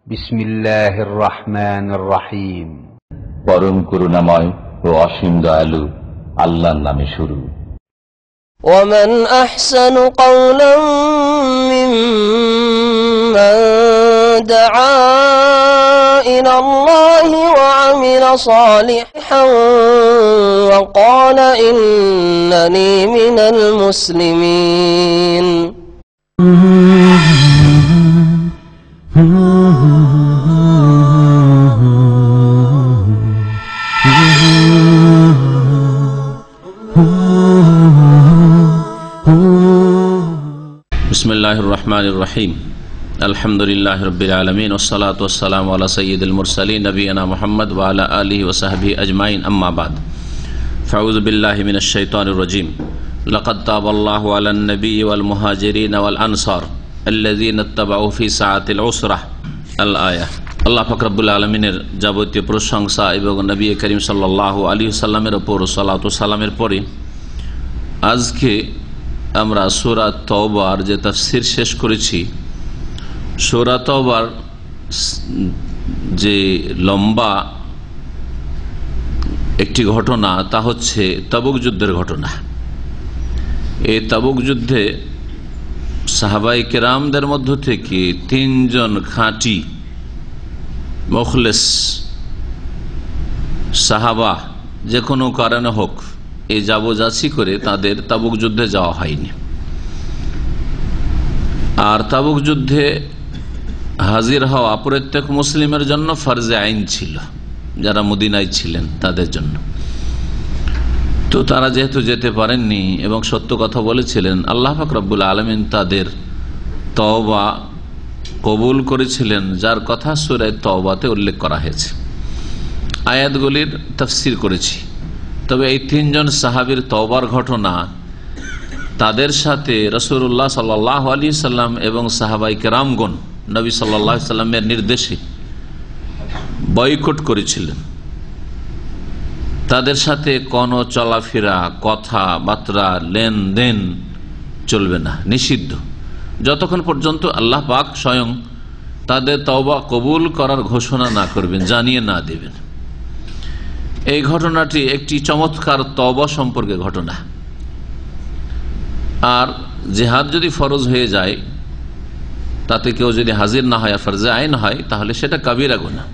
বিসমিল্লাহির রহমানির রহিম। পরম করুণাময় ও অসীম দয়ালু আল্লাহর নামে শুরু। ومن أحسن قولا ممن دعا إلى الله وعمل صالحا وقال إنني من المسلمين বিসমিল্লাহির রহমানির রহিম। আলহামদুলিল্লাহি রাব্বিল আলামিন ওয়াসসালাতু ওয়াসসালামু আলা সাইয়্যিদিল মুরসালিন নবিয়িনা মুহাম্মদ ওয়া আলা আলিহি ওয়া সাহবিহি আজমাইন, আম্মা বাদ। ফাউযু বিল্লাহি মিনাশ শাইতানির রাজীম। লাকাদ তাবাল্লাহু আলান নবিয়্যি ওয়াল মুহাজিরিন ওয়াল আনসার আল্লাযীনা ইত্তাবাউ ফি সাআতিল উসরাহ আল আয়াহ। আল্লাহ পাক রব্বুল আলামিনের যাবতীয় প্রশংসা এবং নবী করিম সাল্লাল্লাহু আলাইহি ওয়াসাল্লামের উপর সালাতু সালামের পরে আজকে আমরা সূরা তাওবার যে তাফসীর শেষ করেছি, সূরা তাওবার যে লম্বা একটি ঘটনা, তা হচ্ছে তাবুক যুদ্ধের ঘটনা। এই তাবুক যুদ্ধে সাহাবায়ে কেরামদের মধ্য থেকে 3 জন খাঁটি মুখলেস সাহাবা যে কোনো কারণে হোক এই যাবজাছি করে তাদের তাবুক যুদ্ধে যাওয়া হয়নি। আর তাবুক যুদ্ধে হাজির হওয়া প্রত্যেক মুসলিমের জন্য ফরজে আইন ছিল, যারা মদিনায় ছিলেন তাদের জন্য। তো তারা যেহেতু যেতে পারেননি এবং সত্য কথা বলেছিলেন, আল্লাহ পাক রব্বুল আলামিন তাদের তওবা কবুল করেছিলেন, যার কথা সূরা তাওবাতে উল্লেখ করা হয়েছে। আয়াতগুলির তাফসীর করেছি। তবে এই 3 জন সাহাবীর তওবার ঘটনা, তাদের সাথে রাসূলুল্লাহ সাল্লাল্লাহু আলাইহি সাল্লাম এবং সাহাবায়ে কেরামগণ নবী সাল্লাল্লাহু আলাইহি সাল্লামের নির্দেশে বয়কট করেছিলেন। তাদের সাথে কোনো চলাফেরা, কথাবার্তা, লেনদেন চলবে না, নিষিদ্ধ, যতক্ষণ পর্যন্ত আল্লাহ পাক স্বয়ং তাদের তওবা কবুল করার ঘোষণা না করবেন, জানিয়ে না দেবেন। এই ঘটনাটি একটি চমৎকার তওবা সম্পর্কে ঘটনা। আর জিহাদ যদি ফরজ হয়ে যায়, তাতে কেউ যদি হাজির না হয়, ফরজে আইন হয়, তাহলে সেটা কাবিরা গুনাহ,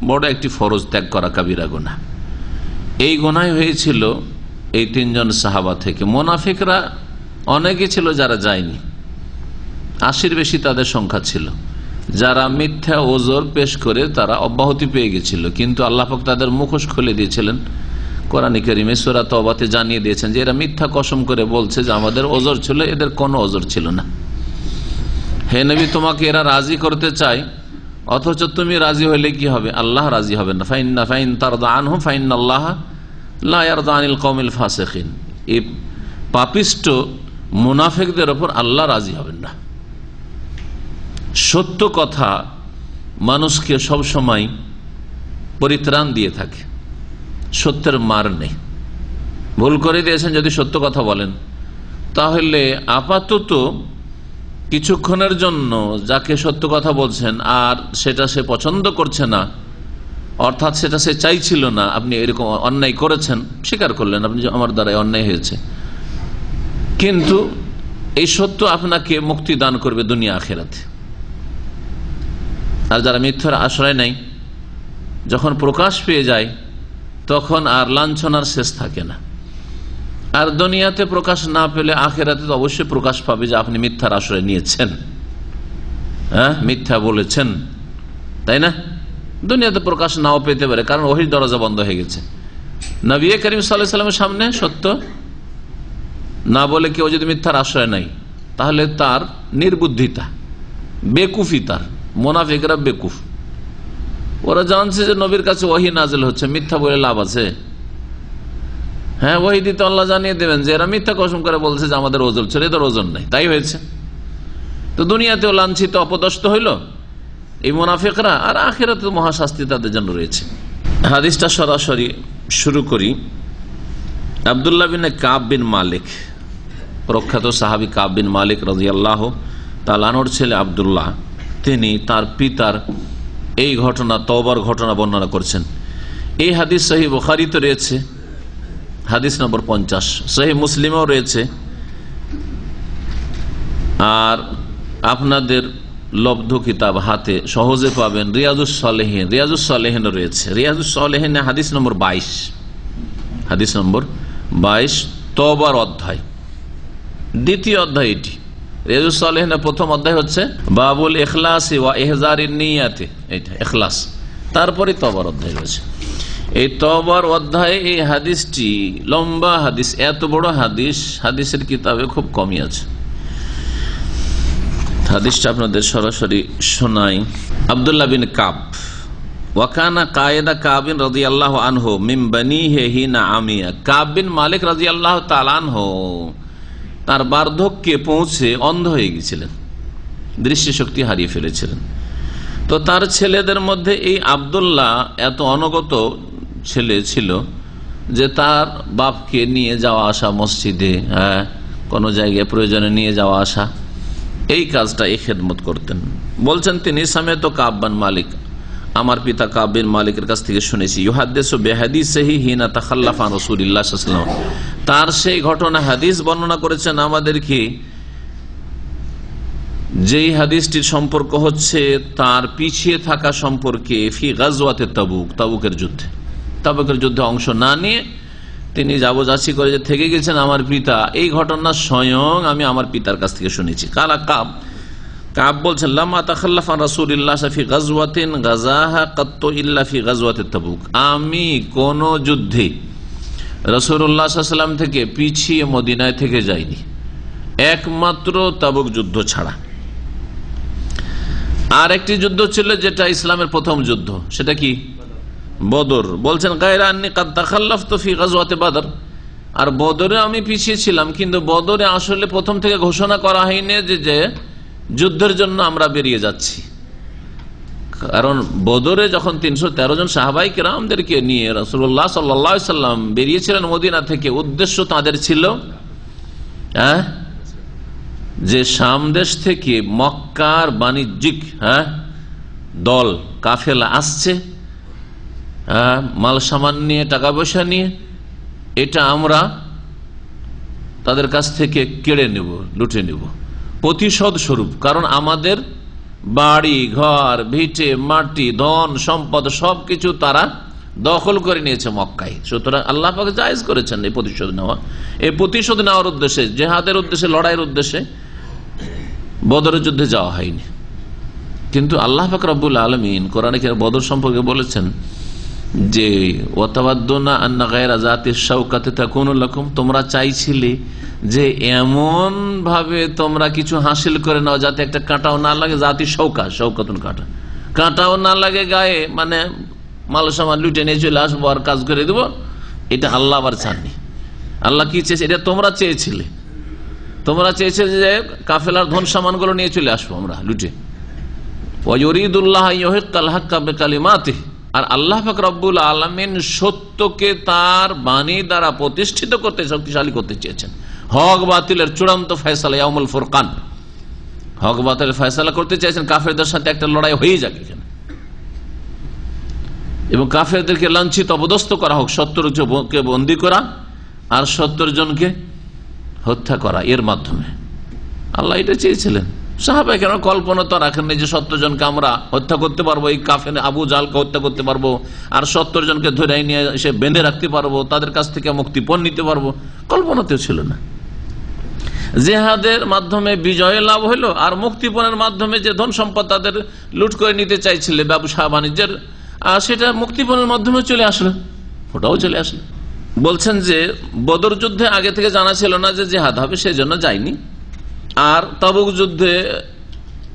বড় একটি ফরজ ত্যাগ করা কাবিরা গুনাহ। এই গুনাহ হয়েছিল এই 3 জন সাহাবা থেকে। মুনাফিকরা অনেকে ছিল যারা যায়নি, 80-র বেশি তাদের সংখ্যা ছিল, যারা মিথ্যা ওজর পেশ করে তারা অব্যাহতি পেয়ে গেছিল। কিন্তু আল্লাহ পাক তাদের মুখোশ খুলে দিয়েছিলেন। কোরআনে কারীমে সূরা তাওবাতে জানিয়ে দিয়েছেন যে এরা মিথ্যা কসম করে বলছে যে আমাদের ওজর ছিল, এদের কোনো ওজর ছিল না। হে নবী, তোমাকে এরা রাজি করতে চায়, অথচ তুমি রাজি হইলে কি হবে? আল্লাহ রাজি হবেন না। ফাইন তারদা আনহুম ফাইন্নাল্লাহ লা ইয়ারদা আনিল কওমিল ফাসিকিন। এই পাপিষ্ট মুনাফিকদের উপর আল্লাহ রাজি হবেন না। সত্য কথা মানুষকে সব সময় পরিত্রাণ দিয়ে থাকে, সত্যের মার নেই। ভুল করে দিয়েছেন যদি সত্য কথা বলেন, তাহলে আপাতত কিছুক্ষণের জন্য যাকে সত্য কথা বলছেন আর সেটা সে পছন্দ করছে না, অর্থাৎ সেটা সে চাইছিল না, আপনি এরকম অন্যায় করেছেন, স্বীকার করলেন আপনি যে আমার দ্বারা অন্যায় হয়েছে, কিন্তু এই সত্য আপনাকে মুক্তি দান করবে দুনিয়া আখিরাতে। আর যারা মিথ্যার আশ্রয় নেয়, যখন প্রকাশ পেয়ে যায় তখন আর লাঞ্ছনার শেষ থাকে না। আর দুনিয়াতে প্রকাশ না পেলে আখিরাতে তো অবশ্যই প্রকাশ পাবে যে আপনি মিথ্যার আশ্রয় নিয়েছেন, হ্যাঁ, মিথ্যা বলেছেন, তাই না? দুনিয়াতে প্রকাশ নাও পেতে পারে, কারণ ওহীর দরজা বন্ধ হয়ে গেছে। নবী করিম সাল্লাল্লাহু আলাইহি ওয়াসাল্লামের সামনে সত্য না বলে কেউ যদি মিথ্যার আশ্রয় নেয়, তাহলে তার নির্বুদ্ধিতা, বেকুফি, তার মুনাফিকরা বেকুফ। ওরা জানছে যে নবীর কাছে ওহী নাজিল হচ্ছে, মিথ্যা বলে লাভ আছে? হ্যাঁ, ওহী দিতে আল্লাহ জানিয়ে দেবেন যে এরা মিথ্যা কসম করে বলছে যে আমাদের ওজন ছিল, এদের ওজন নাই, তাই হয়েছে। তো দুনিয়াতেও লাঞ্ছিত, অপদস্থ হইল এই মুনাফিকরা, আর আখিরাতে মহাশাস্তি তাদের জন্য রয়েছে। হাদিসটা সরাসরি শুরু করি। আব্দুল্লাহ বিন কাব বিন মালিক, প্রখ্যাত সাহাবী কাব বিন মালিক রাদিয়াল্লাহু তাআলা আনহুর ছেলে আব্দুল্লাহ, তিনি তার পিতার এই ঘটনা, তওবার ঘটনা বর্ণনা করছেন। এই হাদিস সহিহ বুখারীতে রয়েছে, হাদিস নম্বর 50, সহিহ মুসলিমেও রয়েছে। আর আপনাদের লব্ধ কিতাব হাতে সহজে পাবেন রিয়াজুস সালেহিন, রিয়াজুস সালেহিনও রয়েছে। রিয়াজুস সালেহিন হাদিস নম্বর 22, হাদিস নম্বর 22, তওবার অধ্যায়, দ্বিতীয় অধ্যায় এটি। রিয়াজুস সালেহিনের প্রথম অধ্যায় হচ্ছে বাবুল ইখলাস ওয়া ইহজারিন নিয়াতে, এইটা ইখলাস। তারপরে তওবার অধ্যায় রয়েছে। এই তওবার অধ্যায়ে এই হাদিসটি লম্বা হাদিস, এত বড় হাদিস হাদিসের কিতাবে খুব কমই আছে। হাদিসটা আপনাদের সরাসরি শোনাই। আব্দুল্লাহ বিন কাব, ওয়াকানা কায়েদা কাব বিন রাদিয়াল্লাহু আনহু মিন বানিহি হিনা আমিয়া। কাব বিন মালিক রাদিয়াল্লাহু তাআলা আনহু তার বার্ধক্যে পৌঁছে অন্ধ হয়ে গিয়েছিলেন, দৃষ্টিশক্তি হারিয়ে ফেলেছিলেন। তো তার ছেলেদের মধ্যে এই আব্দুল্লাহ এত অনগত ছেলে ছিল যে তার বাপকে নিয়ে যাওয়া আসা মসজিদে, কোনো জায়গায় প্রয়োজনে নিয়ে যাওয়া আসা, এই কাজটা, এই খেদমত করতেন। বলছেন তিনি, সামেত কাব বিন মালিক, আমার পিতা কাব বিন মালিকের কাছ থেকে শুনেছি, ইউহাদ্দিসু বিহাদিসিহি হিনা তাখাল্লাফা আন রাসূলিল্লাহ সাল্লাল্লাহু আলাইহি ওয়াসাল্লাম, তার সেই ঘটনা হাদিস বর্ণনা করেছেন আমাদেরকে, যেই হাদিসটির সম্পর্ক হচ্ছে তার পিছিয়ে থাকা সম্পর্কে, ফি গাজওয়াতে তাবুক, তাবুকের যুদ্ধে। তাবুকের যুদ্ধে অংশ না নিয়ে তিনি যাবজাসি করে যে থেকে গেছেন আমার পিতা, এই ঘটনা স্বয়ং আমি আমার পিতার কাছ থেকে শুনেছি। কালা কাব, কাব বলছেন, লামা তাখাল্লাফা রাসূলুল্লাহ ফি গাজওয়াতিন গাজাহা কাত্তু ইল্লা ফি গাজওয়াতি তাবুক, আমি কোন যুদ্ধে রাসূলুল্লাহ সাল্লাল্লাহু আলাইহি ওয়াসাল্লাম থেকে পিছিয়ে মদিনায় থেকে যাইনি, একমাত্র তাবুক যুদ্ধ ছাড়া। আর একটি যুদ্ধ ছিল যেটা ইসলামের প্রথম যুদ্ধ, সেটা কি? বদর। বলছেন গায়রা আন্নী কাদ তাখাল্লাফতু ফি গাজওয়াতি বদর, আর বদরে আমি পিছিয়ে ছিলাম, কিন্তু বদরে আসলে প্রথম থেকে ঘোষণা করা হয়নি যে যুদ্ধের জন্য আমরা বেরিয়ে যাচ্ছি। কারণ বদরে যখন 313 জন সাহাবায়ে কেরামদেরকে নিয়ে রাসূলুল্লাহ সাল্লাল্লাহু আলাইহি ওয়াসাল্লাম বেরিয়েছিলেন মদিনা থেকে, উদ্দেশ্য তাদের ছিল যে শাম দেশ থেকে মক্কার বাণিজ্যিক দল কাফেলা আসছে, মাল সামান নিয়ে, টাকা পয়সা নিয়ে, এটা আমরা তাদের কাছ থেকে কেড়ে নেব, লুটে নেব প্রতিশোধ স্বরূপ। কারণ আমাদের বাড়ি ঘর, ভিটে মাটি, ধন সম্পদ সবকিছু তারা দখল করে নিয়েছে মক্কায়। সুতরাং আল্লাহ পাক জায়েজ করেছেন এই প্রতিশোধ নেওয়া। এই প্রতিশোধ নেওয়ার উদ্দেশ্যে, জেহাদের উদ্দেশ্যে, লড়াইয়ের উদ্দেশ্যে বদরের যুদ্ধে যাওয়া হয়নি। কিন্তু আল্লাহ পাক রব্বুল আলামিন কোরআনে বদর সম্পর্কে বলেছেন যে ওয়াতাওয়াদ্দুনা আন্না গায়রা যাতিশ শাওকাতি তাকুনু লাকুম, তোমরা চাইছিলে যে এমন ভাবে তোমরা কিছু হাসিল করে নাও যাতে একটা কাঁটাও না লাগে, জাতি শৌকা, শৌকাতুন কাঁটা, কাঁটাও না লাগে গায়ে, মানে মাল সামান লুটে নিয়ে চলে আসবো আর কাজ করে দেবো, এটা আল্লাহ আবার চাননি। আল্লাহ কি চেয়েছে? এটা তোমরা চেয়েছিলে, তোমরা চেয়েছিলে যে কাফেলার ধন সামানগুলো নিয়ে চলে আসবো আমরা লুটে। ওয়া ইউরিদুল্লাহ ইউহিক্কাল হাক্কা বিকালিমাতিহি, আর আল্লাহ পাক রব্বুল আলামিন সত্যকে তার বাণী দ্বারা প্রতিষ্ঠিত করতে, শক্তিশালী করতে চেয়েছেন। হক বাতিলের চূড়ান্ত ফয়সালা ইয়াউমুল ফুরকান, হক বাতিলের ফয়সালা করতে চেয়েছেন, কাফেরদের সাথে একটা লড়াই হয়ে যাক এখানে, এবং কাফেরদেরকে লাঞ্ছিত অপদস্থ করা হোক, 70 জনকে বন্দী করা আর 70 জনকে হত্যা করা, এর মাধ্যমে আল্লাহ এটা চেয়েছিলেন। সাহাবায়ে কেরাম কল্পনা তো রাখেননি যে 70 জনকে আমরা হত্যা করতে পারবো, এই কাফের আবু জাহলকে হত্যা করতে পারবো, আর 70 জনকে ধরে নিয়ে এসে বেঁধে রাখতে পারবো, তাদের কাছ থেকে মুক্তিপণ নিতে পারবো, কল্পনাতেও ছিল না। জেহাদের মাধ্যমে বিজয় লাভ হলো, আর মুক্তিপণের মাধ্যমে যে ধন সম্পদ তাদের লুট করে নিতে চাইছিল ব্যবসা বাণিজ্যের, সেটা মুক্তিপণের মাধ্যমে চলে আসলো, ওটাও চলে আসলো। বলছেন যে বদর যুদ্ধে আগে থেকে জানা ছিল না যে জেহাদ হবে, সেই জন্য যায়নি। আর তাবুক যুদ্ধে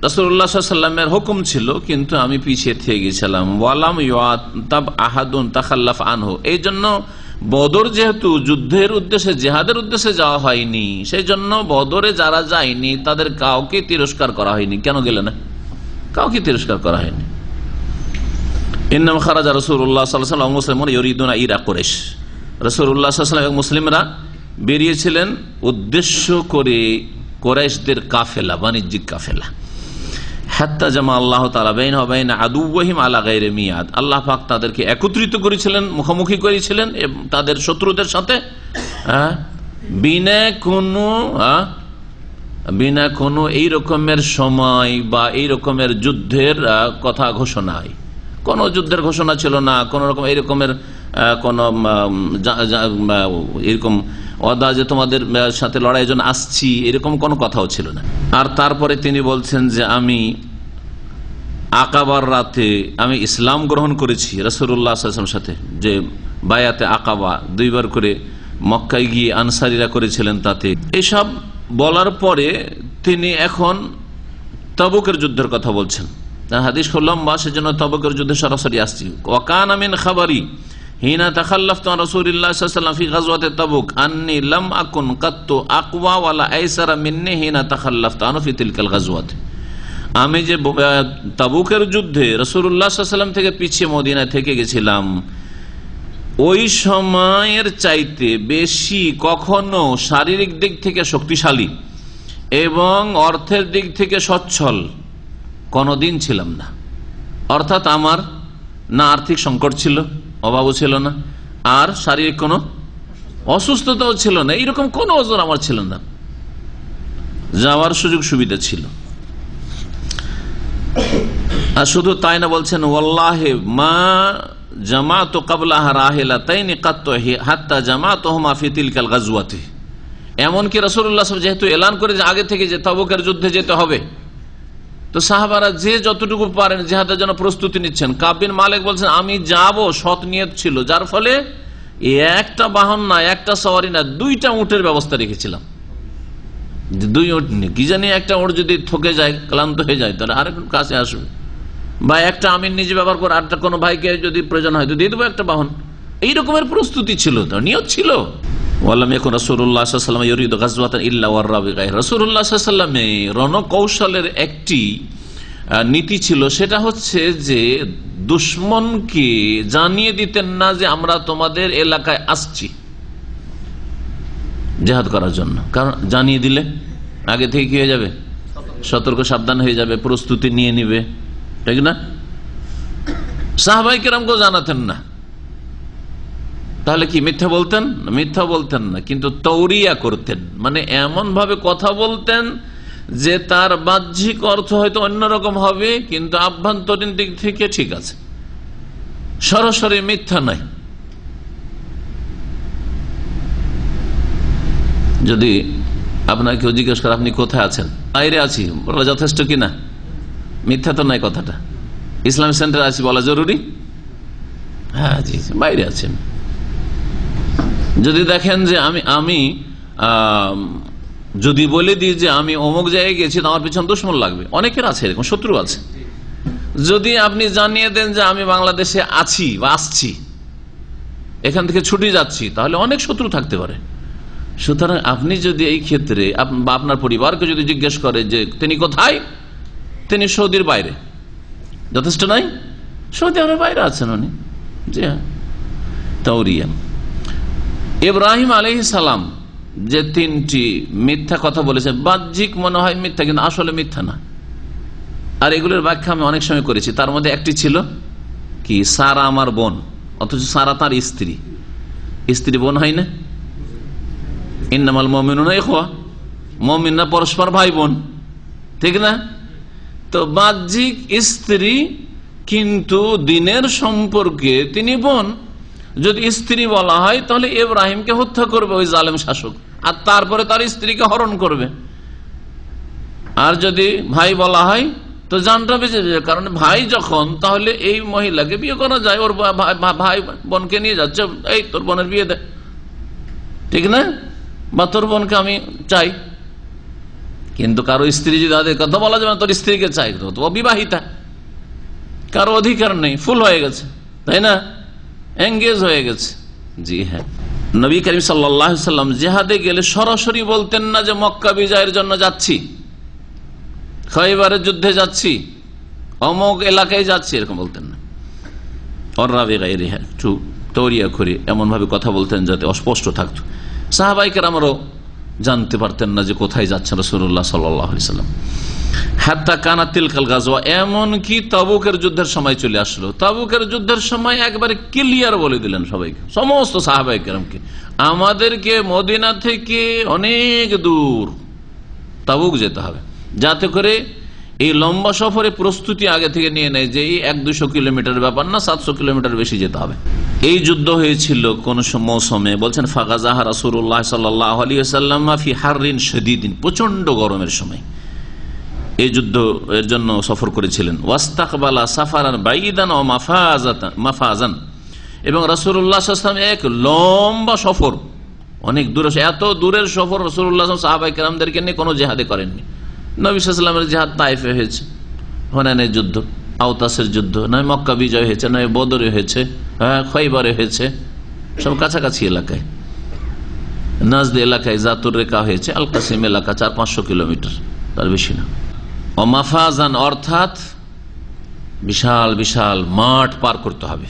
রাসূলুল্লাহ সাল্লাল্লাহু আলাইহি ওয়াসাল্লামের হুকুম ছিল, কিন্তু আমি পিছিয়ে থেকে গেছিলাম। ওয়ালাম ইউতাব আহাদুন তাখাল্লাফ আনহু, এই জন্য বদর যেহেতু যুদ্ধের উদ্দেশ্যে, জেহাদের উদ্দেশ্যে যাওয়া হয়নি, সেই জন্য বদরে যারা যায়নি তাদের কাউকে তিরস্কার করা হয়নি। কেন গেলে না? কাউকে তিরস্কার করা হয়নি। ইন্নামা খারাজা রাসূলুল্লাহ সাল্লাল্লাহু আলাইহি ওয়াসাল্লাম মুসলিমুন ইউরিদুনা ইরা কুরাইশ, রাসূলুল্লাহ সাল্লাল্লাহু আলাইহি ওয়াসাল্লাম এবং মুসলিমরা বেরিয়েছিলেন উদ্দেশ্য করে কুরাইশদের কাফেলা, বাণিজ্যিক কাফেলা। হাত্তা জামা আল্লাহ তাআলা বাইনা বাইনা আদুওয়াহিম আলা গায়রি মিয়াদ, আল্লাহ পাক তাদেরকে একত্রিত করেছিলেন, মুখোমুখি করেছিলেন তাদের শত্রুদের সাথে বিনা কোনো এই রকমের সময় বা এই রকমের যুদ্ধের কথা ঘোষণায়। কোন যুদ্ধের ঘোষণা ছিল না, কোন রকম এইরকমের কোন এরকম ওয়াদা যে তোমাদের সাথে লড়াইয়ের জন্য আসছি, এরকম কোনো কথাও ছিল না। আর তারপরে তিনি বলছেন যে আমি আকাবার রাতে আমি ইসলাম গ্রহণ করেছি রাসূলুল্লাহ সাল্লাল্লাহু আলাইহি ওয়াসাল্লামের সাথে, যে বায়াতে আকাবা 2 বার করে মক্কায় গিয়ে আনসারীরা করেছিলেন। তাতে এসব বলার পরে তিনি এখন তাবুকের যুদ্ধের কথা বলছেন। হাদিস খুললাম বা সেজন্য তাবুকের যুদ্ধে সরাসরি আসছি। ওয়াকানা মিন খাবারি হিনা তাখাল্লাফতু আন রাসূলিল্লাহ সাল্লাল্লাহু আলাইহি ওয়াসাল্লাম ফি গাজওয়াতি তাবুক আন্নী লাম আকুন কাত্তু আকওয়া ওয়ালা আইসারা মিন্নি হিনা তাখাল্লাফতু আনহু ফি তিলকাল গাজওয়াত। আমি যে তাবুকের যুদ্ধে রাসূলুল্লাহ সাল্লাল্লাহু আলাইহি ওয়াসাল্লাম থেকে পিছিয়ে মদিনায় থেকে গেছিলাম, ওই সময়ের চাইতে বেশি কখনো শারীরিক দিক থেকে শক্তিশালী এবং অর্থের দিক থেকে সচ্ছল কোনদিন ছিলাম না। অর্থাৎ আমার না আর্থিক সংকট ছিল, অভাবও ছিল না, আর শারীরিক কোনো অসুস্থতাও ছিল না, এইরকম কোনো ওজোর আমার ছিল না, যাওয়ার সুযোগ সুবিধা ছিল। আর শুধু তাই না, বলছেন ওয়াল্লাহি মা জামাতু ক্বাবলাহা রাহিলাতাইনি কাত্তু হাত্তা জামাতুহুমা ফি তিলকাল গাজওয়াতি। এমনকি রাসূলুল্লাহ সাল্লাল্লাহু আলাইহি ওয়াসাল্লাম যেহেতু এলান করে যে আগে থেকে যে তাবুকের যুদ্ধে যেতে হবে, তো সাহাবারা যে যতটুকু পারেন জিহাদের জন্য প্রস্তুতি নিচ্ছেন। কাব বিন মালিক বলছেন আমি যাব, সৎ নিয়ত ছিল, যার ফলে একটা বাহন না, একটা সওয়ারি না, 2টা উটের ব্যবস্থা রেখেছিলাম। 2 উট নিয়ে কি জানি একটা উট যদি থকে যায়, ক্লান্ত হয়ে যায়, তাহলে আরেকজন কাছে আসবে, বা একটা আমি নিজে ব্যবহার করে আরেকটা কোনো ভাইকে যদি প্রয়োজন হয় তো দিয়ে দেবো একটা বাহন। এই রকমের প্রস্তুতি ছিল, তো নিয়ত ছিল। ওয়ালাম ইয়াকুন রাসূলুল্লাহ সাল্লাল্লাহু আলাইহি ওয়াসাল্লাম ইউরিদু গাজওয়াতান ইল্লা ওয়াররা বিগায়রি। রাসূলুল্লাহ সাল্লাল্লাহু আলাইহি ওয়াসাল্লামের রণকৌশলের একটি নীতি ছিল, সেটা হচ্ছে যে দুশমনকে জানিয়ে দিতেন না যে আমরা তোমাদের এলাকায় আসছি জিহাদ করার জন্য। কারণ জানিয়ে দিলে আগে থেকে কি হয়ে যাবে, সতর্ক সাবধান হয়ে যাবে, প্রস্তুতি নিয়ে নিবে, ঠিক না? সাহাবায়ে কেরামকেও জানাতেন না। তাহলে কি মিথ্যা বলতেন? মিথ্যা বলতেন না, কিন্তু তৌরিয়া করতেন, মানে এমন ভাবে কথা বলতেন যে তার বাহ্যিক অর্থ হয়তো অন্যরকম হবে, কিন্তু আভ্যন্তরীণ দিক থেকে ঠিক আছে, সরাসরি মিথ্যা নাই। যদি আপনাকে কেউ জিজ্ঞেস করে আপনি কোথায় আছেন, বাইরে আছি, বলা যথেষ্ট কিনা? মিথ্যা তো নাই কথাটা। ইসলামিক সেন্টারে আছি বলা জরুরি? হ্যাঁ জি, বাইরে আছেন। যদি দেখেন যে আমি যদি বলে দিই যে আমি অমুক জায়গায় গেছি, তো আমার পিছনে দুশমন লাগবে, অনেকের আছে এরকম, শত্রু আছে। যদি আপনি জানিয়ে দেন যে আমি বাংলাদেশে আছি বা আসছি, এখান থেকে ছুটি যাচ্ছি, তাহলে অনেক শত্রু থাকতে পারে। সুতরাং আপনি যদি এই ক্ষেত্রে আপনার পরিবারকে যদি জিজ্ঞেস করে যে তিনি কোথায়, তিনি সৌদির বাইরে, যথেষ্ট নাই? সৌদি আরবের বাইরে আছেন উনি, জি হ্যাঁ। তাওরিয়া ইব্রাহিম আলাইহিস সালাম যে 3টি মিথ্যা কথা বলেছেন, বাহ্যিক মনে হয় মিথ্যা, কিন্তু আসলে মিথ্যা না। আর এগুলোর ব্যাখ্যা আমি অনেক সময় করেছি। তার মধ্যে একটি ছিল কি, সারা আমার বোন, অথচ সারা তার স্ত্রী। স্ত্রী বোন হয় না? ইন্নামাল মুমিনুনা ইখওয়া, মুমিনরা পরস্পর ভাই বোন, ঠিক না? তো বাহ্যিক স্ত্রী, কিন্তু দিনের সম্পর্কে তিনি বোন। যদি স্ত্রী বলা হয় তাহলে ইব্রাহিমকে হত্যা করবে ওই জালেম শাসক, আর তারপরে তার স্ত্রীকে হরণ করবে। আর যদি ভাই বলা হয় তো জানটা বেঁচে যাবে, কারণ ভাই যখন, তাহলে এই মহিলাকে বিয়ে করা যায়, ওর ভাই বোনকে নিয়ে যাচ্ছে, এই তোর বোনের বিয়ে দে, ঠিক না? বা তোর বোনকে আমি চাই। কিন্তু কারো স্ত্রী যদি তাদের কথা বলা যাবে না, তোর স্ত্রীকে চাই, তো অবিবাহিতা, কারো অধিকার নেই, ফুল হয়ে গেছে, তাই না? এঙ্গেজ হয়ে গেছে। জি হ্যাঁ, নবী করিম সাল্লাল্লাহু আলাইহি ওয়াসাল্লাম জিহাদে গেলে সরাসরি বলতেন না যে মক্কা বিজয়ের জন্য যাচ্ছি, খয়বারের যুদ্ধে যাচ্ছি, অমুক এলাকায় যাচ্ছি, এরকম বলতেন না। একটু তৌরিয়া করে এমন ভাবে কথা বলতেন যাতে অস্পষ্ট থাকতো, সাহাবায়ে কেরামরাও জানতে পারতেন না যে কোথায় যাচ্ছেন রাসূলুল্লাহ সাল্লাল্লাহু আলাইহি ওয়াসাল্লাম। হাত্তা কানা তিলকাল গাজওয়া, এমনকি তাবুকের যুদ্ধের সময় চলে আসলো। তাবুকের যুদ্ধের সময় একবারে ক্লিয়ার বলে দিলেন সবাইকে, সমস্ত সাহাবায়ে কেরামকে, আমাদেরকে মদিনা থেকে অনেক দূর তাবুক যেতে হবে, যাতে করে এই লম্বা সফরে প্রস্তুতি আগে থেকে নিয়ে নেয় যে এই 100-200 কিলোমিটার ব্যাপার না, 700 কিলোমিটার বেশি যেতে হবে। এই যুদ্ধ হয়েছিল কোন মৌসুমে, বলছেন ফাগাজাহা রাসূলুল্লাহ সাল্লাল্লাহু আলাইহি ওয়াসাল্লাম ফি হাররিন শাদীদিন, প্রচন্ড গরমের সময় এই যুদ্ধ এর জন্য সফর করেছিলেন। ওয়াস্তাকবালা সাফারান বাইদান ও মাফাজান, এবং রাসূলুল্লাহ সাল্লাল্লাহু আলাইহি ওয়াসাল্লাম এক লম্বা সফর, অনেক দূরে, এত দূরের সফর রাসূলুল্লাহ সাহাবায়ে কেরামদেরকে নিয়ে কোনো জিহাদে করেননি। নবী সাল্লাল্লাহু আলাইহি ওয়াসাল্লামের জিহাদ তায়েফে হয়েছে, হুনাইনের যুদ্ধ, আওতাসের যুদ্ধ, নয় মক্কা বিজয় হয়েছে, নয় বদরে হয়েছে, খয়বরে হয়েছে, সব কাছাকাছি এলাকায়। নাজদ এলাকায় জাতুর রেখা হয়েছে, আল কাসিম এলাকা 400-500 কিলোমিটার, তার বেশি না। অমাফাজান অর্থাৎ বিশাল বিশাল মাঠ পার করতে হবে।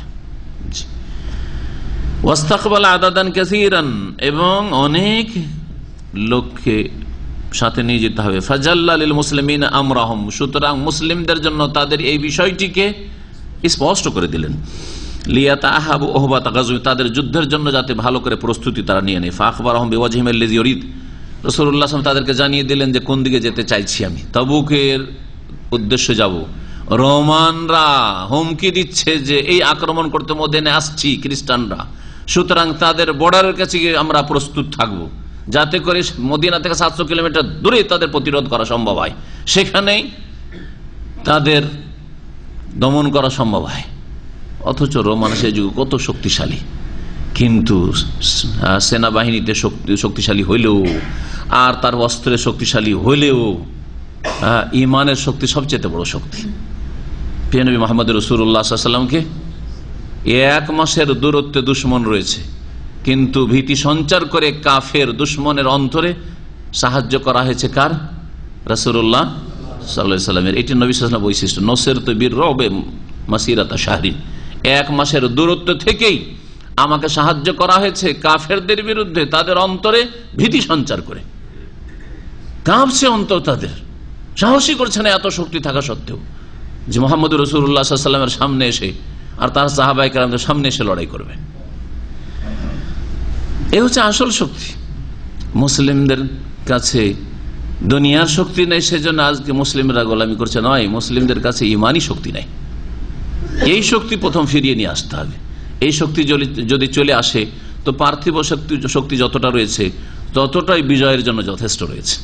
ওয়াস্তাকবাল আদাদান কাসীরান, এবং অনেক লোককে সাথে নিয়ে যেতে হবে। ফাজাল্লা লিল মুসলিমিন আমরাহুম, সুতরাং মুসলিমদের জন্য তাদের এই বিষয়টিকে স্পষ্ট করে দিলেন। লিয়াতাহাবু ওহবাত গাজওয়া, তাদের যুদ্ধের জন্য যাতে ভালো করে প্রস্তুতি তারা নিয়ে নেয়। ফাখবারহুম বিওয়াজহিম আল্লাযী ইউরিদ, রাসূলুল্লাহ সাল্লাল্লাহু আলাইহি ওয়াসাল্লাম তাদেরকে জানিয়ে দিলেন যে কোন দিকে যেতে চাইছি আমি, তাবুকের উদ্দেশ্যে যাব। রোমানরা হুমকি দিচ্ছে যে এই আক্রমণ করতে মদিনে আসছি খ্রিস্টানরা, সুতরাং তাদের বর্ডারের কাছে আমরা প্রস্তুত থাকব, যাতে করে মদিনা থেকে 700 কিলোমিটার দূরে তাদের প্রতিরোধ করা সম্ভব হয়, সেখানেই তাদের দমন করা সম্ভব হয়। অথচ রোমান সেই যুগে কত শক্তিশালী, কিন্তু সেনাবাহিনীতে শক্তিশালী হইলেও আর তার অস্ত্রে শক্তিশালী হইলেও ইমানের শক্তি সবচেয়ে বড় শক্তি। প্রিয় নবী মুহাম্মদ রাসূলুল্লাহ সাল্লাল্লাহু আলাইহি ওয়াসাল্লামকে 1 মাসের দূরত্বে দুশমন রয়েছে, কিন্তু ভীতি সঞ্চার করে কাফের দুশমনের অন্তরে সাহায্য করা হয়েছে কার? রাসূলুল্লাহ সাল্লাল্লাহু আলাইহি ওয়াসাল্লামের। এটি নবী সাল্লাল্লাহু আলাইহি ওয়াসাল্লামের বৈশিষ্ট্য। নসরতু বির-রু'ব মাসিরাতা শাহরিন, 1 মাসের দূরত্ব থেকেই আমাকে সাহায্য করা হয়েছে কাফেরদের বিরুদ্ধে, তাদের অন্তরে ভীতি সঞ্চার করে। কাঁপছে অন্তর তাদের, সাহসী করছে না এত শক্তি থাকা সত্ত্বেও, যে মুহাম্মদ রাসূলুল্লাহ সাল্লাল্লাহু আলাইহি ওয়াসাল্লামের সামনে এসে আর তার সাহাবায়ে কেরামদের সামনে এসে লড়াই করবে। এ হচ্ছে আসল শক্তি। মুসলিমদের কাছে দুনিয়ার শক্তি নেই, সেজন্য আজকে মুসলিমরা গোলামি করছে, নয়, মুসলিমদের কাছে ইমানি শক্তি নেই। এই শক্তি প্রথম ফিরিয়ে নিয়ে আসতে হবে। এই শক্তি যদি চলে আসে তো পার্থিব শক্তি যতটা রয়েছে ততটাই বিজয়ের জন্য যথেষ্ট রয়েছে,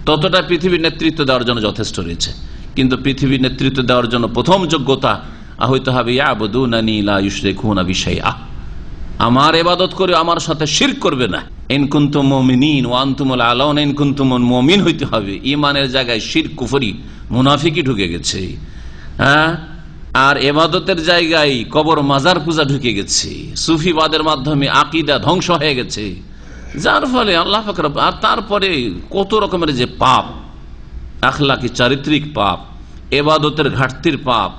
ততটা পৃথিবীর নেতৃত্ব দেওয়ার জন্য যথেষ্ট রয়েছে। কিন্তু পৃথিবীর নেতৃত্ব দেওয়ার জন্য প্রথম যোগ্যতা হইতে হবে ইয়াবুদুনানি লা ইউশরিকুনা বি শাইআ, আমার ইবাদত করে আমার সাথে শিরক করবে না। ইন কুনতুম মুমিনিন ওয়া আনতুমুল আলাউন, ইন কুনতুম মুমিন হইতে হবে। ঈমানের জায়গায় শিরক, কুফরি, মুনাফিকি ঢুকে গেছে, আর ইবাদতের জায়গায় কবর মাজার পূজা ঢুকে গেছে, সুফিবাদের মাধ্যমে আকীদা ধ্বংস হয়ে গেছে, যার ফলে আল্লাহ পাক, আর তারপরে কত রকমের যে পাপ, আখলাকি চারিত্রিক পাপ, ইবাদতের ঘাটতির পাপ,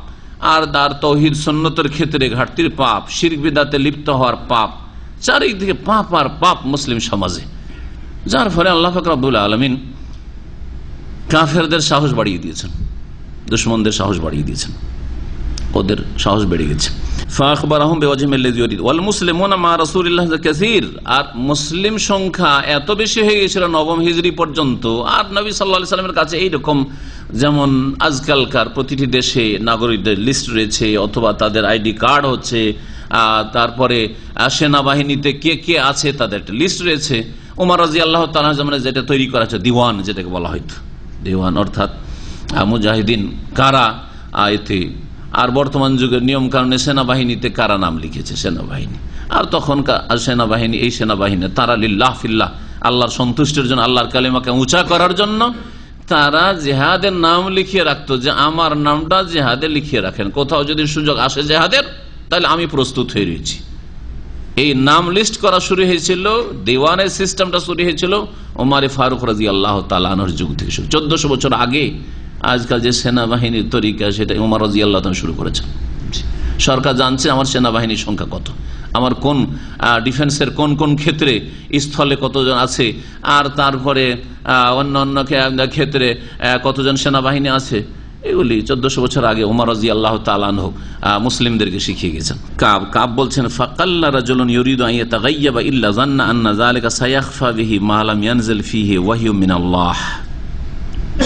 আর তার তাওহীদ সুন্নতের ক্ষেত্রে ঘাটতির পাপ, শিরক বিদআতে লিপ্ত হওয়ার পাপ, চারিদিকে পাপ আর পাপ মুসলিম সমাজে, যার ফলে আল্লাহ পাক রব্বুল আলামিন কাফেরদের সাহস বাড়িয়ে দিয়েছেন, দুশমনদের সাহস বাড়িয়ে দিয়েছেন, ওদের সাহস বেড়ে গেছে। ফাখবারহুম বিওয়াজহিম আল্লাযী ইউরিদ ওয়াল মুসলিমুনা মা রাসূলিল্লাহ কাসীর, আর মুসলিম সংখ্যা এত বেশি হয়ে গিয়েছিল 9ম হিজরি পর্যন্ত, আর নবী সাল্লাল্লাহু আলাইহি ওয়াসাল্লামের কাছে এইরকম, যেমন আজকালকার প্রতিটি দেশে নাগরিকদের লিস্ট রয়েছে অথবা তাদের আইডি কার্ড হচ্ছে, তারপরে সেনাবাহিনীতে কে কে আছে তাদের একটা লিস্ট রয়েছে। ওমর রাদিয়াল্লাহু তাআলা জামানে যেটা তৈরি করা হয়েছে দিওয়ান, যেটাকে বলা হয়তো দিওয়ান, অর্থাৎ মুজাহিদিন কারা এতে, আর বর্তমান যুগের নিয়ম কারণে সেনাবাহিনীতে কারা নাম লিখেছে সেনাবাহিনী, আর তখনকার সেনাবাহিনী, এই সেনাবাহিনী তারা লিল্লাহ ফিল্লাহ, আল্লাহর সন্তুষ্টির জন্য, আল্লাহর কালিমাকে উঁচা করার জন্য তারা জিহাদের নাম লিখিয়ে রাখতো, যে আমার নামটা জিহাদে লিখিয়ে রাখেন, কোথাও যদি সুযোগ আসে জিহাদের তাহলে আমি প্রস্তুত হয়ে রয়েছি। এই নাম লিস্ট করা শুরু হয়েছিল, দেওয়ানের সিস্টেমটা শুরু হয়েছিল ওমর ফারুক রাদিয়াল্লাহু তাআলা আনহুর যুগ থেকে, 1400 বছর আগে। আজকাল যে সেনাবাহিনীর তরিকা, সেটা ওমর রাদিয়াল্লাহু তাআলা শুরু করেছেন। সরকার জানছে আমার সেনাবাহিনীর সংখ্যা কত, আমার কোন ডিফেন্সের কোন কোন ক্ষেত্রে স্থলে কতজন আছে, আর তারপরে অন্য অন্য ক্ষেত্রে কতজন সেনাবাহিনী আছে, এগুলি 1400 বছর আগে ওমর রাদিয়াল্লাহু তাআলা আনহু মুসলিমদেরকে শিখিয়ে গেছেন। কাব বলছেন ফাকাল্লা রাজুলুন ইউরিদু আন ইয়াতাগায়্যাবা ইল্লা যান্না আন্না যালিকা সায়াখফা বিহি মা লাম ইয়ানজিল ফিহি ওয়াহয়ুম মিনাল্লাহ।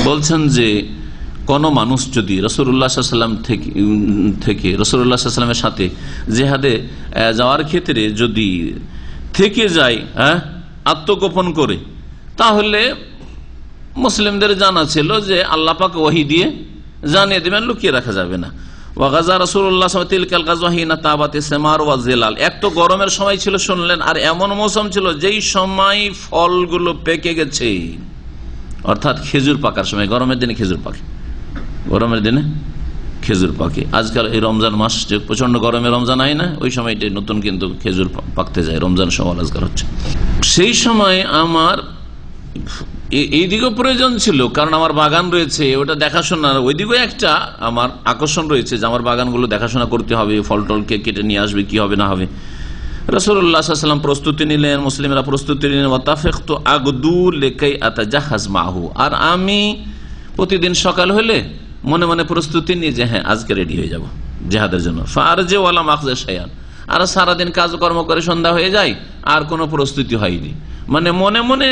বলছেন যে কোন মানুষ যদি রাসূলুল্লাহ সাল্লাল্লাহু আলাইহি ওয়াসাল্লাম থেকে রাসূলুল্লাহ সাল্লাল্লাহু আলাইহি ওয়াসাল্লামের সাথে জিহাদে যাওয়ার ক্ষেত্রে যদি থেকে যায় আত্মগোপন করে, তাহলে মুসলিমদের জানা ছিল যে আল্লাহ পাক ওহী দিয়ে জানিয়ে দেবেন, লুকিয়ে রাখা যাবে না। ওয়াগাজা রাসূলুল্লাহ সাল্লাল্লাহু আলাইহি ওয়াসাল্লাম তিলকাল গাজওয়া হিনা তাবাতে সেমার ওয়া জিলাল। এক তো গরমের সময় ছিল শুনলেন, আর এমন মৌসুম ছিল যেই সময় ফলগুলো পেকে গেছে, অর্থাৎ খেজুর পাকার সময়। গরমের দিনে খেজুর পাকে, গরমের দিনে খেজুর পাকে। আজকাল এই রমজান মাস যে প্রচন্ড গরমে রমজান হয় না, ওই সময়টা নতুন কিন্তু খেজুর পাকতে যায়, রমজান সময় আজকাল হচ্ছে। সেই সময় আমার এইদিকেও প্রয়োজন ছিল, কারণ আমার বাগান রয়েছে, ওটা দেখাশোনার ওইদিকেও একটা আমার আকর্ষণ রয়েছে যে আমার বাগানগুলো দেখাশোনা করতে হবে, ফল টলকে কেটে নিয়ে আসবে, কি হবে না হবে। রাসূলুল্লাহ সাল্লাল্লাহু আলাইহি ওয়াসাল্লাম প্রস্তুতি নিলেন, মুসলিমরা প্রস্তুতি নিলেন। ওয়াতাফাকতু আগদু লিকাই আতাজাহাজ মাহু। আর আমি প্রতিদিন সকাল হলে মনে মনে প্রস্তুতি নিয়ে যে হ্যাঁ আজকে রেডি হয়ে যাব জিহাদের জন্য। ফারজে ওয়ালা মাখজা শাইআন। আর সারাদিন কাজকর্ম করে সন্ধ্যা হয়ে যায়, আর কোনো প্রস্তুতি হয়নি। মানে মনে মনে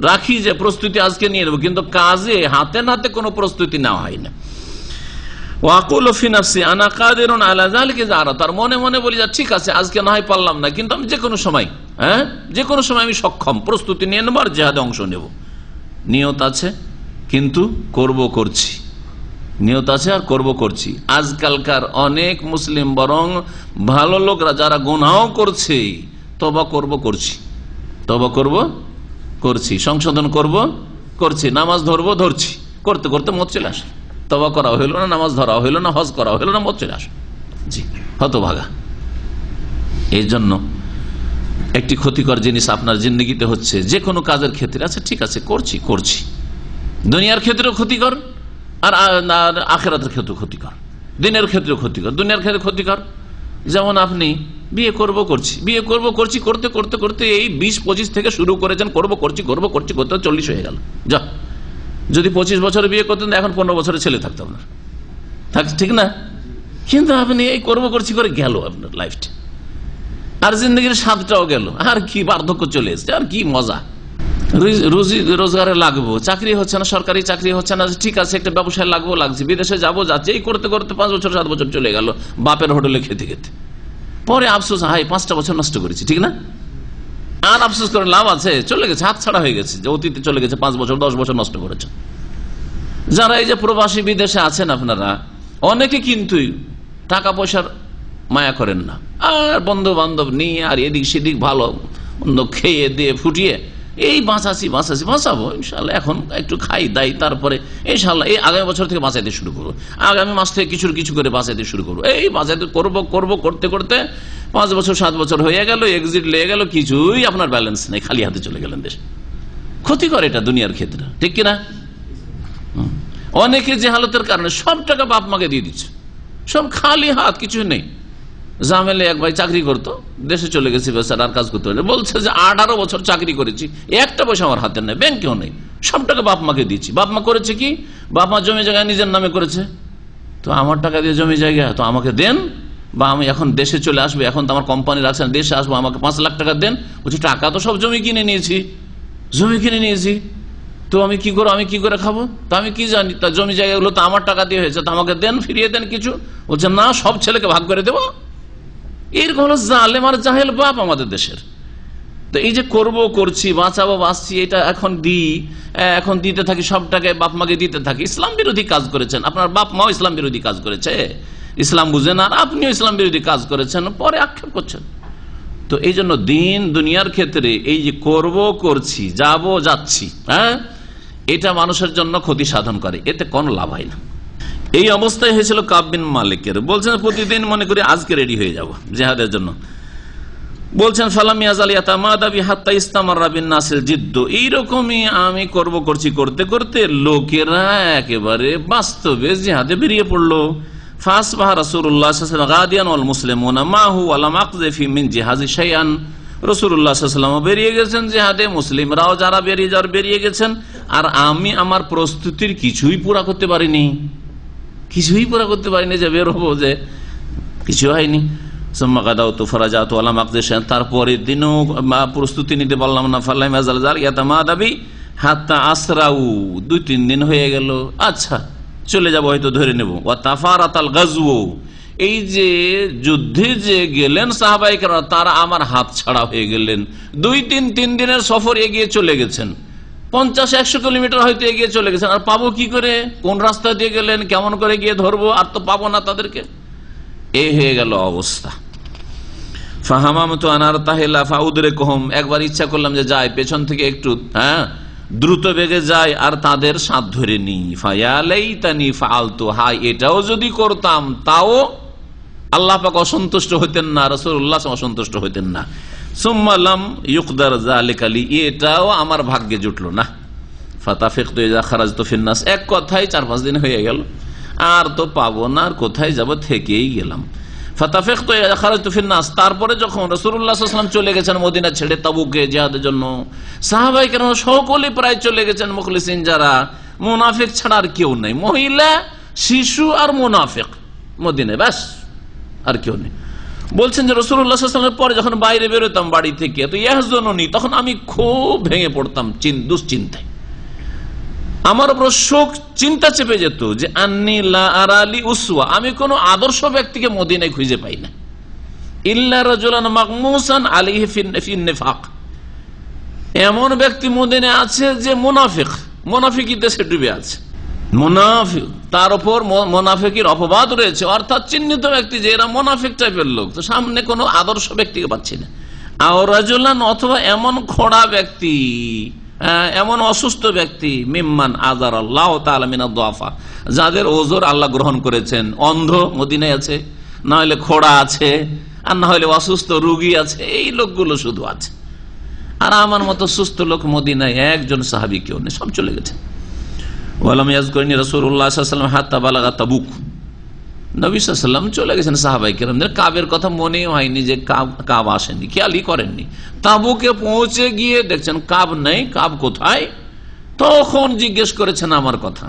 রাখি যে প্রস্তুতি আজকে নিয়ে নেব, কিন্তু কাজে হাতে নাতে কোনো প্রস্তুতি নেওয়া হয় না। ওয়াকুলু ফি নাফসি আনা কাদিরুন আলা যালিকা যারা। তার মনে মনে বলি যে ঠিক আছে আজকে না হয় পারলাম না, কিন্তু আমি যে কোনো সময় যে কোনো সময় আমি সক্ষম, প্রস্তুতি নিয়ে নেব আর জিহাদে অংশ নেব। নিয়ত আছে কিন্তু করছি, নিয়ত আছে আর করছি। আজকালকার অনেক মুসলিম বরং ভালো লোকরা যারা গুনাহ করছে, তওবা করছি, সংশোধন করছি, নামাজ ধরছি, করতে করতে মত চলে আসে। তওবা করা হইল না, নামাজ ধরা হইল না, হজ করা হইল না, মত চলে আসে। জি, হতভাগা। এই জন্য একটি ক্ষতিকর জিনিস আপনার জিন্দেগিতে হচ্ছে, যে কোনো কাজের ক্ষেত্রে আচ্ছা ঠিক আছে করছি, দুনিয়ার ক্ষেত্রেও ক্ষতিকর আর আখিরাতের ক্ষেত্রেও ক্ষতিকর, দিনের ক্ষেত্রেও ক্ষতিকর, দুনিয়ার ক্ষেত্রে ক্ষতিকর। যেমন আপনি বিয়ে করছি করতে করতে করতে এই 20-25 থেকে শুরু করেছেন, করছি করতে 40 হয়ে গেল। যা, যদি 25 বছরে বিয়ে করতেন এখন 15 বছরের ছেলে থাকতো আপনার, ঠিক না? কিন্তু আপনি এই করছি করে গেল আপনার লাইফটা, আর জিন্দগির স্বাদটাও গেল, আর কি বার্ধক্য চলে এসছে, আর কি মজা। রুজি রোজগারে লাগবো, চাকরি হচ্ছে না, সরকারি চাকরি হচ্ছে না, ঠিক আছে একটা ব্যবসায় লাগছে, বিদেশে যাচ্ছে, এই করতে করতে 5 বছর 7 বছর চলে গেল বাপের হোটেলে খেতে খেতে। পরে আফসোস, হাই 5টা বছর নষ্ট করেছি, ঠিক না? আর আফসোস করে লাভ আছে? চলে গেছে, হাত ছাড়া হয়ে গেছে, যে অতীতে চলে গেছে, 5 বছর 10 বছর নষ্ট করেছেন। যারা এই যে প্রবাসী বিদেশে আছেন আপনারা, অনেকে কিন্তু টাকা পয়সার মায়া করেন না, আর বন্ধু বান্ধব নিয়ে আর এদিক সেদিক ভালো মন্দ খেয়ে দিয়ে ফুটিয়ে এই বাঁচাবো ইনশাল্লাহ, এখন একটু খাই দাই, তারপরে ইনশাল্লাহ এই আগামী বছর থেকে বাঁচাইতে শুরু করবো, আগামী মাস থেকে কিছু করে বাঁচাইতে শুরু করবো, এই বাঁচাইতে করতে করতে 5 বছর 7 বছর হয়ে গেল, এক্সিট লেগে গেল, কিছুই আপনার ব্যালেন্স নেই, খালি হাতে চলে গেলেন দেশ। ক্ষতিকর এটা দুনিয়ার ক্ষেত্রে, ঠিক কিনা? অনেকে যে হালতের কারণে সব টাকা বাপ মাকে দিয়ে দিচ্ছে, সব খালি হাত, কিছু নেই। জামেলে এক ভাই চাকরি করতো, দেশে চলে গেছে, বেচারা আর কাজ করতে পারে, বলছে যে 18 বছর চাকরি করেছি, একটা পয়সা আমার হাতে নেই, ব্যাংকেও নেই, সব টাকা বাপ মাকে দিচ্ছি। বাপ মা করেছে কি? বাপ মা জমি জায়গা নিজের নামে করেছে, তো আমার টাকা দিয়ে জমি জায়গা তো আমাকে দেন, বা আমি এখন দেশে চলে আসবো, এখন তো আমার কোম্পানি রাখছে না, দেশে আসবো, আমাকে 5 লাখ টাকা দেন। বলছি টাকা তো সব জমি কিনে নিয়েছি, তো আমি কি করে খাবো? তো আমি কি জানি, তা জমি জায়গাগুলো তো আমার টাকা দিয়ে হয়েছে, তো আমাকে দেন, ফিরিয়ে দেন কিছু। বলছে না, সব ছেলেকে ভাগ করে দেবো। এরকম হলো জালেম আর জাহেল বাপ আমাদের দেশের। তো এই যে করছি, বাঁচছি, এটা এখন দিতে থাকি, সব টাকায় বাপ মাকে দিতে থাকি। ইসলাম বিরোধী কাজ করেছেন, আপনার বাপ মাও ইসলাম বিরোধী কাজ করেছে, ইসলাম বুঝেন, আর আপনিও ইসলাম বিরোধী কাজ করেছেন, পরে আক্ষেপ করছেন। তো এই জন্য দুনিয়ার ক্ষেত্রে এই যে করছি, যাচ্ছি, এটা মানুষের জন্য ক্ষতি সাধন করে, এতে কোনো লাভ হয় না। এই অবস্থায় হয়েছিল কাব বিন মালিকের। বলছেন প্রতিদিন মনে করি আজকে রেডি হয়ে যাব জিহাদের জন্য। বলছেন ফালাম ইয়াজাল ইয়াতামাদা বিহাত্তা ইস্তামাররা বিন নাসিল জিদ্দু। এইরকমই আমি করছি করতে করতে লোকেরা একেবারে বাস্তবে জিহাদে বেরিয়ে পড়লো। ফাসবাহা রাসূলুল্লাহ সাল্লাল্লাহু আলাইহি ওয়াসাল্লাম গাদিয়ান ওয়াল মুসলিমুনা মাহু ওয়া লাম আকযফি মিন জিহাজি শাইআন। রাসূলুল্লাহ সাল্লাল্লাহু আলাইহি ওয়াসাল্লাম বেরিয়ে গেছেন জিহাদে, মুসলিমরাও যারা বেরিয়ে গেছেন, আর আমি আমার প্রস্তুতির কিছুই পুরা করতে পারিনি যে বের হবো, যে কিছু হয়নি। সুম্মা গাদাউতু ফারাজাতু ওয়া লাম আকযফি শাইআন, তারপরের দিনও প্রস্তুতি নিতে পারলাম না। ফাল্লাম ইয়াজাল যালিকা তামাদাবি হাত্তা আসরাউ, 2-3 দিন হয়ে গেল, আচ্ছা চলে যাব, হয়তো ধরে নেব। ওয়া তাফারাতাল গাজওয়ু, এই যে যুদ্ধে যে গেলেন সাহাবায়ে কেরাম, তারা আমার হাত ছাড়া হয়ে গেলেন। 2-3 দিনের সফর এগিয়ে চলে গেছেন, 50-100 কিলোমিটার হয়তো এগিয়ে চলে গেছেন, আর পাবো কি করে? কোন রাস্তা দিয়ে গেলেন, কেমন করে গিয়ে ধরবো, আর তো পাবো না তাদেরকে। এই হয়ে গেল অবস্থা। ফাহামামতু আনার তাহিলা ফাউদরিকুহুম, একবার ইচ্ছা করলাম যে যাই পেছন থেকে একটু দ্রুত বেগে যায় আর তাদের সাথ ধরে নি। ফায়ালাইতানি ফাআলতু, হাই এটাও যদি করতাম তাও আল্লাহ পাক অসন্তুষ্ট হইতেন না, রাসূলুল্লাহ অসন্তুষ্ট হইতেন না। সুম্মা লাম ইউকদার যালিকা লি, এটাও আমার ভাগ্যে জুটলো না। ফাতাফিকতু ইযা খারাজতু ফিন নাস, এক কথায় 4-5 দিন হয়ে গেল, আর তো পাবো না, আর কোথায় যাব, থেকেই গেলাম। ফাতাফিকতু ইযা খারাজতু ফিন নাস, তারপরে যখন রাসূলুল্লাহ সাল্লাল্লাহু আলাইহি ওয়াসাল্লাম চলে গেছেন মদিনা ছেড়ে তাবুকে জিহাদের জন্য, সাহাবায়ে কেরাম সকলে প্রায় চলে গেছেন, মুখলিসিন যারা, মুনাফিক ছাড়া আর কেউ নেই, মহিলা, শিশু আর মুনাফিক মদিনায়, ব্যাস আর কেউ নেই। বলছেন যে রাসূলুল্লাহ সাল্লাল্লাহু আলাইহি ওয়াসাল্লামের পরে যখন বাইরে বেরোতাম বাড়ি থেকে, তো ইয়াহজুনুনি, তখন আমি খুব ভেঙে পড়তাম দুশ্চিন্তায়, আমার উপর শোক চিন্তা চেপে যেত যে আন্নী লা আরালি উসওয়া, আমি কোন আদর্শ ব্যক্তিকে মদিনায় খুঁজে পাই না। ইল্লা রাজুলান মাগমুসান আলাইহি ফিন নিফাক, এমন ব্যক্তি মদিনায় আছে যে মুনাফিকি দেশে ডুবে আছে, মুনাফিক, তার উপর মুনাফিকের অপবাদ রয়েছে, অর্থাৎ চিহ্নিত ব্যক্তি যে এরা মুনাফিক টাইপের লোক, তো সামনে কোনো আদর্শ ব্যক্তিকে পাচ্ছি না। আর রাজুলান, অথবা এমন খোড়া ব্যক্তি, এমন অসুস্থ ব্যক্তি, মিম্মান আযার আল্লাহ তাআলা মিনাদ দুআফা, যাদের ওজর আল্লাহ গ্রহণ করেছেন, অন্ধ মদিনায় আছে, না হলে খোড়া আছে, আর না হলে অসুস্থ রোগী আছে, এই লোকগুলো শুধু আছে। আর আমার মতো সুস্থ লোক মদিনায় একজন সাহাবী কেউ নেই, সব চলে গেছে। ওয়ালাম ইয়াজকুরনি রাসূলুল্লাহ সাল্লাল্লাহু আলাইহি ওয়াসাল্লাম হাত্তা বালাগা তাবুক, নবী সাল্লাল্লাহু আলাইহি ওয়াসাল্লাম চলে গেছেন, সাহাবায়ে কেরামদের কাবের কথা মনেই হয়নি যে কাব আসেনি, খেয়ালই করেননি। তাবুকে পৌঁছে গিয়ে দেখছেন কাব নেই, কাব কোথায়, তখন জিজ্ঞেস করেছেন আমার কথা।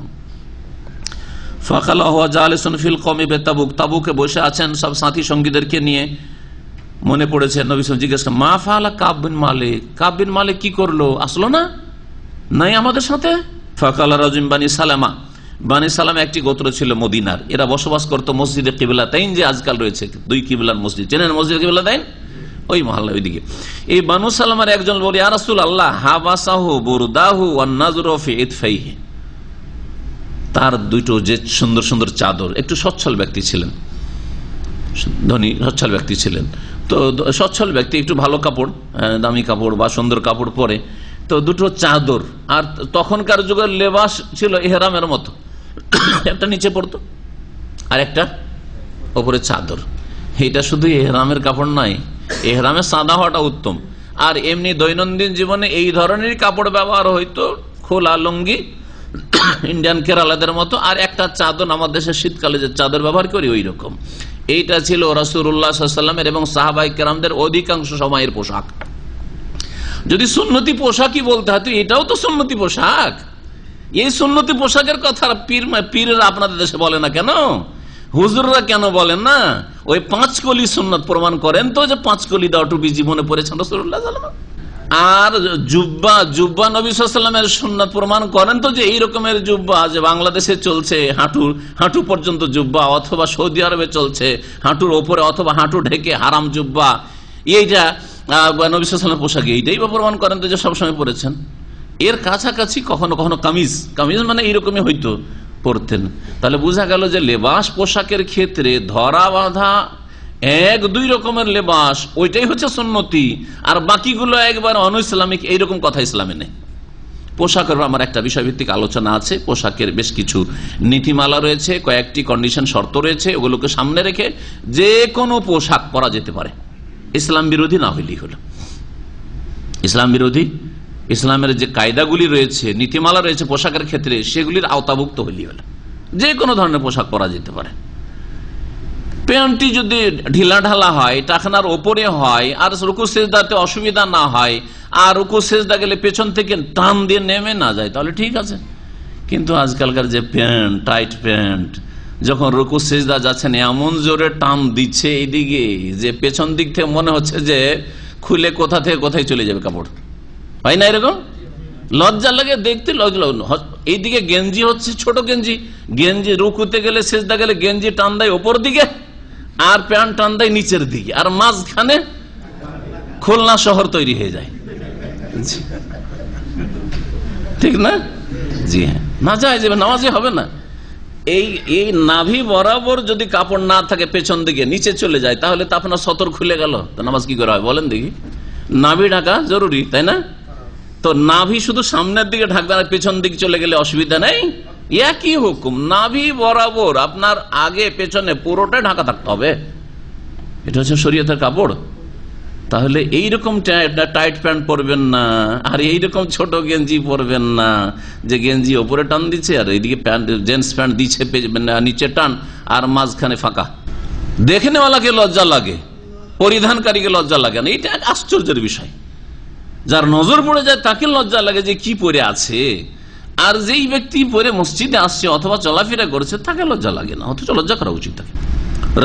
ফাকালা হুয়া জালিসুন ফিল কওমি বিতাবুক, তাবুকে বসে আছেন সব সাথী সঙ্গীদেরকে নিয়ে, মনে পড়েছে নবী সাল্লাল্লাহু আলাইহি ওয়াসাল্লাম জিজ্ঞেস করেন মা ফাআলা কাব বিন মালিক, কাব বিন মালিক কি করলো, আসলো না, নাই আমাদের সাথে। ফাকালা রাজুম বানি সালামা, বানি সালামা একটি গোত্র ছিল মদিনার, এরা বসবাস করতো মসজিদে কিবলাতাইন, যে আজকাল রয়েছে 2 কিবলার মসজিদ, চেনেন মসজিদ কিবলাতাইন, ওই মহল্লা ওইদিকে। এই বানু সালামার একজন বলে, ইয়া রাসূলুল্লাহ হাবাসাহু বুরদাহু ওয়ান নাযরু ফি ইতফাইহি, তার 2টো যে সুন্দর সুন্দর চাদর, একটু সচ্ছল ব্যক্তি ছিলেন, ধনী সচ্ছল ব্যক্তি ছিলেন, তো সচ্ছল ব্যক্তি একটু ভালো কাপড়, দামি কাপড় বা সুন্দর কাপড় পরে, তো 2টো চাদর, আর তখনকার যুগের লেবাস ছিল ইহরামের মতো, একটা নিচে পড়তো আর একটা ওপরে চাদর। এটা শুধু ইহরামের কাপড় নয়, ইহরামে সাদা হওয়াটা উত্তম, আর এমনি দৈনন্দিন জীবনে এই ধরনের কাপড় ব্যবহার হইতো, খোলা লুঙ্গি, ইন্ডিয়ান কেরালাদের মতো, আর একটা চাদর, আমাদের দেশে শীতকালে যে চাদর ব্যবহার করি ওই রকম। এইটা ছিল রাসূলুল্লাহ সাল্লাল্লাহু আলাইহি ওয়াসাল্লামের এবং সাহাবায়ে কেরামদের অধিকাংশ সময়ের পোশাক। যদি সুন্নতি পোশাকই বলতে হয়, এটাও তো সুন্নতি পোশাক। এই সুন্নতি পোশাকের কথা পীররা আপনাদের দেশে বলে না কেন, হুজুররা কেন বলেন না? ওই 5 কলি সুন্নত প্রমাণ করেন তো, যে 5 কলি দাও টুপি জীবনে পড়েছেন রাসূলুল্লাহ সাল্লাল্লাহু আলাইহি ওয়াসাল্লাম। আর জুব্বা নবী সাল্লাল্লাহু আলাইহি ওয়াসাল্লামের সুন্নাত প্রমাণ করেন তো, যে এই রকমের জুব্বা যে বাংলাদেশে চলছে, হাঁটু পর্যন্ত জুব্বা, অথবা সৌদি আরবে চলছে হাঁটুর ওপরে অথবা হাঁটু ঢেকে হারাম জুব্বা, এইটা নবী সাল্লাল্লাহু আলাইহি ওয়াসাল্লামের পোশাক, এইটাই বা প্রমাণ করেন তো যে সবসময় পড়েছেন। এর কাছাকাছি কখনো কখনো কামিজ মানে এইরকমই হইতো, পড়তেন। তাহলে বোঝা গেল যে লেবাস পোশাকের ক্ষেত্রে ধরা বাঁধা 1-2 রকমের লেবাস, ওইটাই হচ্ছে সুন্নতি, আর বাকিগুলো একবার অনইসলামিক, এইরকম কথা ইসলামে নেই। পোশাকের আমার একটা বিষয়ভিত্তিক আলোচনা আছে, পোশাকের বেশ কিছু নীতিমালা রয়েছে, কয়েকটি কন্ডিশন শর্ত রয়েছে, ওগুলোকে সামনে রেখে যে কোনো পোশাক পরা যেতে পারে, ইসলাম বিরোধী না হইলেই হলো। ইসলাম বিরোধী, ইসলামের যে কায়দাগুলি রয়েছে, নীতিমালা রয়েছে পোশাকের ক্ষেত্রে, সেগুলির আওতাভুক্ত হইলেই হলো, যে কোনো ধরনের পোশাক পরা যেতে পারে। প্যান্টটি যদি ঢিলা ঢালা হয়, টাকনার ওপরে হয়, আর রুকু সেজদাতে অসুবিধা না হয়, আর রুকু সেজদা গেলে পেছন থেকে টান দিয়ে নেমে না যায়, তাহলে ঠিক আছে। কিন্তু আজকালকার যে প্যান্ট, টাইট প্যান্ট, যখন রুকু সেজদা যাচ্ছেন এমন জোরে টান দিচ্ছে এইদিকে যে পেছন দিক থেকে মনে হচ্ছে যে খুলে কোথা থেকে কোথায় চলে যাবে কাপড়, হয় না এরকম? লজ্জা লাগে দেখতে, এইদিকে গেঞ্জি হচ্ছে ছোট গেঞ্জি, গেঞ্জি রুকুতে গেলে সেজদা গেলে গেঞ্জি টান দেয় ওপর দিকে আর প্যান্ট টান দেয় নিচের দিকে, আর মাঝখানে খুলনা শহর তৈরি হয়ে যায়। ঠিক না? জি হ্যাঁ, না যায় যাবে, নামাজে হবে না। এই নাভি বরাবর যদি কাপড় না থাকে পেছন দিকে নিচে চলে যায়, তাহলে তো আপনার সতর খুলে গেল, তো নামাজ কি করা হয় বলেন দেখি? নাভি ঢাকা জরুরি, তাই না? তো নাভি শুধু সামনের দিকে ঢাকবে আর পেছন দিকে চলে গেলে অসুবিধা নেই, একই হুকুম। নাভি বরাবর আপনার আগে পেছনে পুরোটা ঢাকা থাকতে হবে, এটা হচ্ছে শরীয়তের কাপড়। তাহলে এইরকম টাইট প্যান্ট পরবেন না, আর এইরকম ছোট গেঞ্জি পরবেন না যে গেঞ্জি ওপরে টান দিচ্ছে আর এইদিকে প্যান্ট, জেন্টস প্যান্ট দিচ্ছে নিচে টান আর মাঝখানে ফাঁকা। দেখে নেওয়ালাকে লজ্জা লাগে, পরিধানকারীকে লজ্জা লাগে না, এটা এক আশ্চর্যের বিষয়। যার নজর পড়ে যায় তাকে লজ্জা লাগে যে কি পরে আছে, আর যেই ব্যক্তি পরে মসজিদে আসছে অথবা চলাফেরা করছে তাকে লজ্জা লাগে না, অথচ লজ্জা করা উচিত থাকে।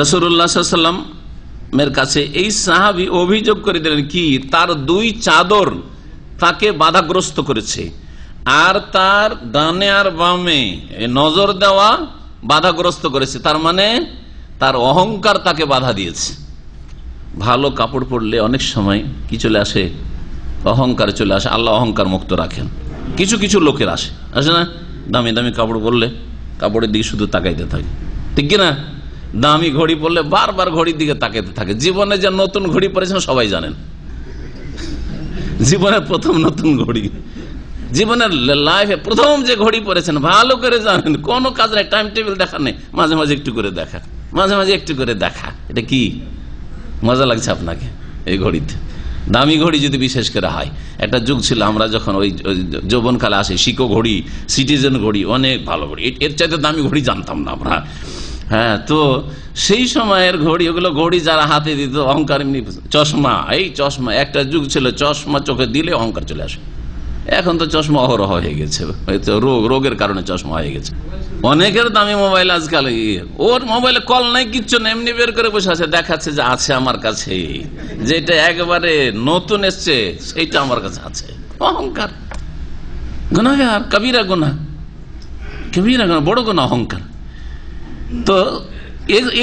রাসূলুল্লাহ সাল্লাল্লাহু আলাইহি ওয়াসাল্লাম এর কাছে এই সাহাবী অভিযোগ করে দিলেন কি তার দুই চাদর তাকে বাধাগ্রস্ত করেছে, আর তার ডানে আর বামে নজর দেওয়া বাধাগ্রস্ত করেছে, তার মানে তার অহংকার তাকে বাধা দিয়েছে। ভালো কাপড় পরলে অনেক সময় কি চলে আসে, অহংকার চলে আসে। আল্লাহ অহংকার মুক্ত রাখেন। কিছু কিছু লোকের আসে না, দামি দামি কাপড় পরলে কাপড়ের দিকে শুধু তাকাইতে থাকে, ঠিক কিনা? দামি ঘড়ি পরলে বারবার ঘড়ির দিকে তাকাইতে থাকে। জীবনে যে নতুন ঘড়ি পরেছেন সবাই জানেন, জীবনের প্রথম নতুন ঘড়ি, জীবনের লাইফে প্রথম যে ঘড়ি পরেছেন ভালো করে জানেন, কোনো কাজ নেই, টাইম টেবিল দেখা নেই, মাঝে মাঝে একটু করে দেখা, মাঝে মাঝে একটু করে দেখা। এটা কি মজা লাগছে আপনাকে এই ঘড়িতে? দামি ঘড়ি যদি বিশেষ করে হয়, একটা যুগ ছিল আমরা যখন ওই যৌবনকালে আসে শিকো ঘড়ি, সিটিজেন ঘড়ি, অনেক ভালো ঘড়ি, এর চাইতে দামি ঘড়ি জানতাম না আমরা। হ্যাঁ, তো সেই সময়ের ঘড়ি, ওগুলো ঘড়ি যারা হাতে দিত অহংকার। এমনি চশমা, এই চশমা একটা যুগ ছিল চশমা চোখে দিলে অহংকার চলে আসে। এখন তো চশমা অহরহ হয়ে গেছে, রোগের কারণে চশমা হয়ে গেছে। অনেকের দামি মোবাইল আজকাল, ওর মোবাইলে কল নাই, কিচ্ছু নেই, এমনি বের করে বসে আছে, দেখাচ্ছে যে আছে আমার কাছে, যেটা একবারে নতুন এসছে সেইটা আমার কাছে আছে। অহংকার গুনাহগার, কবিরা গুনাহ, কবিরা গুনাহ, বড় গুনাহ অহংকার। তো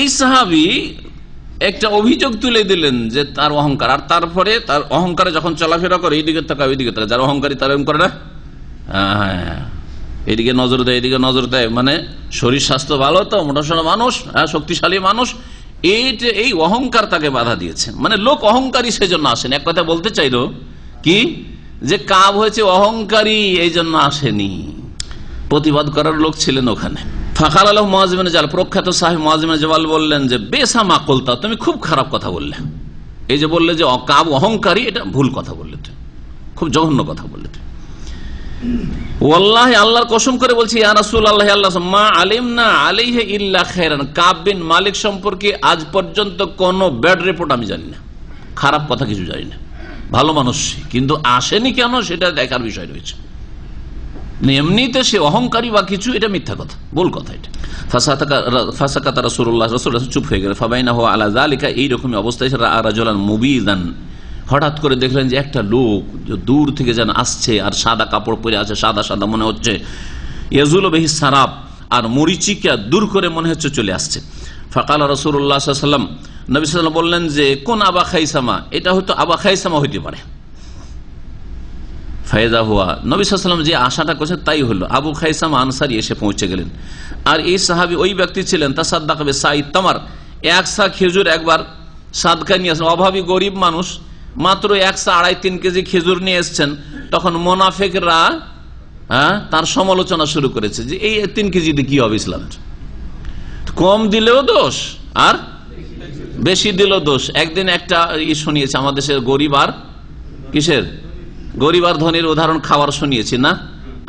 এই সাহাবী একটা অভিযোগ তুলে দিলেন যে তার অহংকার, আর তারপরে তার অহংকারে যখন চলাফেরা করে এইদিকে তাকায় ওইদিকে তাকায়, যারা অহংকারী তারা এরকম করে না, হ্যাঁ এদিকে নজর দেয় এদিকে নজর দেয়, মানে শরীর স্বাস্থ্য ভালো তো, মোটাসোটা মানুষ, শক্তিশালী মানুষ, এই অহংকার তাকে বাধা দিয়েছে। মানে লোক অহংকারী সেজন্য আসেন। এক কথা বলতে চাইলো কি যে কাব হয়েছে অহংকারী এই জন্য আসেনি, প্রতিবাদ করার লোক ছিলেন ওখানে। ফাখার আলহ মুআয ইবনে জাবাল, প্রখ্যাত সাহেব মুআয ইবনে জাবাল বললেন যে বেসা মা কুলতা, তুমি খুব খারাপ কথা বললে। এই যে বললে যে কাব অহংকারী, এটা ভুল কথা বললে, তুমি খুব জঘন্য কথা বললে। ওয়াল্লাহি, আল্লাহর কসম করে বলছি, ইয়া রাসূলুল্লাহ, আল্লাহ মা আলিমনা আলাইহি ইল্লা খায়রান, কাব বিন মালিক সম্পর্কে আজ পর্যন্ত কোনো ব্যাড রিপোর্ট আমি জানি না, খারাপ কথা কিছু জানি না, ভালো মানুষ, কিন্তু আসেনি কেন সেটা দেখার বিষয় রয়েছে। এমনিতে সে অহংকারী বা কিছু, এটা মিথ্যা কথা, ভুল কথা এটা। ফাসাকাতা রাসূলুল্লাহ, রাসূলুল্লাহ চুপ হয়ে গেলেন। ফাবাইনাহু আলা যালিকা, এইরকমই অবস্থায় রাজুলান মুবিদান, হঠাৎ করে দেখলেন যে একটা লোক দূর থেকে যেন আসছে, আর সাদা কাপড় পরে আছে, সাদা সাদা মনে হচ্ছে, ইয়াজুলু বিহি সারাব, আর মরিচিকা দূর করে মনে হচ্ছে চলে আসছে। ফাকালা রাসূলুল্লাহ সাল্লাল্লাহু আলাইহি ওয়াসাল্লাম, নবী সাল্লাল্লাহু আলাইহি ওয়াসাল্লাম বললেন যে কোন আবা খাইসামা, এটা হয়তো আবা খাইসামা হইতে পারে। ফায়দা হুয়া, নবী সাল্লাল্লাহু আলাইহি ওয়াসাল্লাম যে আশাটা করেছেন তাই হলো, আবু খাইসামা আনসারী এসে পৌঁছে গেলেন। আর এই সাহাবী ওই ব্যক্তি ছিলেন তাসাদ্দাকা বিসাঈদ তামার, এক সা খেজুর একবার সাদকা নিয়ে আসেন। অভাবী গরিব মানুষ, মাত্র 1.5-3 কেজি খেজুর নিয়ে এসছেন। তখন মোনাফেকরা তার সমালোচনা শুরু করেছে যে এই 3 কেজিতে কি হবে, ইসলামের কম দিলেও দোষ আর বেশি দিলেও দোষ। একদিন একটা শুনিয়েছে আমাদের দেশের গরিব আর কিসের, গরিব আর ধনীর উদাহরণ খাওয়ার শুনিয়েছি না,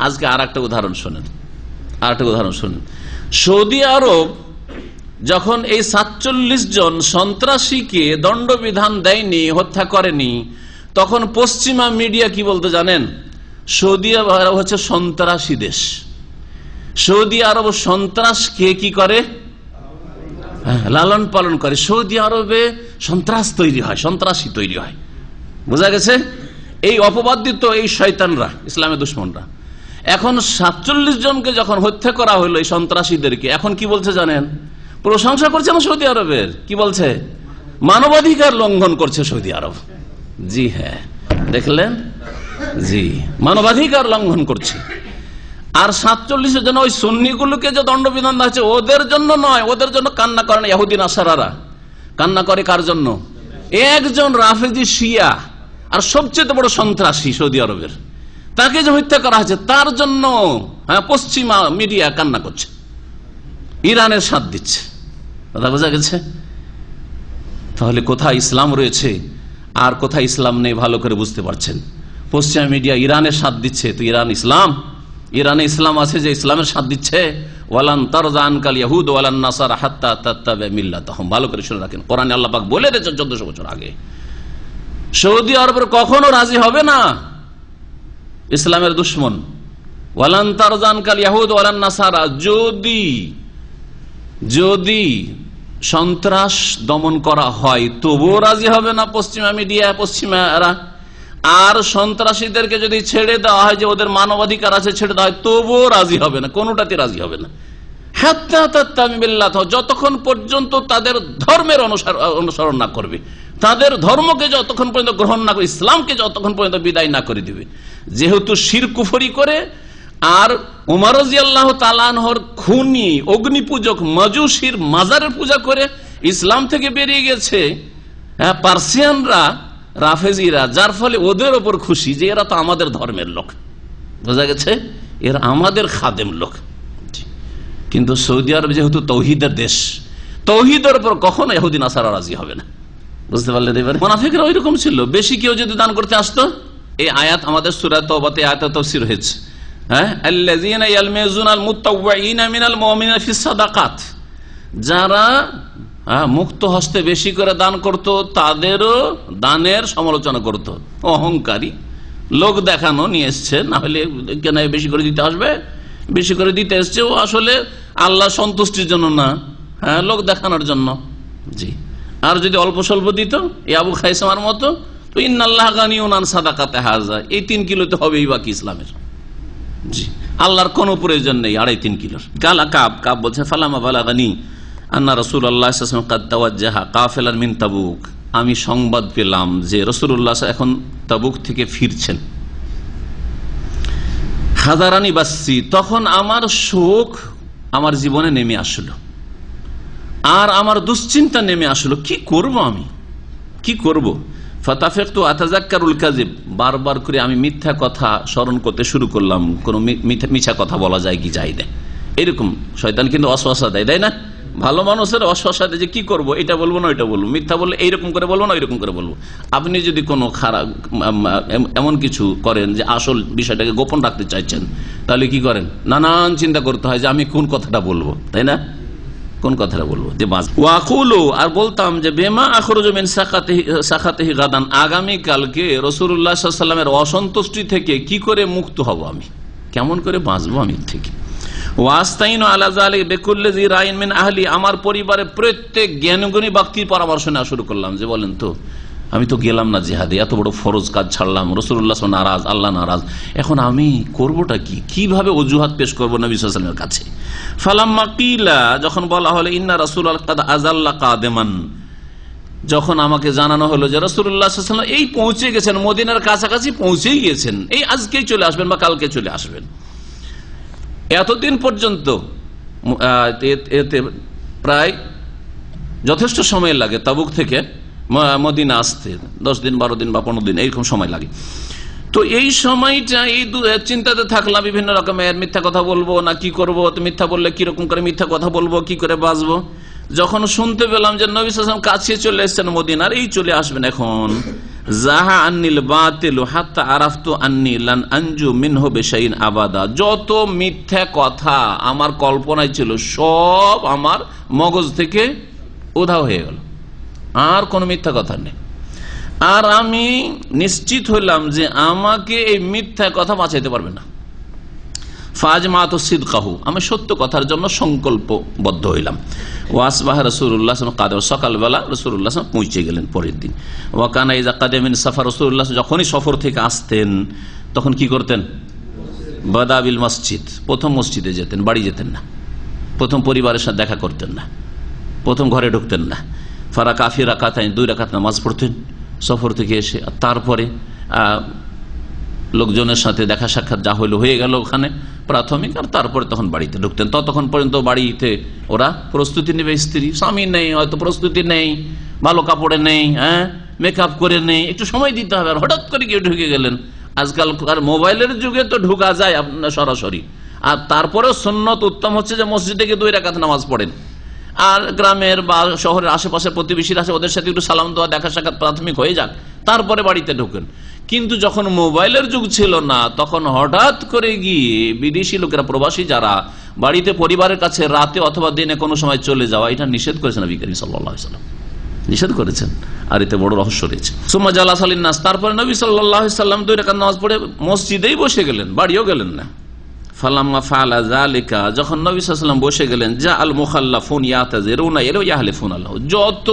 আজকে আর একটা উদাহরণ শোনেন, সৌদি আরব যখন এই 47 জন সন্ত্রাসীকে দণ্ডবিধান দেয়নি, হত্যা করেনি, তখন পশ্চিমা মিডিয়া কি বলতে জানেন? সৌদি আরব হচ্ছে সন্ত্রাসী দেশ। সৌদি আরব সন্ত্রাসকে কি করে? লালন পালন করে। সৌদি আরবে সন্ত্রাস তৈরি হয়, সন্ত্রাসী তৈরি হয়। বোঝা গেছে? এই অপবাদিত এই শয়তানরা, ইসলামের দুশ্মনরা, এখন 47 জনকে যখন হত্যা করা হলো এই সন্ত্রাসীদেরকে, এখন কি বলছে জানেন? প্রশংসা করছে না সৌদি আরবের, কি বলছে? মানবাধিকার লঙ্ঘন করছে সৌদি আরব। জি হ্যাঁ, দেখলেন? জি, মানবাধিকার লঙ্ঘন করছে। আর 47 জন ওই সুন্নিগুলোকে যে দণ্ডবিধান দেওয়া হচ্ছে ওদের জন্য নয়, ওদের জন্য কান্না করে না ইহুদি নাসারারা। কান্না করে কার জন্য? একজন রাফেজি শিয়া আর সবচেয়ে বড় সন্ত্রাসী সৌদি আরবের, তাকে যে হত্যা করা হয়েছে তার জন্য পশ্চিমা মিডিয়া কান্না করছে, ইরানের সাথ দিচ্ছে। কথা বোঝা গেছে? তাহলে কোথায় ইসলাম রয়েছে আর কোথায় ইসলাম নেই ভালো করে বুঝতে পারছেন। পশ্চিমা মিডিয়া ইরানের সাথ দিচ্ছে, তো ইরান ইসলাম? ইরানে ইসলাম আছে যে ইসলামের সাথ দিচ্ছে? ওয়ালান তারযা আনকাল ইয়াহুদ ওয়ালান নাসারা হাত্তা তাত্তাবি'a মিল্লাতাহুম। ভালো করে শুনে রাখেন, কোরআনে আল্লাহ পাক বলে দিয়েছেন 1400 বছর আগে। সৌদি আরবের কখনো রাজি হবে না ইসলামের দুশ্মন। ওয়ালান তারযা আনকাল ইয়াহুদ ওয়ালান নাসারা, যদি সন্ত্রাস দমন করা হয় তবুও রাজি হবে না পশ্চিমা মিডিয়া, পশ্চিমারা। আর সন্ত্রাসীদেরকে যদি ছেড়ে দেওয়া হয়, যে ওদের মানবাধিকার আছে, ছেড়ে দেওয়া হয়, তবুও রাজি হবে না, কোনোটাতে রাজি হবে না। হাত্তা তাত্তাবি'a মিল্লাতাহুম, যতক্ষণ পর্যন্ত তাদের ধর্মের অনুসরণ না করবে, তাদের ধর্মকে যতক্ষণ পর্যন্ত গ্রহণ না করে, ইসলামকে যতক্ষণ পর্যন্ত বিদায় না করে দিবে। যেহেতু শিরক কুফরি করে আর ওমর রাদিয়াল্লাহু তাআলা আনহুর খুনি অগ্নিপূজক মাজুসির মাজারের পূজা করে ইসলাম থেকে বেরিয়ে গেছে পার্সিয়ানরা, রাফেজিরা, যার ফলে ওদের ওপর খুশি যে এরা তো আমাদের ধর্মের লোক। বোঝা গেছে? এরা আমাদের খাদেম লোক। কিন্তু সৌদি আরব যেহেতু তৌহিদের দেশ, তৌহিদের উপর কখনো ইহুদি নাসারা রাজি হবে না। বুঝতে পারলেন? এবারে মুনাফিকরা ওইরকম ছিল। বেশি কেউ যদি দান করতে আসতো, এই আয়াত আমাদের সূরা তাওবাতে আয়াতে তাফসীর হয়েছে, আল্লাযীনা ইয়ালমিজুনাল মুতাওয়্যিনা মিনাল মুমিনিনা ফিস সাদাকাত, যারা মুক্ত হস্তে বেশি করে দান করত তাদেরও দানের সমালোচনা করত। অহংকারী লোক দেখানো নিয়ে এসছে, না হলে কেন বেশি করে দিতে আসবে? বেশি করে দিতে এসছে ও আসলে আল্লাহ সন্তুষ্টির জন্য না, লোক দেখানোর জন্য। জি, আর যদি অল্প স্বল্প দিত, এই আবু খাইসামার মতো, তো ইন্নাল্লাহ গানিয়ুন আন সাদাকাতি হাযা, এই 3 কিলোতে হবেই বাকি ইসলামের। জি, আল্লাহর কোনো প্রয়োজন নেই 2.5-3 কিলোর। কালা কাব বলছে ফালামা বালাগানি আন্না রাসূলুল্লাহ সাল্লাল্লাহু আলাইহি ওয়াসাল্লাম কাদ তাওয়াজ্জাহা কাফিলান মিন তাবুক, আমি সংবাদ পেলাম যে রাসূলুল্লাহ এখন তাবুক থেকে ফিরছেন। হাজারানি বাসি, তখন আমার শোক আমার জীবনে নেমে আসলো আর আমার দুশ্চিন্তা নেমে আসলো, কি করব আমি, কি করব? ফাতাফিকতু আতাযাক্কারুল কাযিব, বারবার করে আমি মিথ্যা কথা স্মরণ করতে শুরু করলাম। কোন মিথ্যা কথা বলা যায় কি যায় না, এরকম শয়তান কিন্তু ওয়াসওয়াসা দেয়, তাই না? ভালো মানুষের ওয়াসওয়াসা দেয় যে কি করব, এটা বলবো না ওইটা বলবো, মিথ্যা বললে এইরকম করে বলবো না ওইরকম করে বলবো। আপনি যদি কোনো খারাপ এমন কিছু করেন যে আসল বিষয়টাকে গোপন রাখতে চাইছেন, তাহলে কি করেন? নানান চিন্তা করতে হয় যে আমি কোন কথাটা বলবো, তাই না? কোন কথাটা বলবো যে ওয়াকুলু, আর বলতাম যে বেমা আখরুজু মিন সাখাতিহি গাদান, আগামী কালকে রাসূলুল্লাহ সাল্লাল্লাহু আলাইহি ওয়াসাল্লামের অসন্তুষ্টি থেকে কি করে মুক্ত হব, আমি কেমন করে বাঁচবো আমি থেকে। ওয়াস্তাইনু আলা যালিকা বিকুল্লি জি রাইন মিন আহলি, আমার পরিবারের প্রত্যেক জ্ঞানগুণী ব্যক্তির পরামর্শ নেওয়া শুরু করলাম যে বলেন তো, আমি তো গেলাম না জিহাদে, এত বড় ফরজ কাজ ছাড়লাম, রাসূলুল্লাহ নারাজ, আল্লাহ নারাজ, এখন আমি করবোটা কি, কিভাবে অজুহাত পেশ করবো নবী সাল্লাল্লাহু আলাইহি ওয়াসাল্লামের কাছে। ফালাম্মা কিলা, যখন বলা হলো ইন্না রাসূলাল্লাহ কাদ আযাল্লা কাদেমান, যখন আমাকে জানানো হলো যে রাসূলুল্লাহ সাল্লাল্লাহু আলাইহি ওয়াসাল্লাম এই পৌঁছে গেছেন, মদিনার কাছাকাছি পৌঁছেই গেছেন, এই আজকেই চলে আসবেন বা কালকে চলে আসবেন। এতদিন পর্যন্ত এতে প্রায় যথেষ্ট সময় লাগে তাবুক থেকে মদিনা আসতে, 10 দিন 12 দিন বা 15 দিন এইরকম সময় লাগে। তো এই সময়টা এই চিন্তাতে থাকলাম, বিভিন্ন রকমের মিথ্যা কথা বলবো না কি করব, তো মিথ্যা বললে কিরকম করে মিথ্যা কথা বলবো, কি করে বাঁচবো। যখন শুনতে পেলাম যে নবী সাল্লাল্লাহু আলাইহি ওয়াসাল্লাম কাছে চলে এসেছেন মদিনার, এই চলে আসবেন এখন, জাহা আন্নিল বাতিলু হাত্তা আরাফতু আন্নি লান আনজু মিনহু বিশাইইন আবাদা। যত মিথ্যা কথা আমার কল্পনায় ছিল সব আমার মগজ থেকে উধাও হয়ে গেল, আর কোনো মিথ্যা কথা নেই। আর আমি নিশ্চিত হইলাম যে আমাকে এই মিথ্যা কথা বাঁচাইতে পারবে না। ফাজমাতু সিদকাহু, আমি সত্য কথার জন্য সংকল্পবদ্ধ হইলাম। ওয়াসবাহ রাসূলুল্লাহ সাল্লাল্লাহু আলাইহি ওয়াসাল্লাম, সকালবেলা রাসূলুল্লাহ সাল্লাল্লাহু আলাইহি ওয়াসাল্লাম পৌঁছে গেলেন পরের দিন। ওয়া কানা ইযা কাদামা মিন সাফার, রাসূলুল্লাহ যখনই সফর থেকে আসতেন তখন কি করতেন? বাদাবিল মসজিদ, প্রথম মসজিদে যেতেন, বাড়ি যেতেন না, প্রথম পরিবারের সাথে দেখা করতেন না, প্রথম ঘরে ঢুকতেন না। ফারা কাফি রাকাতাইন, 2 রাকাত নামাজ পড়তেন সফর থেকে এসে। তারপরে লোকজনের সাথে দেখা সাক্ষাৎ যা হইলো হয়ে গেল ওখানে প্রাথমিক, আর তারপরে তখন বাড়িতে ঢুকতেন। ততক্ষণ পর্যন্ত বাড়িতে ওরা প্রস্তুতি নেবে, স্ত্রী স্বামী নেই, হয়তো প্রস্তুতি নেই, ভালো কাপড়ে নেই, মেকআপ করে নেই, একটু সময় দিতে হবে। আর হঠাৎ করে কেউ ঢুকে গেলেন, আজকাল মোবাইলের যুগে তো ঢুকা যায় আপনার সরাসরি। আর তারপরেও সুন্নত উত্তম হচ্ছে যে মসজিদে গিয়ে 2 রাকাত নামাজ পড়েন, আর গ্রামের বা শহরের আশেপাশের প্রতিবেশীরা আছে ওদের সাথে একটু সালাম দেওয়া, দেখা সাক্ষাৎ প্রাথমিক হয়ে যাক, তারপরে বাড়িতে ঢুকেন। কিন্তু যখন মোবাইলের যুগ ছিল না, তখন হঠাৎ করে গিয়ে বিদেশি লোকেরা, প্রবাসী যারা, বাড়িতে পরিবারের কাছে রাতে অথবা দিনে কোনো সময় চলে যাওয়া, এটা নিষেধ করেছেন নবী করিম সাল্লাল্লাহু আলাইহি ওয়াসাল্লাম, নিষেধ করেছেন। আর এতে বড় রহস্য রয়েছে। সুম্মা জালাসা লিন-নাস, তারপরে নবী সাল্লাল্লাহু আলাইহি ওয়াসাল্লাম 2 রাকাত নামাজ পড়ে মসজিদেই বসে গেলেন, বাড়িও গেলেন না। ফালাম্মা ফাআলা যালিকা, যখন নবী সাল্লাল্লাহু আলাইহি ওয়াসাল্লাম বসে গেলেন, জা আল মুখাল্লাফুন ইয়াতাজিরুনা ইলা ইয়াহলিফুনা লাহু, যত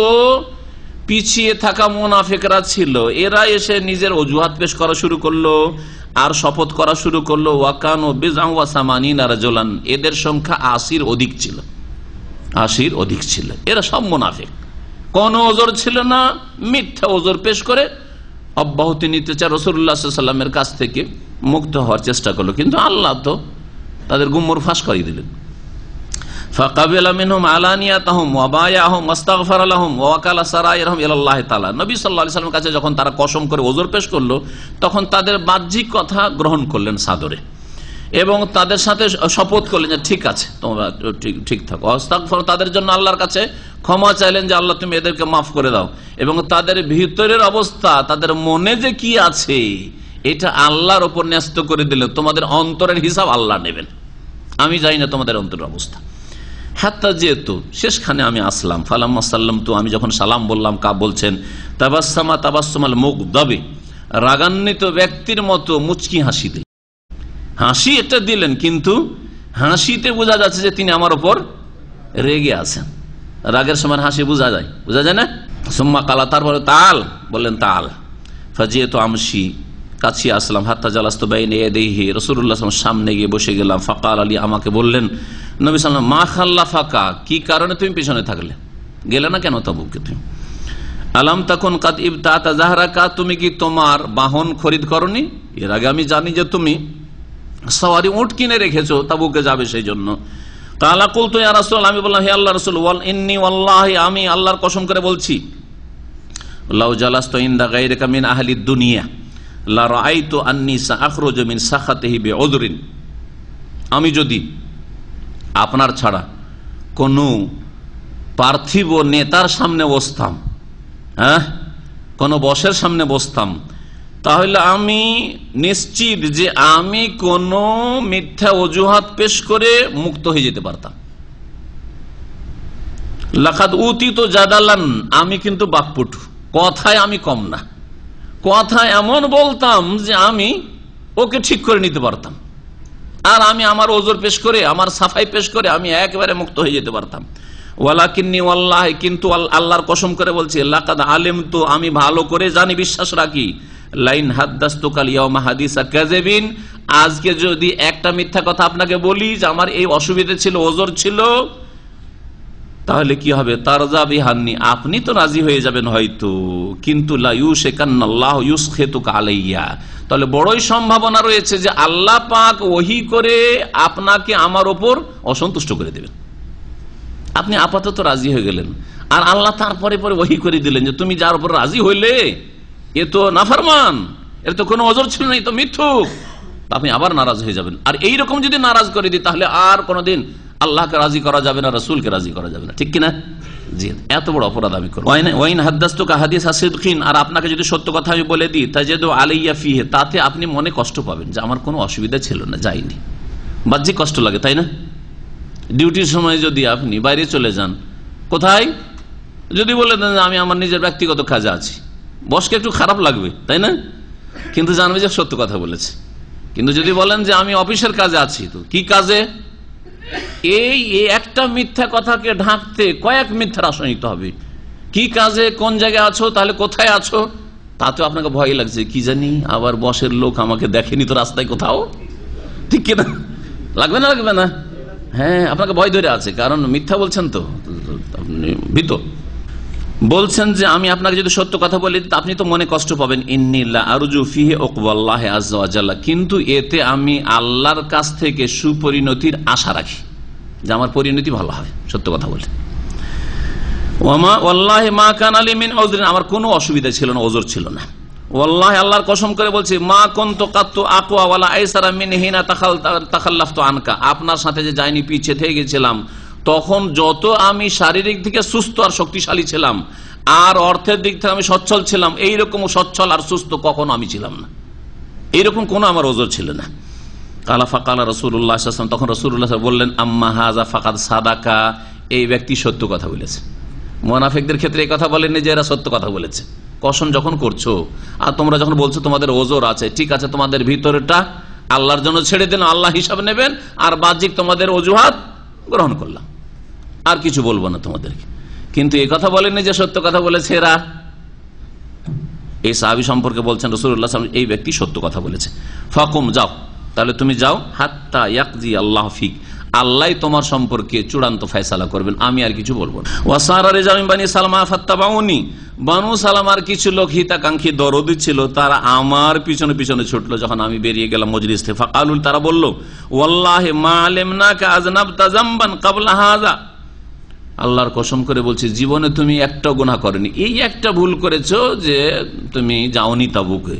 পিছিয়ে থাকা মুনাফিকরা ছিল এরা এসে নিজের অজুহাত পেশ করা শুরু করলো আর শপথ করা শুরু করলো। ওয়াকানু বিজআ ওয়া সামানিনা রাজুলান, এদের সংখ্যা 80-র অধিক ছিল, 80-র অধিক ছিল। এরা সব মুনাফিক, কোনো ওজর ছিল না, মিথ্যা ওজর পেশ করে অব্যাহতি নিতে চায় রাসূলুল্লাহ সাল্লাল্লাহু আলাইহি ওয়াসাল্লামের কাছ থেকে মুক্ত হওয়ার চেষ্টা করলো, কিন্তু আল্লাহ তো তাদের গুমর ফাঁস করিয়ে দিলেন। ফাকাবিলা মিনহুম আলানিয়াতাহুম ওয়া বায়াহুম ওয়াস্তাগফারা লাহুম ওয়া ওয়াকালা সারাইরহুম ইলাল্লাহি তাআলা। নবী সাল্লাল্লাহু আলাইহি ওয়াসাল্লামের কাছে যখন তারা কসম করে ওজর পেশ করলো, তখন তাদের বাহ্যিক কথা গ্রহণ করলেন সাদরে, এবং তাদের সাথে শপথ করলেন যে ঠিক আছে, তোমরা ঠিক থাকো। ওয়াস্তাগফার, তাদের জন্য আল্লাহর কাছে ক্ষমা চাইলেন যে আল্লাহ তুমি এদেরকে মাফ করে দাও, এবং তাদের ভিতরের অবস্থা, তাদের মনে যে কি আছে এটা আল্লাহর উপর ন্যস্ত করে দিলে তোমাদের অন্তরের হিসাব আল্লাহ নেবেন, আমি জানি না তোমাদের অন্তরের অবস্থা। হাত্তা যেহেতু শেষখানে আমি আসলাম, ফালাম্মা সাল্লামতু, আমি যখন সালাম বললাম, কা বলছেন তাবাসসামা তাবাসসুমাল মুগদাবি, রাগান্বিত ব্যক্তির মতো মুচকি হাসি দিলেন। হাসি এটা দিলেন, কিন্তু হাসিতে বোঝা যাচ্ছে যে তিনি আমার উপর রেগে আছেন। রাগের সময় হাসি বোঝা যায় না? সুম্মা কালা, তারপরে তাল বললেন, তাল ফাজিয়াতু আমশি, কাছে আসলাম, হাত্তা জালাস্তু বাইনা ইয়াদাইহি, রাসূলুল্লাহ সাল্লাল্লাহু আলাইহি ওয়াসাল্লাম সামনে গিয়ে বসে গেলাম। ফাকাল আলী, আমাকে বললেন নবী সাল্লাল্লাহু আলাইহি ওয়াসাল্লাম, মা খাল্লাফাকা, কি কারণে তুমি পিছনে থাকলে, গেলে না কেন তাবুকে তুমি? আলাম তাকুন কাদ ইবতাতা যাহরাকা, তুমি কি তোমার বাহন খরিদ করনি? এর আগে আমি জানি যে তুমি সওয়ারি উট কিনে রেখেছো, তাবুকে যাবে সেই জন্য। কালা কুলতু ইয়া রাসূলুল্লাহ, আমি বললাম হে আল্লাহর রাসূল, ওয়াল ইন্নী ওয়াল্লাহি, আমি আল্লাহর কসম করে বলছি, লাউ জালাস্তু ইনদা গায়রিকা মিন আহলিদ দুনিয়া লা রাআইতু আন্নী সাআখরুজু মিন সাখাতিহি বিউযরিন, আমি যদি আপনার ছাড়া কোনো পার্থিব নেতার সামনে বসতাম, কোন বসের সামনে বসতাম, তাহলে আমি নিশ্চিত যে আমি কোন মিথ্যা অজুহাত পেশ করে মুক্ত হয়ে যেতে পারতাম। লাকাদ উতিতু জাদালান, আমি কিন্তু বাকপটু, কথায় আমি কম না, কথা এমন বলতাম যে আমি ওকে ঠিক করে নিতে পারতাম, আর আমি আমার ওজর পেশ করে, আমার সাফাই পেশ করে আমি একেবারে মুক্ত হয়ে যেতে পারতাম। ওয়ালাকিন্নী ওয়াল্লাহি, কিন্তু আল্লাহর কসম করে বলছি, লাকাদ আলিমতু, আমি ভালো করে জানি, বিশ্বাস রাখি, লাইন হাদ্দাসতুকা ইয়াউমা হাদিসা কাযিবিন, আজকে যদি একটা মিথ্যা কথা আপনাকে বলি যে আমার এই অসুবিধা ছিল, ওজর ছিল, তাহলে কি হবে? তারজা বিহান্নি, আপনি তো রাজি হয়ে যাবেন হয়তো, কিন্তু লা ইউশিকান্নাল্লাহু ইউসখিতুকা আলাইয়া, তাহলে বড়ই সম্ভাবনা রয়েছে যে আল্লাহ পাক ওহী করে আপনাকে আমার উপর অসন্তুষ্ট করে দেবেন। আপনি আপাতত রাজি হয়ে গেলেন, আর আল্লাহ তারপরে পরে ওহী করে দিলেন যে তুমি যার উপর রাজি হইলে এ তো নাফরমান, এর তো কোনো ওজর ছিল না, এ তো মিথ্যুক, আপনি আবার নারাজ হয়ে যাবেন। আর এইরকম যদি নারাজ করে দিই, তাহলে আর কোনোদিন আল্লাহকে রাজি করা যাবে না, রাসূলকে রাজি করা যাবে না, ঠিক কিনা? জি, এত বড় অপরাধ আমি করব। ওয়াইন হাদ্দাসতুকা হাদিসা সিদকিন, আর আপনাকে যদি সত্য কথা আমি বলে দিই, তাজিদু আলাইয়া ফিহি, তাতে আপনি মনে কষ্ট পাবেন যে আমার কোনো অসুবিধা ছিল না, যাইনি, বাহ্যিক কষ্ট লাগে, তাই না? ডিউটির সময় যদি আপনি বাইরে চলে যান, কোথায় যদি বলে দেন আমি আমার নিজের ব্যক্তিগত কাজে আছি, বসকে একটু খারাপ লাগবে, তাই না? কিন্তু জানবে যে সত্য কথা বলেছে। কিন্তু যদি বলেন যে আমি অফিসের কাজে আছি, তো কি কাজে? এই একটা মিথ্যা কথাকে ঢাকতে কয়েক মিথ্যা রাসায়নিক নিতে হবে। কি কাজে, কোন জায়গায় আছো, তাহলে কোথায় আছো, তাতেও আপনাকে ভয় লাগছে, কি জানি আবার বসের লোক আমাকে দেখেনি তো রাস্তায় কোথাও, ঠিক কিনা? লাগবে না, লাগবে না? হ্যাঁ, আপনাকে ভয় ধরে আছে, কারণ মিথ্যা বলছেন তো আপনি ভীত। বলছেন যে আমি আপনাকে যদি সত্য কথা বলি আপনি তো মনে কষ্ট পাবেন। ইন্নিল্লা আরজু ফিহি উকবাল্লাহি আযজা ওয়া জাল্লা, কিন্তু এতে আমি আল্লাহর কাছ থেকে সুপরিণতির আশা রাখি, যে আমার পরিণতি ভালো হবে সত্য কথা বলে। ওয়ামা ওয়াল্লাহি মা কানা লি মিন উযরিন, আমার কোনো অসুবিধা ছিল না, ওজর ছিল না। ওয়াল্লাহি, আল্লাহর কসম করে বলছি, মা কুনতু কাত্তু আকওয়া ওয়ালা আইসারা মিন হিনা তাখাল্লাফতু আনকা, আপনার সাথে যে যাইনি পিছিয়ে থেকে গেছিলাম, তখন যত আমি শারীরিক দিকে সুস্থ আর শক্তিশালী ছিলাম, আর অর্থের দিক থেকে আমি সচ্ছল ছিলাম, এইরকম সচ্ছল আর সুস্থ কখনো আমি ছিলাম না, এইরকম কোনো আমার ওজর ছিল না। কালা ফাকালা রাসূলুল্লাহ সাল্লাল্লাহু আলাইহি ওয়াসাল্লাম, তখন রাসূলুল্লাহ বললেন, আম্মা হাযা ফাকাদ সাদাকা, এই ব্যক্তি সত্য কথা বলেছে। মুনাফিকদের ক্ষেত্রে এই কথা বলেননি যে এরা সত্য কথা বলেছে। কসম যখন করছো আর তোমরা যখন বলছো তোমাদের ওজর আছে, ঠিক আছে, তোমাদের ভিতরেটা আল্লাহর জন্য ছেড়ে দিন, আল্লাহ হিসাব নেবেন, আর বাহ্যিক তোমাদের অজুহাত গ্রহণ করলাম, আর কিছু বলবো না তোমাদেরকে। কিন্তু এই কথা বলেননি যে সত্য কথা বলেছে এরা। এই সাহাবী সম্পর্কে বলছেন রাসূলুল্লাহ সাল্লাল্লাহু আলাইহি ওয়াসাল্লাম, এই ব্যক্তি সত্য কথা বলেছে। ফাকুম, যাও, তাহলে তুমি যাও, হাত্তা ইয়াকজি আল্লাহ ফিক, আল্লাহ তোমার সম্পর্কে চূড়ান্ত ফয়সালা করবেন, আমি আর কিছু বলবো না। ওয়াসারা রিজালুম বানি সালমা ফাত্তাবাউনি, বানু সালামার কিছু লোক হিতাকাঙ্ক্ষী দরদি ছিল, তারা আমার পিছনে পিছনে ছুটলো যখন আমি বেরিয়ে গেলাম মজলিস থেকে। ফাকালুল, তারা বলল, ওয়াল্লাহি মা আলিমনাকা আযনাবতা যামবান ক্বাবলা হাযা, আল্লাহর কসম করে বলছি জীবনে তুমি একটা গুনাহ করনি, এই একটা ভুল করেছো যে তুমি যাওনি তাবুকে,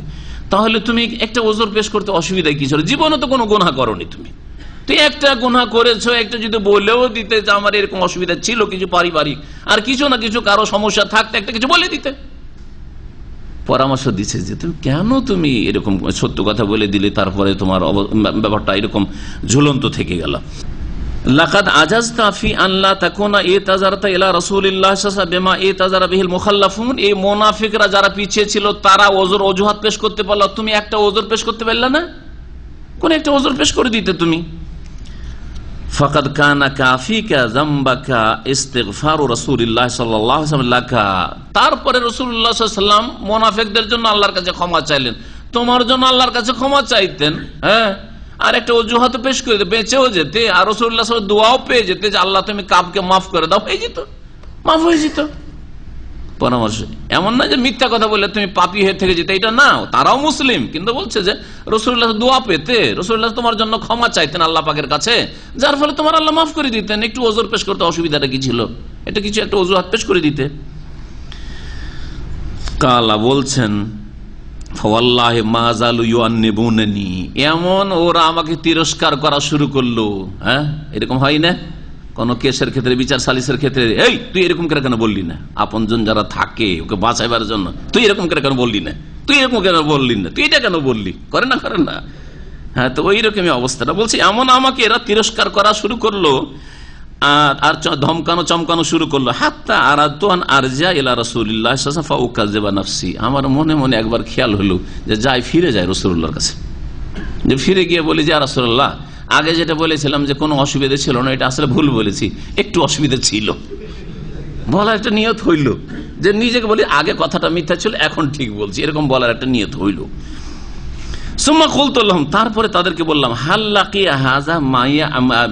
তাহলে তুমি একটা ওজর পেশ করতে অসুবিধা কি ছিল? জীবনে তো কোনো গুনাহ করনি তুমি, তো একটা গুনাহ করেছো, একটা যদি বলেও দিতে যে আমার এরকম অসুবিধা ছিল কিছু পারিবারিক, আর কিছু না কিছু কারো সমস্যা থাকতে একটা কিছু বলে দিতে। পরামর্শ দিচ্ছে যে তুমি এরকম সত্য কথা বলে দিলে, তারপরে তোমার ব্যাপারটা এরকম ঝুলন্ত থেকে গেল। লাকাদ আজাজতা ফি আন লা তাকুনা ইতাজারতা ইলা রাসূলিল্লাহ সাল্লাল্লাহু আলাইহি ওয়াসাল্লাম বিমা ইতাজারা বিহিল মুখাল্লাফুন, এই মুনাফিকরা যারা পিছিয়ে ছিল তারা ওজর অজুহাত পেশ করতে পারল, তুমি একটা ওজর পেশ করতে পারলে না, কোন একটা ওজর পেশ করে দিতে তুমি। ফাকাদ কানা কাফিকা যামবাকা ইস্তিগফারু রাসূলিল্লাহ সাল্লাল্লাহু আলাইহি ওয়াসাল্লাম লাকা, তারপরে রাসূলুল্লাহ সাল্লাল্লাহু আলাইহি ওয়াসাল্লাম মুনাফিকদের জন্য আল্লাহর কাছে ক্ষমা চাইলেন, তোমার জন্য আল্লাহর কাছে ক্ষমা চাইতেন, হ্যাঁ, আর একটা অজুহাত পেশ করে বেঁচেও যেতে, আর রাসূলুল্লাহ সাল্লাল্লাহু আলাইহি ওয়াসাল্লাম দোয়াও পেয়ে যেতে যে আল্লাহ তুমি কাবকে মাফ করে দাও, হয়ে যেত, মাফ হয়ে যেত। পরামর্শ এমন না যে মিথ্যা কথা বললে তুমি পাপী হয়ে থেকে যেতে, এটা না, তারাও মুসলিম, কিন্তু বলছে যে রাসূলুল্লাহ দোয়া পেতে, রাসূলুল্লাহ তোমার জন্য ক্ষমা চাইতেন আল্লাহ পাকের কাছে, যার ফলে তোমার আল্লাহ মাফ করে দিতেন, একটু ওজর পেশ করতে অসুবিধাটা কি ছিল, এটা কিছু একটা অজুহাত পেশ করে দিতে। কালা বলছেন, ওয়াল্লাহি মা জালু ইউআন্নিবুনানি, এমন ওরা আমাকে তিরস্কার করা শুরু করলো। হ্যাঁ, এরকম হয় না কোন কেসের ক্ষেত্রে, বিচার সালিসের ক্ষেত্রে, এই তুই এরকম করে কেন বললি না, আপনজন যারা থাকে ওকে বাঁচাইবার জন্য, তুই এরকম করে কেন বললি না, তুই এরকম কেন বললি না, তুই এটা কেন বললি, করে না, করে না। হ্যাঁ, তো ওই রকমই অবস্থাটা বলছি, এমন আমাকে এরা তিরস্কার করা শুরু করলো আর ধমকানো চমকানো শুরু করলো। হাত্তা আরাদতু আন আরজা ইলা রাসূলিল্লাহ সাল্লাল্লাহু আলাইহি ওয়াসাল্লাম ফাউকাযিবা নাফসি, আমার মনে মনে একবার খেয়াল হলো যে যাই ফিরে যায় রাসূলুল্লাহর কাছে, যে ফিরে গিয়ে বলি যে রাসূলুল্লাহ আগে যেটা বলেছিলাম যে কোনো অসুবিধা ছিল না, এটা আসলে ভুল বলেছি, একটু অসুবিধা ছিল, বলার একটা নিয়ত হইল, যে নিজেকে বলি আগে কথাটা মিথ্যা ছিল এখন ঠিক বলছি, এরকম বলার একটা নিয়ত হইল। সুম্মা কুলতু লাহুম, তারপরে তাদেরকে বললাম, হাল লাকিয়া হাযা মাইয়া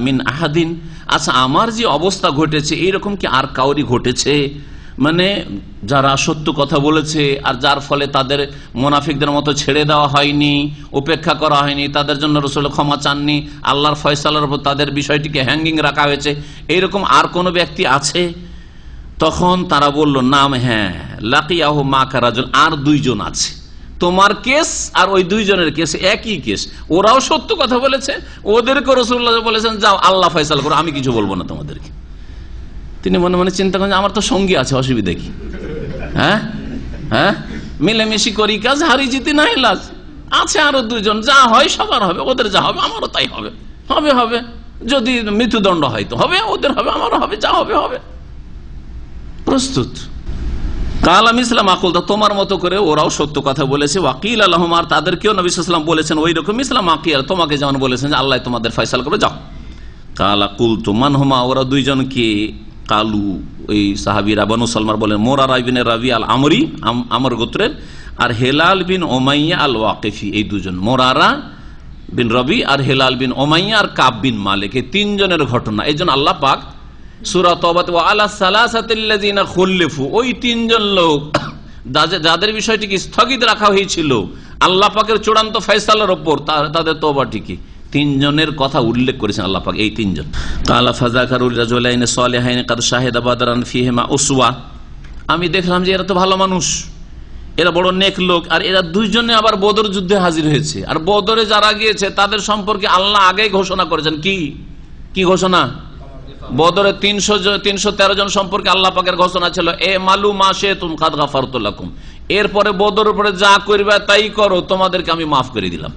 মিন আহাদিন, আচ্ছা আমার যে অবস্থা ঘটেছে এইরকম কি আর কাউরি ঘটেছে, মানে যারা সত্য কথা বলেছে আর যার ফলে তাদের মুনাফিকদের মতো ছেড়ে দেওয়া হয়নি, উপেক্ষা করা হয়নি, তাদের জন্য রাসূল ক্ষমা চাননি, আল্লাহর ফয়সালার উপর তাদের বিষয়টিকে হ্যাঙ্গিং রাখা হয়েছে, এইরকম আর কোন ব্যক্তি আছে? তখন তারা বলল, নাম, হ্যাঁ, লাকিয়াহু মাকা রাজুল, আর দুইজন আছে, তোমার কেস আর ওই দুইজনের কেস একই কেস, ওরাও সত্য কথা বলেছে, ওদেরকে রাসূলুল্লাহ বলেছেন যাও আল্লাহ ফয়সালা করো, আমি কিছু বলবো না তোমাদেরকে। তিনি মনে মনে চিন্তা করেন আমার তো সঙ্গী আছে, অসুবিধা কি? হ্যাঁ হ্যাঁ, মিলেমিশি করি কাজ, হারি জিতি না ইলাজ। আছে আরো দুজন, যা হয় সবার হবে, ওদের যা হবে আমারও তাই হবে, হবে হবে। যদি মৃত্যুদণ্ড হয় তো হবে, ওদের হবে আমারও হবে, যা হবে হবে, প্রস্তুত। কালাম ইসলাম আকুল, তোমার মতো করে ওরাও সত্য কথা বলেছে। ওয়াকিল আলহম, আর তাদেরকেও নবী সাল্লাল্লাহু আলাইহি ওয়াসাল্লাম বলেছেন ওই রকম ইসলাম আকিল, তোমাকে যেমন বলেছেন যে আল্লাহ তোমাদের ফয়সালা করে যাও। কালা কুলতু মানহুমা, ওরা দুইজনকে, কালু ওই সাহাবীরা বনু সালমার বলেন, মুরারা ইবনে রাবি আল আমরি, আমর গোত্রের, আর হেলাল বিন ওমাইয়া আল ওয়াকিফি, এই দুজন, মুরারা বিন রবি আর হেলাল বিন ওমাইয়া আর কাব বিন মালিক, এই তিনজনের ঘটনা। এই জন্য আল্লাহ পাক সূরা তওবাতে ওয়া আলা সালাসাতিল্লাযিনা খুল্লিফু, ওই তিনজন লোক যাদের বিষয়টিকে স্থগিত রাখা হয়েছিল আল্লাহ পাকের চূড়ান্ত ফয়সালার উপর, তাদের তওবা ঠিকই তিনজনের কথা উল্লেখ করেছেন আল্লাহ পাক, এই তিনজন। কালা ফাযাকারুল রাজুলাইনি সালিহাইনি কাদ শাহিদা বাদরান ফিহিমা উসওয়া, আমি দেখলাম যে এরা তো ভালো মানুষ, এরা বড় নেক লোক, আর এরা দুইজনে আবার বদর যুদ্ধে হাজির হয়েছে। আর বদরে যারা গিয়েছে তাদের সম্পর্কে আল্লাহ আগেই ঘোষণা করেছেন। কি ঘোষণা? বদরে 313 জন সম্পর্কে আল্লাহ পাকের ঘোষণা ছিল, এ মালু মাসে তুম কাদ গাফারতু লাকুম, এরপরে বদর উপরে যা করবে তাই করো, তোমাদেরকে আমি মাফ করে দিলাম।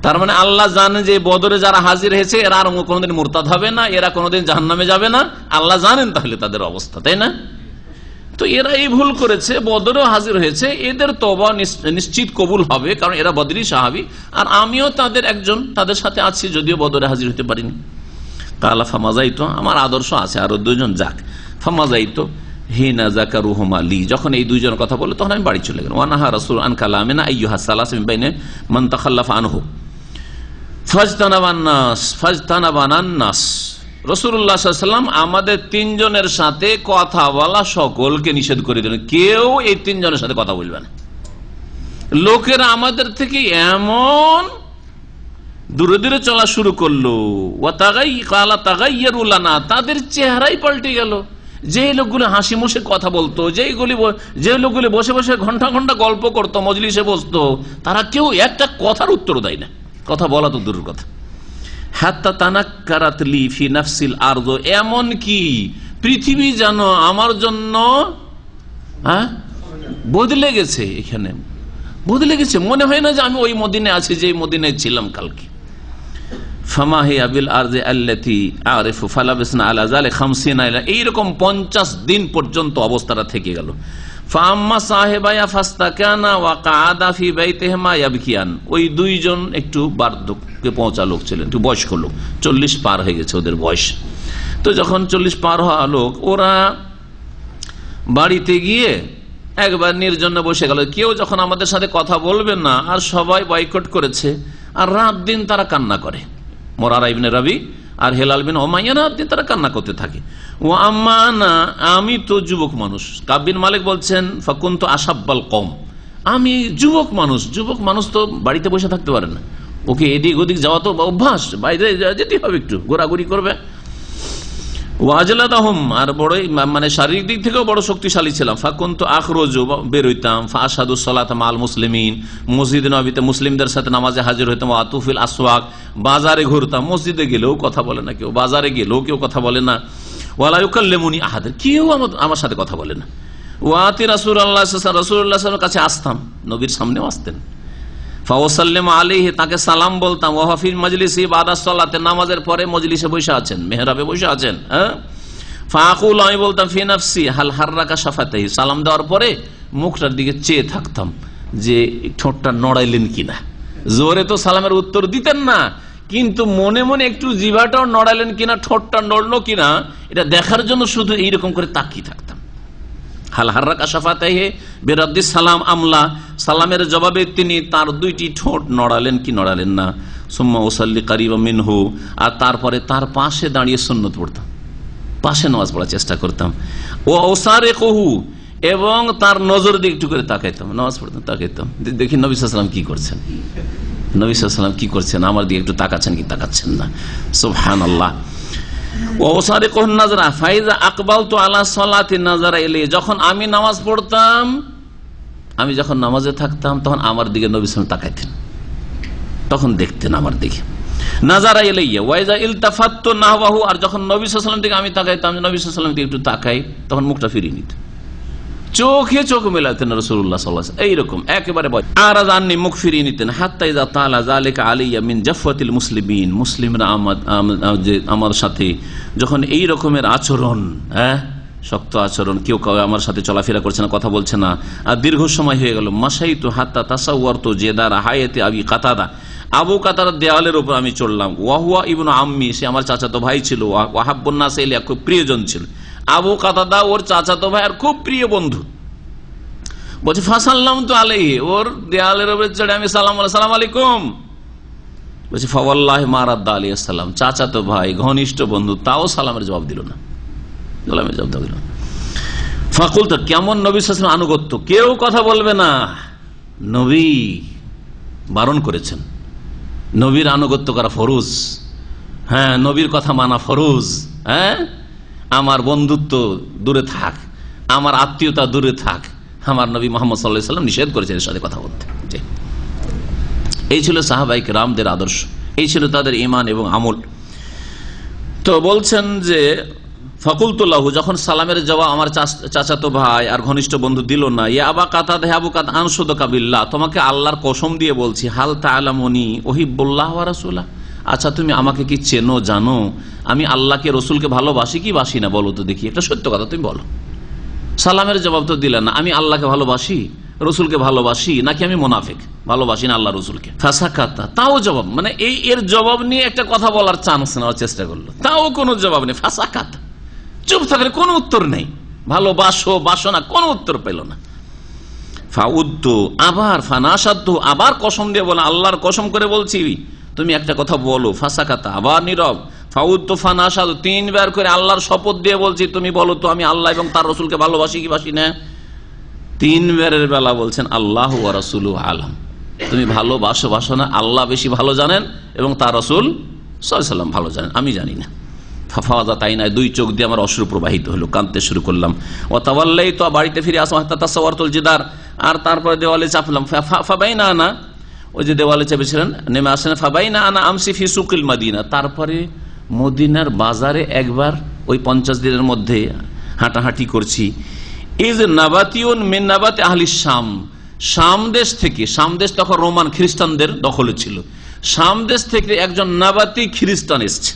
তার মানে আল্লাহ জানেন যে বদরে যারা হাজির হয়েছে এরা আর কোনোদিন মুরতাদ হবে না, এরা কোনোদিন জাহান্নামে যাবে না, আল্লাহ জানেন তাহলে তাদের অবস্থা, তাই না? তো এরা এই ভুল করেছে, বদরেও হাজির হয়েছে, এদের তওবা নিশ্চিত কবুল হবে, কারণ এরা বদরি সাহাবী, আর আমিও তাদের একজন, তাদের সাথে আছি, যদিও বদরে হাজির হতে পারিনি। কালা ফামাজাইতো, আমার আদর্শ আছে আরো দুজন যাক, ফামাজাইতো হিনা যাকারুহুমা লি, যখন এই দুইজন কথা বলে তখন আমি বাড়ি চলে গেলাম। ওয়ানাহা রাসূল আন কালামিনা আইয়ুহা সালাস মিন বাইনে মান তাখাল্লাফা আনহু ফাজতানাবানান নাস, রাসূলুল্লাহ সাল্লাল্লাহু আলাইহি ওয়াসাল্লাম আমাদের তিনজনের সাথে কথা বলা সকলকে নিষেধ করে দিলেন, কেউ এই তিনজনের সাথে কথা বলবে না। লোকেরা আমাদের থেকে এমন দূরে দূরে চলা শুরু করলো, তাদের চেহারাই পাল্টে গেল। যে লোকগুলো হাসি মুখে কথা বলতো, যে লোকগুলি বসে বসে ঘন্টা ঘন্টা গল্প করতো, মজলিসে বসতো, তারা কেউ একটা কথার উত্তর দেয় না, কথা বলা তো দূরের কথা। হাত্তা তানাক্কারাত লি ফি নাফসিল আরদ, এমন কি পৃথিবী যেন আমার জন্য বদলে গেছে, এখানে বদলে গেছে, মনে হয় না যে আমি ওই মদিনায় আছি যে মদিনায় ছিলাম কালকে। ফামাহি আবিল আরজি আল্লাতি আরিফু ফালাবিসনা আলা যালিক 50 ইলা, এইরকম 50 দিন পর্যন্ত অবস্থাটা থেকে গেল। ফাম্মা সাহেবায়া ফাস্তাকানা ওয়া কাআদা ফি বাইতিহিমা ইয়াবকিয়ান, ওই দুইজন একটু বার্ধক্যে পৌঁছা লোক ছিলেন, একটু বয়স্ক লোক, 40 পার হয়ে গেছে ওদের বয়স। তো যখন 40 পার হওয়া লোক, ওরা বাড়িতে গিয়ে একবার নির্জনে বসে গেল। কেউ যখন আমাদের সাথে কথা বলবে না, আর সবাই বয়কট করেছে, আর রাত দিন তারা কান্না করে। মুরারা ইবনে রাবি আর হেলাল বিন ওমাইয়া রাত দিন তারা কান্না করতে থাকে। ও আম্মানা, আমি তো যুবক মানুষ। কাব বিন মালিক বলছেন, ফাকুনতু আশাব্বাল কওম, আমি যুবক মানুষ তো বাড়িতে বসে থাকতে পারে না, ওকে এদিক ওদিক যাওয়া তো অভ্যাস, বাইরে যেতে হবে, একটু ঘোরাঘুরি করবে। ওয়াজলাদাহুম, আর বড়ই মানে শারীরিক দিক থেকেও বড় শক্তিশালী ছিলাম। ফাকুনতু আখরুজু, বেরোইতাম, ফাআশহাদু সালাত মাল মুসলিমিন, মসজিদ নববীতে মুসলিমদের সাথে নামাজে হাজির হইতাম। আতুফিল আসওয়াক, বাজারে ঘুরতাম, মসজিদে গেলেও কথা বলে না কেউ, বাজারে গেলেও কেউ কথা বলে না। ওয়ালা ইউকাল্লিমুনি আহাদ, কেউ আমার সাথে কথা বলে না। ওয়াতি রাসূলুল্লাহ সাল্লাল্লাহু আলাইহি ওয়াসাল্লামের কাছে আসতাম, নবীর সামনেও আসতেন। ফাওয়াসাল্লিমু আলাইহি, তাকে সালাম বলতাম। ওয়া হাফিল মাজলিসি বাদা সালাতে, নামাজের পরে মজলিসে বসে আছেন, মেহরাবে বসে আছেন। ফাকুল, আমি বলতাম ফি নাফসি হাল হাররাকা শাফাতাহি, সালাম দেওয়ার পরে মুখটার দিকে চেয়ে থাকতাম যে ঠোঁটটা নড়াইলেন কিনা। জোরে তো সালামের উত্তর দিতেন না, কিন্তু মনে মনে একটু জিভাটাও নড়াইলেন কিনা, ঠোঁটটা নড়লো কিনা, এটা দেখার জন্য শুধু এইরকম করে তাকিয়ে থাকতাম। হাল হাররাকা শাফাতাহি বিরাদ্দিস সালাম আমলা, সালামের জবাবে তিনি তার দুইটি ঠোঁট নড়ালেন কি নড়ালেন না। সুম্মা উসাল্লি কারিবা মিনহু, আর তারপরে তার পাশে দাঁড়িয়ে সুন্নত পড়তাম, পাশে নামাজ পড়ার চেষ্টা করতাম। ও ওসারিকুহু, এবং তার নজর দিকে একটু করে তাকাইতাম, নামাজ পড়তাম, তাকাইতাম, দেখি নবী সাল্লাল্লাহু আলাইহি ওয়াসাল্লাম কি করছেন, নবী সাল্লাল্লাহু আলাইহি ওয়াসাল্লাম কি করছেন, আমার দিকে একটু তাকাচ্ছেন কি তাকাচ্ছেন না। সুবহানাল্লাহ। যখন আমি নামাজ পড়তাম, আমি যখন নামাজে থাকতাম, তখন আমার দিকে নবী সাল্লাল্লাহু আলাইহি ওয়াসাল্লাম তাকাইতেন, তখন দেখতেন আমার দিকে। নাজারা ইলাইয়া ওয়া ইযা ইলতাফাততু নাহওয়াহু, আর যখন নবী সাল্লাল্লাহু আলাইহি ওয়াসাল্লাম দিকে আমি তাকাইতাম, নবী সাল্লাল্লাহু আলাইহি ওয়াসাল্লাম দিকে একটু তাকাই, তখন মুখটা ফিরিয়ে নিত, চোখে চোখ মেলাতেন রাসূলুল্লাহ সাল্লাল্লাহু আলাইহি ওয়াসাল্লাম, এইরকম একেবারে আরাজ আননি, মুখ ফিরিয়ে নিতেন। হাত্তা ইযা তাআলা যালিকা আলাইয়া মিন জাফওয়াতিল মুসলিমিন, মুসলিমরা আমার সাথে যখন এই রকমের আচরণ, শক্ত আচরণ, কেউ আমার সাথে চলাফেরা করছে না, কথা বলছে না, আর দীর্ঘ সময় হয়ে গেল, মাশাইতু হাত্তা তাসাওয়ারতু জিদারা হায়াতি আবি কাতাদা, আবু কাতাদার দেওয়ালের উপর আমি চড়লাম। ওয়াহুয়া ইবনু আম্মি, সে আমার চাচাতো ভাই ছিল। ওয়াহাব্বুন নাস ইলাইয়া, খুব প্রিয়জন ছিল। আবু কাতাদা ওর চাচাতো ভাই আর খুব প্রিয় বন্ধু। বলছে ফাসাল্লাম তো আলাইহি, ওর দেওয়ালের উপরে চড়ে আমি সালাম আলাইকুম বলছে। ফাওয়াল্লাহি মা রাদ্দা আলাইহিস সালাম, চাচাতো ভাই, ঘনিষ্ঠ বন্ধু, তাও সালামের জবাব দিল না, সালামের জবাব দিল না। ফাকুলতু, কেমন নবী সাল্লাল্লাহু আলাইহি ওয়াসাল্লাম আনুগত্য, কেউ কথা বলবে না, নবী বারণ করেছেন। নবীর আনুগত্য করা ফরজ, নবীর কথা মানা ফরজ। আমার বন্ধুত্ব দূরে থাক, আমার আত্মীয়তা দূরে থাক, আমার নবী মুহাম্মদ সাল্লাল্লাহু আলাইহি ওয়াসাল্লাম নিষেধ করেছেন এর সাথে কথা বলতে। এই ছিল সাহাবায়ে কেরামদের আদর্শ, এই ছিল তাদের ঈমান এবং আমল। তো বলছেন যে ফাকুলতু লাহু, যখন সালামের জবাব আমার চাচাতো ভাই আর ঘনিষ্ঠ বন্ধু দিল না, ইয়া আবা কাতাদা, আবু কাতাদা, আনশুদুকা বিল্লাহ, তোমাকে আল্লাহর কসম দিয়ে বলছি, হাল তা'লামুনি উহিব্বুল্লাহ ওয়া রাসূলা, আচ্ছা তুমি আমাকে কি চেনো, জানো আমি আল্লাহকে রসুলকে ভালোবাসি কি বাসি না, বলো তো দেখি, একটা সত্য কথা তুমি বলো। সালামের জবাব তো দিলে না, আমি আল্লাহকে ভালোবাসি, রসুলকে ভালোবাসি, নাকি আমি মুনাফিক, ভালোবাসি না আল্লাহ রসুলকে। ফাসাকাতা, তাও জবাব, মানে এর জবাব নিয়ে একটা কথা বলার চান্স নেওয়ার চেষ্টা করলো, তাও কোনো জবাব নেই। ফাসাকাতা, চুপ থাকলে কোনো উত্তর নেই, ভালোবাসো বাসো না, কোনো উত্তর পেল না। ফাউদ্দু, আবার ফানাসাদ্দু, আবার কসম দিয়ে বলে, আল্লাহর কসম করে বলছি তুমি একটা কথা বলো। ফাসাকাতা, আবার নীরব। ফাউদ্দু ফানাসাদ্দু, 3 বার করে আল্লাহর শপথ দিয়ে বলছি তুমি বলো তো আমি আল্লাহ এবং তার রসুলকে ভালোবাসি কি বাসি না। 3 বারের বেলা বলছেন আল্লাহ ওয়া রাসূলুহু আলাম, তুমি ভালোবাসো বাসো না আল্লাহ বেশি ভালো জানেন এবং তার রসুল সাল্লাল্লাহু আলাইহি ওয়াসাল্লাম ভালো জানেন, আমি জানি না। ফাফাওয়াজা, তাই নয়, 2 চোখ দিয়ে আমার অশ্রু প্রবাহিত হলো, কাঁদতে শুরু করলাম। ওয়া তাওয়াল্লাইতু, বাড়িতে ফিরে আসলাম। হাত্তা তাসাওয়ারতুল জিদার, আর তারপরে দেওয়ালে চাপলাম। ফাবাইনা আনা, ওই যে দেওয়ালে চেপেছিলেন, নেমে আসেন। ফাবাইনা আনা আমসি ফি সুকিল মাদিনা, তারপরে মদিনার বাজারে একবার ওই 50 দিনের মধ্যে হাঁটাহাঁটি করছি। ইজ নাবাতিউন মিন নাবাতি আহলি শাম, শাম দেশ থেকে, শাম দেশ তখন রোমান খ্রিস্টানদের দখলে ছিল, শাম দেশ থেকে একজন নাবাতি খ্রিস্টান এসছে।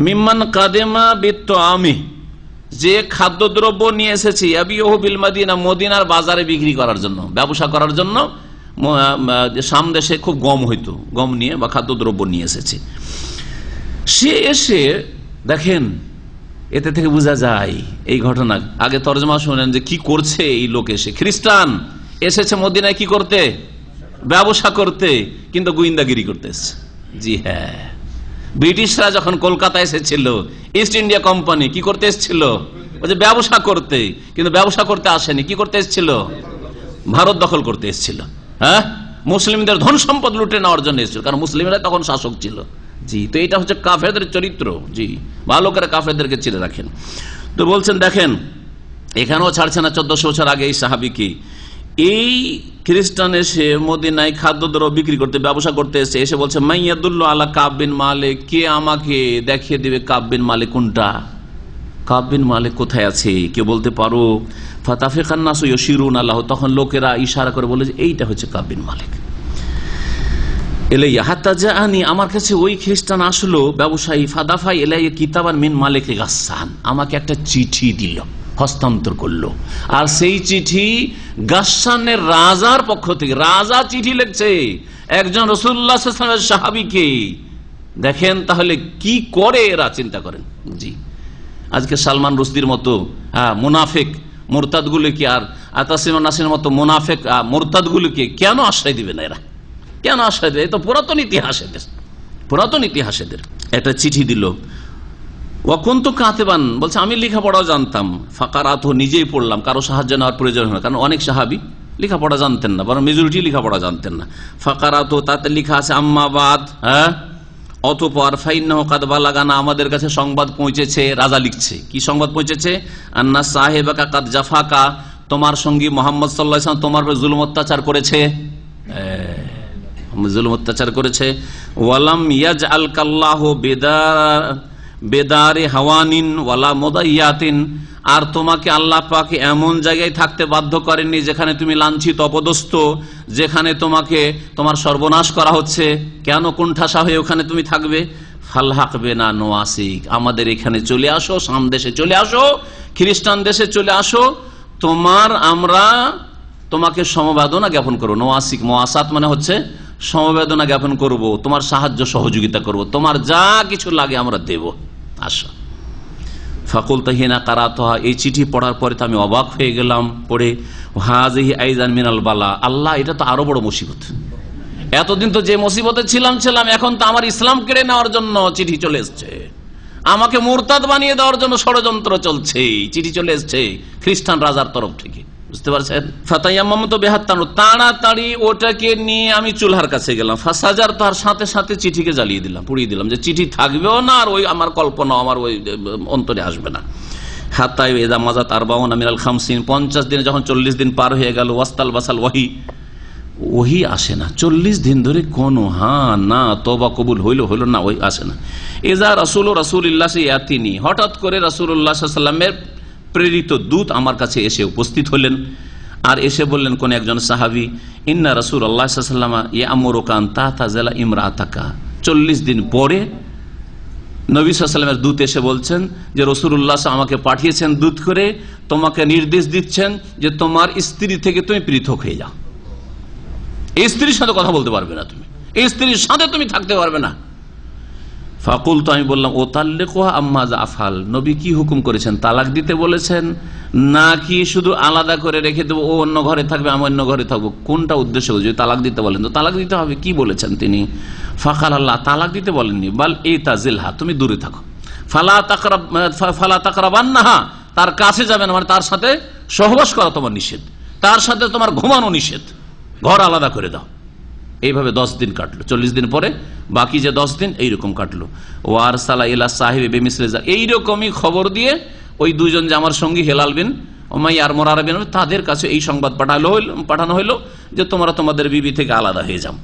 মিম্মান কাদেমা বিত্তামি, যে খাদ্যদ্রব্য নিয়ে এসেছে, আবিয়হু বিল মাদিনা, মদিনার বাজারে বিক্রি করার জন্য, ব্যবসা করার জন্য। শাম দেশে খুব গম হইতো, গম নিয়ে বা খাদ্যদ্রব্য নিয়ে এসেছে। সে এসে দেখেন, এতে থেকে বোঝা যায় এই ঘটনা। আগে তরজমা শুনেন যে কি করছে এই লোক, এসে খ্রিস্টান এসেছে মদিনায় কি করতে, ব্যবসা করতে, কিন্তু গোয়েন্দাগিরি করতে এসেছে। জি হ্যাঁ, ব্রিটিশরা যখন কলকাতা এসেছিল, ইস্ট ইন্ডিয়া কোম্পানি কি করতে এসেছিল, ব্যবসা করতে, কিন্তু ব্যবসা করতে আসেনি, কি করতে এসেছিল, ভারত দখল করতে এসেছিল। মুসলিমদের ধন সম্পদ লুটে নেওয়ার জন্য এসেছিল, কারণ মুসলিমরা তখন শাসক ছিল। জি, তো এটা হচ্ছে কাফেরদের চরিত্র। জি, ভালো করে কাফেরদেরকে চিনে রাখেন। তো বলছেন দেখেন, এখানেও ছাড়ছে না 1400 বছর আগে এই সাহাবীকে। এই খ্রিস্টান এসে মদিনায় খাদ্যদ্রব্য বিক্রি করতে, ব্যবসা করতে এসে বলছে মাইয়াদুল্লাহ আলা কাব বিন মালিক, কে আমাকে দেখিয়ে দিবে কাব বিন মালিক কোনটা, কাব বিন মালিক কোথায় আছে, কে বলতে পারো? ফাতাফিকান নাসু ইয়াশিরুন আল্লাহ, তখন লোকেরা ইশারা করে বলে যে এইটা হচ্ছে কাব বিন মালিক। এলাইয়া হাত্তা জাআনি, আমার কাছে ওই খ্রিস্টান আসলো ব্যবসায়ী। ফাদাফাই এলাইয়া কিতাবান মিন মালিক গাসসান, আমাকে একটা চিঠি দিল, হস্তান্তর করলো। আর সেই চিঠি গাসসানের রাজার পক্ষ থেকে, রাজা চিঠি লিখছে একজন রাসূলুল্লাহ সাল্লাল্লাহু আলাইহি ওয়াসাল্লামের সাহাবীকে। দেখেন তাহলে কি করে এরা, চিন্তা করেন। জি, আজকে সালমান রুশদির মতো মুনাফিক মুরতাদগুলোকে, আর আতাসিম নাসির মতো মুনাফিক মুরতাদগুলোকে কেন আশ্রয় দিবে না এরা, কেন আশ্রয় দেয়? তো পুরাতন ইতিহাসেদের, পুরাতন ইতিহাসেদের একটা চিঠি দিল। ওয়াকুনতু কাতিবান, বলছে আমি লেখাপড়াও জানতাম। ফাকারাতহু, নিজেই পড়লাম, কারো সাহায্য নেওয়ার প্রয়োজন হয় না, কারণ অনেক সাহাবী লেখাপড়া জানতেন না, বরং মেজরিটি লেখাপড়া জানতেন না। ফাকারাতহু, তাতে লেখা আছে আম্মা বাদ, অতঃপর ফাইন্নাহু কাদ বালাগানা, আমাদের কাছে সংবাদ পৌঁছেছে। রাজা লিখছে, কি সংবাদ পৌঁছেছে? আন্না সাহেবাকা কাদ জাফাকা, তোমার সঙ্গী মুহাম্মদ সাল্লাল্লাহু আলাইহি ওয়াসাল্লাম তোমার উপর জুলুম অত্যাচার করেছে, জুলুম অত্যাচার করেছে। ওয়ালাম ইয়াজআলকাল্লাহু বেদারে হাওয়ানিন ওয়ালা মুদাইয়াতিন, আর তোমাকে আল্লাহ পাক এমন জায়গায় থাকতে বাধ্য করেননি যেখানে তুমি লাঞ্ছিত অপদস্থ, যেখানে তোমাকে তোমার সর্বনাশ করা হচ্ছে। কেন কোণঠাসা হয়ে ওখানে তুমি থাকবে? ফালহাক বিনা নওয়াসিক, আমাদের এখানে চলে আসো, শাম দেশে চলে আসো, খ্রিস্টান দেশে চলে আসো, আমরা তোমাকে সমবেদনা জ্ঞাপন করবো। নওয়াসিক, মোয়াসাত মানে হচ্ছে সমবেদনা জ্ঞাপন করব, তোমার সাহায্য সহযোগিতা করব, তোমার যা কিছু লাগে আমরা দেব, আসো। ফাকুল তাহিনা কারাতহা, এই চিঠি পড়ার পরে তো আমি অবাক হয়ে গেলাম পড়ে। হাজিহি আইজান মিনাল বালা, আল্লাহ এটা তো আরো বড় মুসিবত। এতদিন তো যে মুসিবতে ছিলাম, এখন তো আমার ইসলাম কেড়ে নেওয়ার জন্য চিঠি চলে এসছে, আমাকে মুরতাদ বানিয়ে দেওয়ার জন্য ষড়যন্ত্র চলছে, চিঠি চলে এসছে খ্রিস্টান রাজার তরফ থেকে, বুঝতে পারছেন। ফাতায়াম্মাম তো বেহাত্তানু, তাড়াতাড়ি ওটাকে নিয়ে আমি চুলহার কাছে গেলাম। ফাসাজার, তার সাথে সাথে চিঠিকে জ্বালিয়ে দিলাম, পুড়িয়ে দিলাম, যে চিঠি থাকবেও না আর ওই আমার কল্পনা আমার ওই অন্তরে আসবে না। হাত্তাই এদা মাজাত আরবাউনা মিনাল খামসিন, 50 দিনে যখন 40 দিন পার হয়ে গেল, ওয়াস্তাল বাসাল ওহি আসে না, 40 দিন ধরে কোনো না তওবা কবুল হইলো না, ওই আসে না। এজা রাসূল রাসূলুল্লাহ ইয়াতিনি, হঠাৎ করে রাসূলুল্লাহ সাল্লাল্লাহু আলাইহি ওয়াসাল্লামের প্রেরিত দূত আমার কাছে এসে উপস্থিত হলেন, আর এসে বললেন কোন একজন সাহাবী, ইন্না রাসূলুল্লাহ সাল্লাল্লাহু আলাইহি ওয়াসাল্লাম ইয়ামুরুকা আন তাতাজালা ইমরাতাকা। 40 দিন পরে নবী সাল্লাল্লাহু আলাইহি ওয়াসাল্লামের দূত এসে বলছেন যে রাসূলুল্লাহ আমাকে পাঠিয়েছেন দূত করে, তোমাকে নির্দেশ দিচ্ছেন যে তোমার স্ত্রী থেকে তুমি পৃথক হয়ে যাও, এই স্ত্রীর সাথে কথা বলতে পারবে না, তুমি এই স্ত্রীর সাথে তুমি থাকতে পারবে না। ফাকুল, তো আমি বললাম, ও তাল্লিকুহা আম্মা আফাল, নবী কি হুকুম করেছেন, তালাক দিতে বলেছেন নাকি শুধু আলাদা করে রেখে দেবো, ও অন্য ঘরে থাকবে আমি অন্য ঘরে থাকবো, কোনটা উদ্দেশ্য? যদি তালাক দিতে বলেন তো তালাক দিতে হবে, কি বলেছেন তিনি? ফাকাল, আল্লাহ তালাক দিতে বলেননি, বাল এই তাজিলহা, তুমি দূরে থাকো, ফালা তাকরাবান্নাহা, তার কাছে যাবে না, মানে তার সাথে সহবাস করা তোমার নিষেধ, তার সাথে তোমার ঘুমানো নিষেধ, ঘর আলাদা করে দাও। এইভাবে 10 দিন কাটলো, 40 দিন পরে বাকি যে 10 দিন এইরকম কাটলো। ওয়ার সালা ইলা সাহিবে বেমিসলেজা, এইরকমই খবর দিয়ে ওই দুজন যে আমার সঙ্গী হেলাল বিন উমাইয়া আর মুরারা বিন, তাদের কাছে এই সংবাদ পাঠানো হইলো যে তোমরা তোমাদের বিবি থেকে আলাদা হয়ে যাও।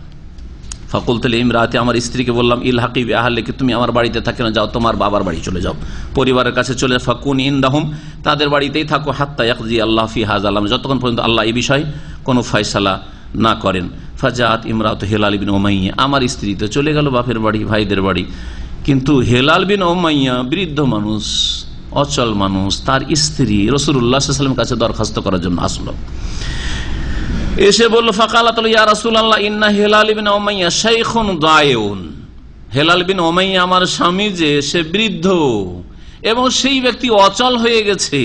ফাকুল তালি ইমরাতে, আমার স্ত্রীকে বললাম, ইলহাকি বিআহলিকি, তুমি আমার বাড়িতে থাকে না, যাও তোমার বাবার বাড়ি চলে যাও, পরিবারের কাছে চলে যাও। ফাকুন ইনদাহুম, তাদের বাড়িতেই থাকো, হাত্তা ইয়াকজি আল্লাহ ফি হাযাল আমর, যতক্ষণ পর্যন্ত আল্লাহ এই বিষয়ে কোনো ফয়সালা না করেন। ফাজাত ইমরাত হেলাল বিন উমাইয়া, আমার স্ত্রী তো চলে গেল বাপের বাড়ি, ভাইদের বাড়ি, কিন্তু হেলাল বিন উমাইয়া বৃদ্ধ মানুষ, অচল মানুষ, তার স্ত্রী রাসূলুল্লাহ সাল্লাল্লাহু আলাইহি ওয়াসাল্লামের কাছে দরখাস্ত করার জন্য আসলো। এসে বলল, ফাকালাত ইয়া রাসূলুল্লাহ ইন্না হেলাল বিন উমাইয়া শাইখুন দায়ুন, হেলাল বিন উমাইয়া আমার স্বামী যে সে বৃদ্ধ এবং সেই ব্যক্তি অচল হয়ে গেছে,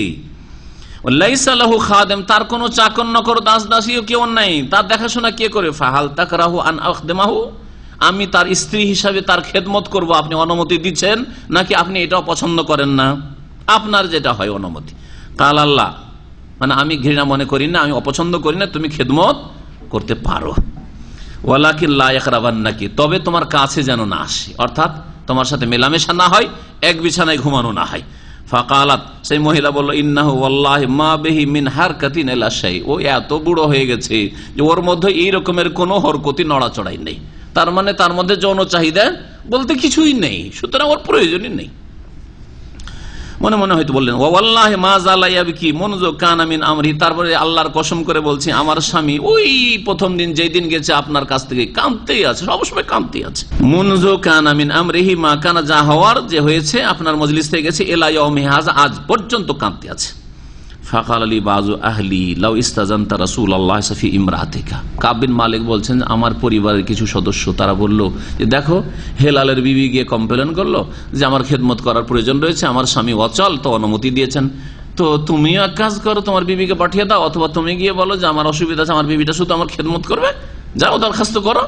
লাইসা লাহু খাদেম, তার কোনো চাকর নকর দাস দাসীও কেউ নাই, তার দেখাশোনা কে করে? ফাহাল তাকরাহু আন আখদেমাহু, আমি তার স্ত্রী হিসাবে তার খেদমত করব, আপনি অনুমতি দিচ্ছেন নাকি আপনি এটাও পছন্দ করেন না? আপনার যেটা হয় অনুমতি। কাল আল্লাহ, মানে আমি ঘৃণা মনে করি না, আমি অপছন্দ করি না, তুমি খেদমত করতে পারো। ওয়ালাকিন লা ইয়াকরাবান্নাকি, তবে তোমার কাছে যেন না আসে, অর্থাৎ তোমার সাথে মেলামেশা না হয়, এক বিছানায় ঘুমানো না হয়। ফাকালাত, সেই মহিলা বলল, ইন্নাহু ওয়াল্লাহি মা বিহি মিন হারকাতিন ইলা শাই, ও এত বুড়ো হয়ে গেছে যে ওর মধ্যে এই রকমের কোনো হরকতি নড়াচড়াই নেই, তার মানে তার মধ্যে যৌন চাহিদা বলতে কিছুই নেই, সুতরাং ওর প্রয়োজনই নেই। মনে মনে হয়তো বললেন, ওয়াল্লাহি মা জালা ইয়াবকি মুনযু কানা মিন আমরি, তারপরে আল্লাহর কসম করে বলছি আমার স্বামী ওই প্রথম দিন যেই দিন গেছে আপনার কাছ থেকে কাঁদতেই আছে, সবসময় কাঁদতেই আছে। মুনযু কানা মিন আমরিহি মা কানা, যা হওয়ার যে হয়েছে আপনার মজলিস থেকে গেছে, ইলা ইয়াউমি হাযা, আজ পর্যন্ত কাঁদতে আছে। ফাকাল আলী বাজু আহলি লাউ ইস্তাজানতা রাসূলুল্লাহ ফি ইমরাতিকা, কাব বিন মালিক বলছেন আমার পরিবারের কিছু সদস্য তারা বলল যে দেখো হেলালের বিবি গিয়ে কমপ্লেন করলো যে আমার খেদমত করার প্রয়োজন রয়েছে, আমার স্বামী অচল, তো অনুমতি দিয়েছেন, তো তুমিও এক কাজ করো, তোমার বিবিকে পাঠিয়ে দাও, অথবা তুমি গিয়ে বলো যে আমার অসুবিধা আছে, আমার বিবিটা শুধু আমার খেদমত করবে, যাও দরখাস্ত করো।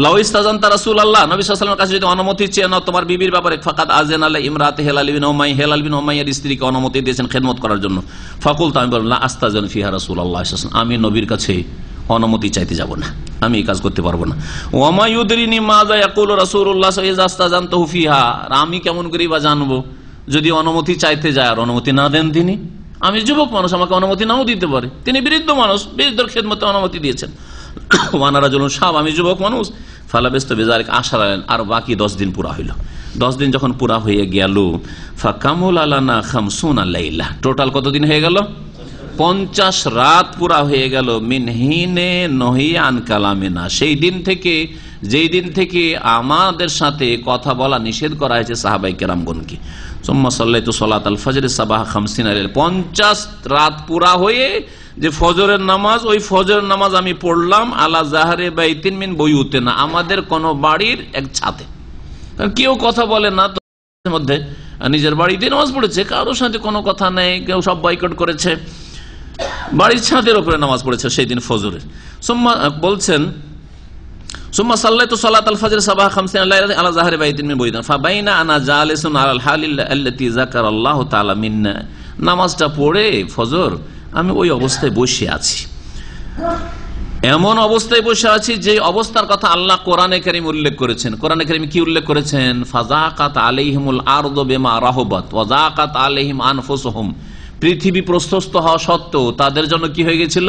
লাউ ইস্তাজানতা রাসূলুল্লাহ, নবী সাল্লাল্লাহু আলাইহি ওয়াসাল্লামের কাছে যদি অনুমতি চেয়ে নাও তোমার বিবির ব্যাপারে, ফাকাদ আযানা আলা ইমরাতি হেলাল বিন উমাইয়া, হেলাল বিন উমাইয়ার স্ত্রীকে অনুমতি দিয়েছেন খেদমত করার জন্য। ফাকুলতু, আমি বললাম, লা আস্তাজান ফিহা রাসূলুল্লাহ সাল্লাল্লাহু আলাইহি ওয়াসাল্লাম, আমি নবীর কাছে অনুমতি চাইতে যাব না, আমি এই কাজ করতে পারবো না। ওয়া মা ইউদরিনি মাযা ইয়াকুলু রাসূলুল্লাহ ইযা আস্তাজানতুহু ফিহা, আর আমি কেমন করে বা জানবো যদি অনুমতি চাইতে যায় আর অনুমতি না দেন তিনি? আমি যুবক মানুষ, আমাকে অনুমতি নাও দিতে পারে, তিনি বৃদ্ধ মানুষ, বৃদ্ধর খেদমতে অনুমতি দিয়েছেন। ওয়ানা রাজুলুন শাব, আমি যুবক মানুষ, ফালাবেস্ত বেজারিক আশার, আর বাকি 10 দিন পুরা হইল। 10 দিন যখন পুরা হয়ে গেল, ফাকামুল আলানা খামসুনা লাইলা, টোটাল কতদিন হয়ে গেল? 50 রাত পুরা হয়ে গেল। মিনহিনে নহি আন কালামিনা, সেই দিন থেকে, যেই দিন থেকে আমাদের সাথে কথা বলা নিষেধ করা হয়েছে সাহাবায়ে কেরামগণকে। সুম্মা সাল্লাইতু সালাতাল ফজর সাবাহ 50 লাইলা, 50 রাত পুরা হয়ে যে ফজরের নামাজ, ওই ফজরের নামাজ আমি পড়লাম আলা জাহরে বাইতিন মিন বুয়ুতিনা, আমাদের কোন বাড়ির এক ছাদে। কেউ কথা বলে না তো মধ্যে, নিজের বাড়িতে নামাজ পড়েছে, কারোর সাথে কোনো কথা নেই, কেউ সব বয়কট করেছে, বাড়ির ছাদের উপরে নামাজ পড়েছে সেই দিন ফজরের। সুম্মা বলছেন সুম্মা সাল্লাতু সালাতাল ফজর সাবাহ 50 লাইলা আলা জাহরি বাইতিন মিন বুয়ুতিনা ফাবাইনা আনা জালিসুন আলাল হালিল আল্লাতী যাকারাল্লাহু তাআলা মিন্না, নামাজটা পড়ে ফজর আমি ওই অবস্থায় বসে আছি, এমন অবস্থায় বসে আছি যে অবস্থার কথা আল্লাহ কোরআনে কারীম উল্লেখ করেছেন। কোরআনে কারীম কি উল্লেখ করেছেন? ফাযাকাত আলাইহিমুল আরদু বিমা রাহাবাত ওয়া যাকাত আলাইহিম আনফুসুহুম, পৃথিবী প্রশস্ত হওয়া সত্ত্বেও তাদের জন্য কি হয়ে গেছিল?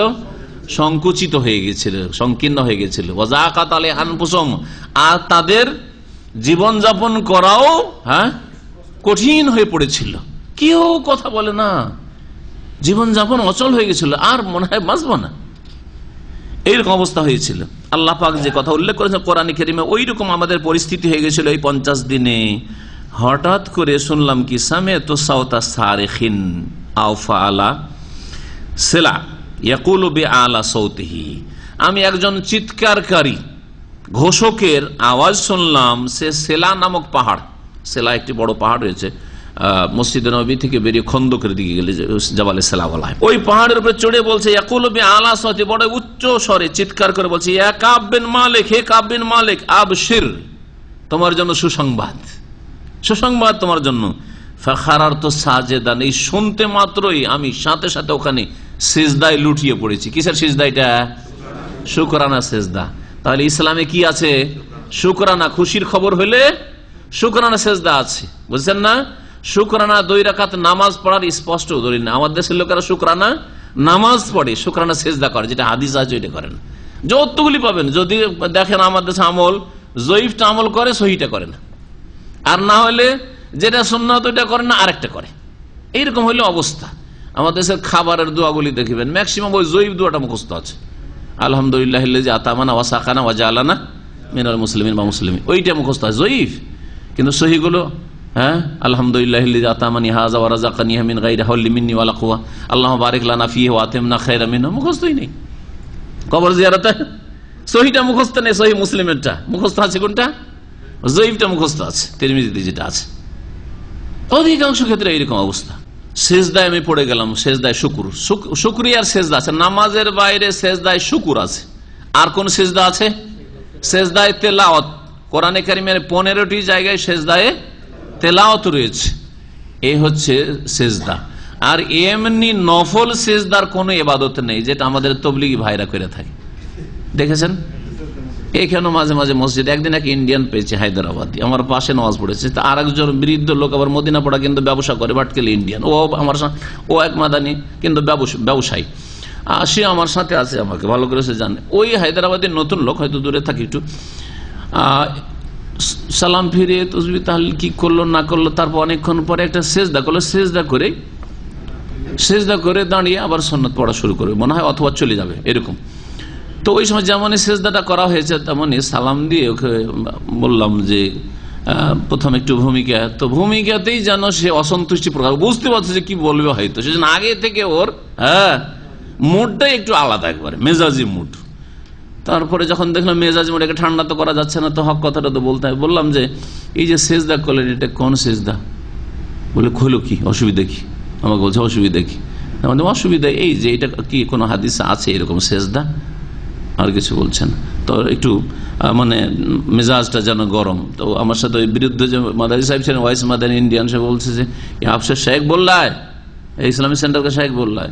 সংকুচিত হয়ে গেছিল, সংকীর্ণ হয়ে গেছিল। ওয়া যাকাত আলাইহিম আনফুসুহুম, আর তাদের জীবন যাপন করাও কঠিন হয়ে পড়েছিল, কেউ কথা বলে না, জীবন যাপন অচল হয়ে গেছিল, আর মনে হয় বাঁচবো না, এইরকম অবস্থা হয়েছিল। আল্লাহ পাক যে কথা উল্লেখ করেছেন কোরআনে কারীমে, ওই রকম আমাদের পরিস্থিতি হয়ে গেছিল এই 50 দিনে। হঠাৎ করে শুনলাম কি সামি'তু সাওতা সারিখিন আও ফাআলা সিলা ইয়াকুলু বিআলা সাওতিহি, আমি একজন চিৎকারকারী ঘোষকের আওয়াজ শুনলাম। সে সেলা নামক পাহাড়, সেলা একটি বড় পাহাড় রয়েছে মসজিদে নববী থেকে বেরিয়ে খন্দকের দিকে গেলে জাবালে সেলা বলা হয়, ওই পাহাড়ের উপরে চড়ে বলছে ইয়াকুলু বিআলা সাওতি, বড় উচ্চ স্বরে চিৎকার করে বলছে, ইয়া কাব বিন মালিক, হে কাব বিন মালিক, আবশির, তোমার জন্য সুসংবাদ, সুসংবাদ তোমার জন্য। ফাখারারতু সাজেদান, এই শুনতে মাত্রই আমি সাথে সাথে ওখানে সিজদায় লুটিয়ে পড়েছি। কিসের সিজদা এটা? শুকরানা সিজদা। তাহলে ইসলামে কি আছে? শুকরানা, খুশির খবর হলে শুকরানা সিজদা আছে, বুঝছেন না? শুকরানা 2 রাকাত নামাজ পড়ার স্পষ্ট দলিল না। আমাদের দেশের লোকেরা শুকরানা নামাজ পড়ে, শুকরানা সিজদা করে, যেটা হাদিস আছে ওইটা করেন। যতগুলি পাবেন, যদি দেখেন আমাদের দেশে আমল, জয়ীফটা আমল করে, সহিটা করে না, আর না হলে যেটা সুন্নাত ওইটা করে না, আরেকটা করে। এইরকম হইলে অবস্থা। আমাদের দেশের খাবারের দোয়াগুলি দেখবেন ম্যাক্সিমাম ওই জয়ীফ দোয়াটা মুখস্থ আছে, আলহামদুলিল্লাহিল্লাযী আতামানা ওয়া সাকানা ওয়া জাআলানা মিনাল মুসলিমিন বা মুসলিমিন, ওইটা মুখস্থ আছে জয়ীফ। কিন্তু সহিগুলো আলহামদুলিল্লাহিল্লাযী আতামানি হাযা ওয়া রাযাকানি মিন গায়রি হাওলি মিন্নি ওয়ালা কুওয়া, আল্লাহুম্মা বারিক লানা ফীহি ওয়া আতিমনা খায়রাম মিনহু, মুখস্থই নেই। কবর জিয়ারতে সহিটা মুখস্থ নেই, সহি মুসলিমেরটা মুখস্থ আছে, কোনটা? জয়ীফটা মুখস্থ আছে, তিরমিজিতে যেটা আছে। অধিকাংশ ক্ষেত্রে এইরকম অবস্থা। সেজদায় আমি পড়ে গেলাম, সেজদায় শুকরিয়ার সেজদা আছে, নামাজের বাইরে সেজদায় শুকুর আছে। আর কোন সেজদা আছে? সেজদায় তেলাওয়াত। কোরআনে কারীমের 15টি জায়গায় সেজদায় তেলাওয়াত রয়েছে, এই হচ্ছে সেজদা। আর এমনি নফল সেজদার কোনো ইবাদত নেই, যেটা আমাদের তবলিগি ভাইরা করে থাকে, দেখেছেন? এখানে মাঝে মাঝে মসজিদ, একদিন এক ইন্ডিয়ান পেয়েছে হায়দ্রাবাদী, আমার পাশে নামাজ পড়েছে। তা আর একজন বৃদ্ধ লোক, আবার মদিনা পড়া, কিন্তু ব্যবসা করে, ভাটকেলি ইন্ডিয়ান, ও আমার ও এক মাদানি কিন্তু ব্যবসায়ী, সে আমার সাথে আছে, আমাকে ভালো করে সে জানে। ওই হায়দ্রাবাদের নতুন লোক, হয়তো দূরে থাকি একটু, সালাম ফিরে তাসবিহ তাহলিল কি করলো না করলো, তারপর অনেকক্ষণ পরে একটা সেজদা করলো, সেজদা করে দাঁড়িয়ে আবার সুন্নাত পড়া শুরু করবে মনে হয়, অথবা চলে যাবে এরকম। তো ওই সময় যেমনই সেজদাটা করা হয়েছে তেমনই সালাম দিয়ে ওকে বললাম যে প্রথম একটু ভূমিকা, তো ভূমিকাতেই যেন সে অসন্তুষ্টি প্রকাশ, বুঝতে পারছে যে কি বলবে হয়তো, সেজন্য আগে থেকে ওর মুডটাই একটু আলাদা, একবারে মেজাজি মুড। তারপরে যখন দেখলাম মেজাজি মুড, একে ঠান্ডা তো করা যাচ্ছে না, তো হক কথাটা তো বলতে হয়। বললাম যে এই যে সেজদা করলেন, এটা কোন সেজদা? বলে হলো কি, অসুবিধা কি? আমাকে বলছে অসুবিধা কি? আমাদের অসুবিধা এই যে এটা কি কোনো হাদিসে আছে এরকম সেজদা? আর কিছু বলছেন। তো একটু মানে মেজাজটা যেন গরম। তো আমার সাথে ওই বিরুদ্ধে যে মাদারি সাহেব ছিলেন, ওয়াইস মাদানি ইন্ডিয়ান, সে বলছে যে আপসে শেখ বললায়, ইসলামী সেন্টারকে শেখ বললায়।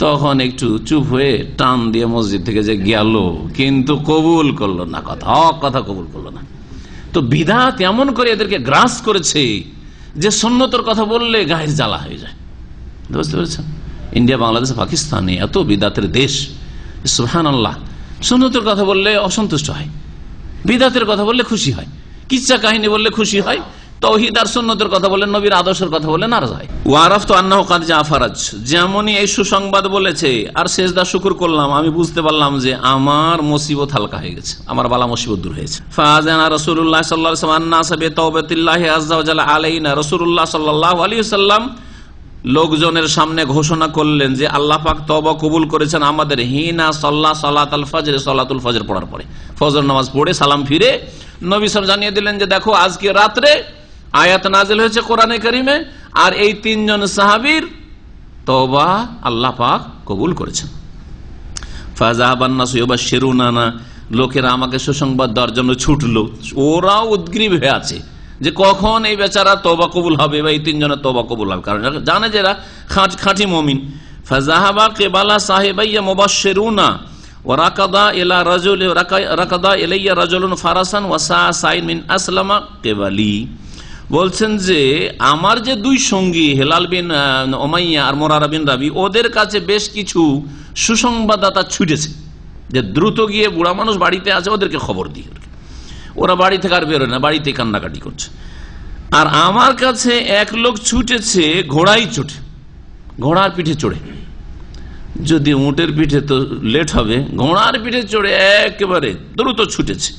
তখন একটু চুপ হয়ে টান দিয়ে মসজিদ থেকে যে গেল, কিন্তু কবুল করলো না কথা, হক কথা কবুল করলো না। তো বিদআত এমন করে এদেরকে গ্রাস করেছে যে সুন্নতের কথা বললে গায়ের জ্বালা হয়ে যায়, বুঝতে পেরেছেন? ইন্ডিয়া, বাংলাদেশ, পাকিস্তানে এত বিদআতের দেশ, সুবহানাল্লাহ। সুন্নতের কথা বললে অসন্তুষ্ট হয়, বিদআতের কথা বললে খুশি হয়, কিচ্ছা কাহিনী বললে খুশি হয়, তাওহীদ আর সুন্নতের কথা বলে, নবীর আদর্শের কথা বলে নারাজ হয়। ওয়ারাফতু আন্নাহু কাদ জাআ ফারাজ, যেমনই এই সুসংবাদ বলেছে আর সেজদা শুকর করলাম, আমি বুঝতে পারলাম যে আমার মুসিবত হালকা হয়ে গেছে, আমার বালা মুসিবত দূর হয়েছে। ফাআযানা রাসূলুল্লাহ সাল্লাল্লাহু আলাইহি ওয়াসাল্লাম আন-নাস বিতাওবাতিল্লাহি আযজা ওয়া জাল্লা আলাইনা, রাসূলুল্লাহ সাল্লাল্লাহু আলাইহি ওয়াসাল্লাম লোকজনের সামনে ঘোষণা করলেন যে আল্লাহ পাক তওবা কবুল করেছেন আমাদের। হিনা সাল্লা সালাতুল ফজর, সালাতুল ফজর পড়ার পরে, ফজর নামাজ পড়ে সালাম ফিরে নবী সাল্লাল্লাহু আলাইহি ওয়াসাল্লাম জানিয়ে দিলেন যে দেখো আজকে রাত্রে আয়াত নাযিল হয়েছে কোরআনে কারিমে, আর এই তিনজন সাহাবীর তওবা আল্লাহ পাক কবুল করেছেন। ফাযাহাবান নাসু ইউবাশশিরুনানা, লোকেরা আমাকে সুসংবাদ দেওয়ার জন্য ছুটলো, ওরাও উদ্গ্রীব হয়ে আছে যে কখন এই বেচারা তওবা কবুল হবে বা এই তিনজনের তওবা কবুল হবে, কারণ জানে যে এরা খাঁটি মুমিন। ফাযাহাবা কিবালা সাহিবাইয়া মুবাশশিরুনা ওয়া রাকাদা ইলা রাজুল রাকাদা ইলাইয়া রাজুলুন ফারাসান ওয়া সাইন মিন আসলামা কিবালি, বলছেন যে আমার যে দুই সঙ্গী হেলাল বিন উমাইয়া আর মুরারা বিন রাবি, ওদের কাছে বেশ কিছু সুসংবাদদাতা ছুটেছে যে দ্রুত গিয়ে বুড়া মানুষ বাড়িতে আছে, ওদেরকে খবর দিয়ে। ওরা বাড়ি থেকে আর বেরোয় না, বাড়িতে কান্নাকাটি করছে। আর আমার কাছে এক লোক ছুটেছে ঘোড়ায় চড়ে, ঘোড়ার পিঠে চড়ে, যদি উটের পিঠে তো লেট হবে, ঘোড়ার পিঠে চড়ে একেবারে দ্রুত ছুটেছে।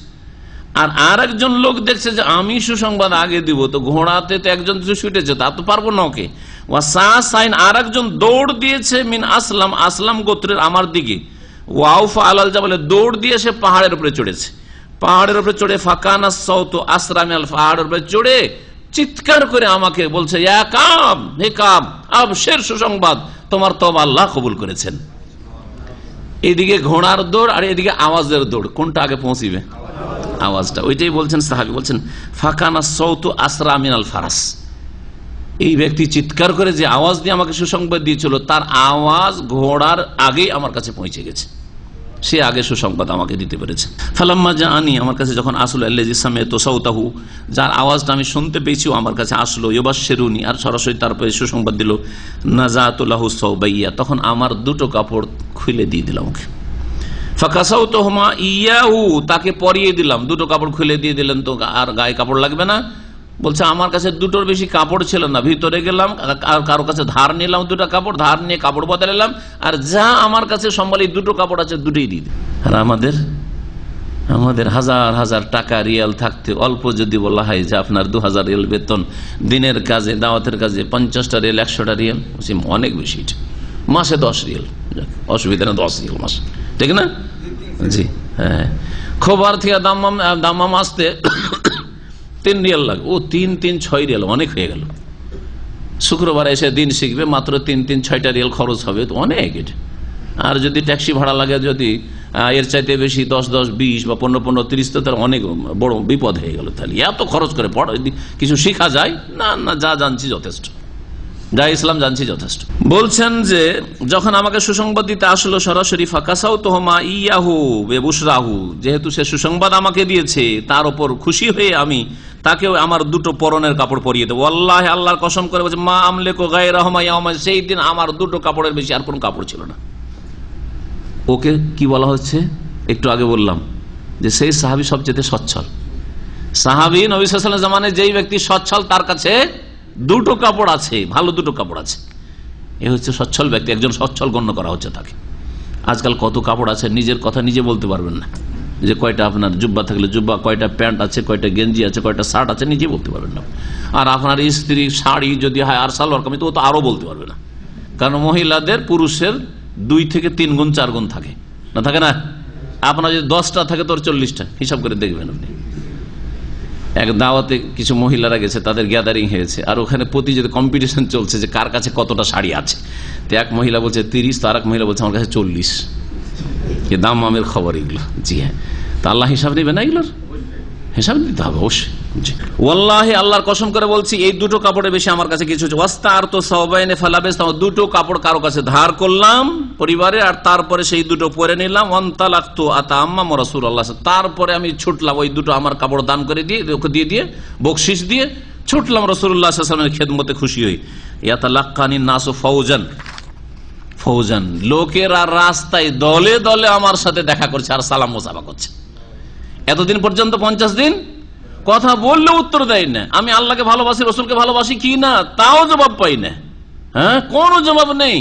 আর একজন লোক দেখছে যে আমি সুসংবাদ আগে দিব, তো ঘোড়াতে তো একজন ছুটেছে, তা তো পারবো না ওকে। ওয়াসাইন, আর একজন দৌড় দিয়েছে মিন আসলাম, আসলাম গোত্রের আমার দিকে। ওয়াউফা আলাল জাবালে, দৌড় দিয়ে সে পাহাড়ের উপরে চড়েছে। পাহাড়ের উপরে চড়ে ফাকানা সাউত আসরামি আল, পাহাড়ের উপরে চড়ে চিৎকার করে আমাকে বলছে ইয়া কাব, হে কাব, আবশির, সুসংবাদ, তোমার তওবা আল্লাহ কবুল করেছেন। এইদিকে ঘোড়ার দৌড় আর এদিকে আওয়াজের দৌড়, কোনটা আগে পৌঁছিবে? আওয়াজটা। ওইটাই বলছেন সাহাবী, বলছেন ফাকানা সাউত আসরা মিনাল ফারাস, এই ব্যক্তি চিৎকার করে যে আওয়াজ দিয়ে আমাকে সুসংবাদ দিয়েছিল তার আওয়াজ ঘোড়ার আগেই আমার কাছে পৌঁছে গেছে, সে আগে সুসংবাদ আমাকে দিতে পেরেছে। ফালাম্মা জাআনি, আমার কাছে যখন আসলো, আল্লাযী সামি'তু সাউতাহু, যার আওয়াজটা আমি শুনতে পেয়েছি আমার কাছে আসলো, ইউবাশশিরুনি, আর সরাসরি তারপরে সুসংবাদ দিল, নাযাতু লাহু সাওবাইয়া, তখন আমার দুটো কাপড় খুলে দিয়ে দিলাম ওকে। ফাকাসাউতুহুমা ইয়াহু, তাকে পরিয়ে দিলাম, দুটো কাপড় খুলে দিয়ে দিলেন, তো আর গায়ে কাপড় লাগবে না। বলছে আমার কাছে দুটোর বেশি কাপড় ছিল না, ভিতরে গেলাম আর কারো কাছে ধার নিলাম, দুটো কাপড় ধার নিয়ে কাপড় বদলালাম, আর যা আমার কাছে সম্বল এই দুটো কাপড় আছে দুটোই দিয়ে দিই। আর আমাদের হাজার হাজার টাকা রিয়াল থাকতে অল্প যদি বলা হয় যে আপনার 2000 রিয়াল বেতন, দিনের কাজে দাওয়াতের কাজে 50টা রিয়াল 100টা রিয়াল, অনেক বেশি, মাসে 10 রিয়াল, অসুবিধা না, 10 রিয়াল মাসে, ঠিক না? জি হ্যাঁ, খবর থেকে দাম্মাম আসতে 3 রিয়াল লাগে, ও 3 6 রিয়াল, অনেক হয়ে গেল। শুক্রবার এসে দিন শিখবে, মাত্র 3-6টা রিয়াল খরচ হবে, তো অনেক এটা। আর যদি ট্যাক্সি ভাড়া লাগে, যদি এর চাইতে বেশি 10-20 বা 15-30, তো তার অনেক বড় বিপদ হয়ে গেল। তাহলে এত খরচ করে পড়া কিছু শিখা যায় না? না, যা জানছি যথেষ্ট, যা ইসলাম জানছি যথেষ্ট। বলছেন যে যখন আমাকে সুসংবাদ দিতে আসলো সরাসরি, ফাকাসাউতুহুমা ইয়াহু বিবুশরাহু, যেহেতু সে সুসংবাদ আমাকে দিয়েছে তার উপর খুশি হয়ে আমি তাকেও আমার দুটো পরনের কাপড় পরিয়ে দেবো। ওয়াল্লাহি, আল্লাহর কসম করে বলছে, মা আমলিকু গায়রাহুমা ইয়াওমা, সেই দিন আমার দুটো কাপড়ের বেশি আর কোনো কাপড় ছিল না। ওকে কি বলা হচ্ছে? একটু আগে বললাম যে সেই সাহাবী সবচেয়ে সচ্ছল সাহাবী। নবী সাল্লাল্লাহু আলাইহি ওয়াসাল্লাম জামানায় যেই ব্যক্তি সচ্ছল তার কাছে দুটো কাপড় আছে, ভালো দুটো কাপড় আছে, এ হচ্ছে সচ্ছল ব্যক্তি, একজন সচ্ছল গণ্য করা হচ্ছে তাকে। আজকাল কত কাপড় আছে, নিজের কথা নিজে বলতে পারবেন না, যে কয়টা আপনার জুব্বা থাকলে জুব্বা, কয়টা প্যান্ট আছে, কয়টা গেঞ্জি আছে, কয়টা শার্ট আছে, নিজে বলতে পারবেন না। আর আপনার স্ত্রী শাড়ি যদি হয় আর সালোয়ার কামিজ, তো আরো বলতে পারবে না, কারণ মহিলাদের পুরুষের 2 থেকে 3 গুণ 4 গুণ থাকে না, থাকে না? আপনার যদি 10টা থাকে তোর 40টা, হিসাব করে দেখবেন আপনি। এক দাওয়াতে কিছু মহিলারা গেছে, তাদের গ্যাদারিং হয়েছে, আর ওখানে প্রতিযোগিতা কম্পিটিশন চলছে যে কার কাছে কতটা শাড়ি আছে। তো এক মহিলা বলছে 30, তো আর এক মহিলা বলছে আমার কাছে 40। এ দাম মামের খবর এগুলো। জি হ্যাঁ, তা আল্লাহ হিসাব নেবে না, এগুলোর হিসাব দিতে হবে অবশ্যই। ওয়াল্লাহি, আল্লাহর কসম করে বলছি, এই দুটো কাপড়ের বেশি আমার কাছে কিছু। ওয়াস্তারতু সাওবাইনে ফালাবিস, দুটো কাপড় কারো কাছে ধার করলাম পরিবারে, আর তারপরে সেই দুটো পরে নিলাম। ওয়ান্তালাকতু আতাআম্মামু রাসূলুল্লাহ, তারপরে আমি ছুটলাম, ওই দুটো আমার কাপড় দান করে দিয়ে ওকে দিয়ে বকশিশ দিয়ে ছুটলাম রাসূলুল্লাহ সাল্লাল্লাহু আলাইহি ওয়াসাল্লামের খেদমতে খুশি হই। ইয়াতালাক্কানিন নাসু ফাওজান, লোকেরা রাস্তায় দলে দলে আমার সাথে দেখা করছে আর সালাম মোসাফা করছে। এতদিন পর্যন্ত 50 দিন কথা বললে উত্তর দেয় না। আমি আল্লাহকে ভালোবাসি, রসুলকে ভালোবাসি কি না তাও জবাব পাই না। হ্যাঁ, কোনো জবাব নেই।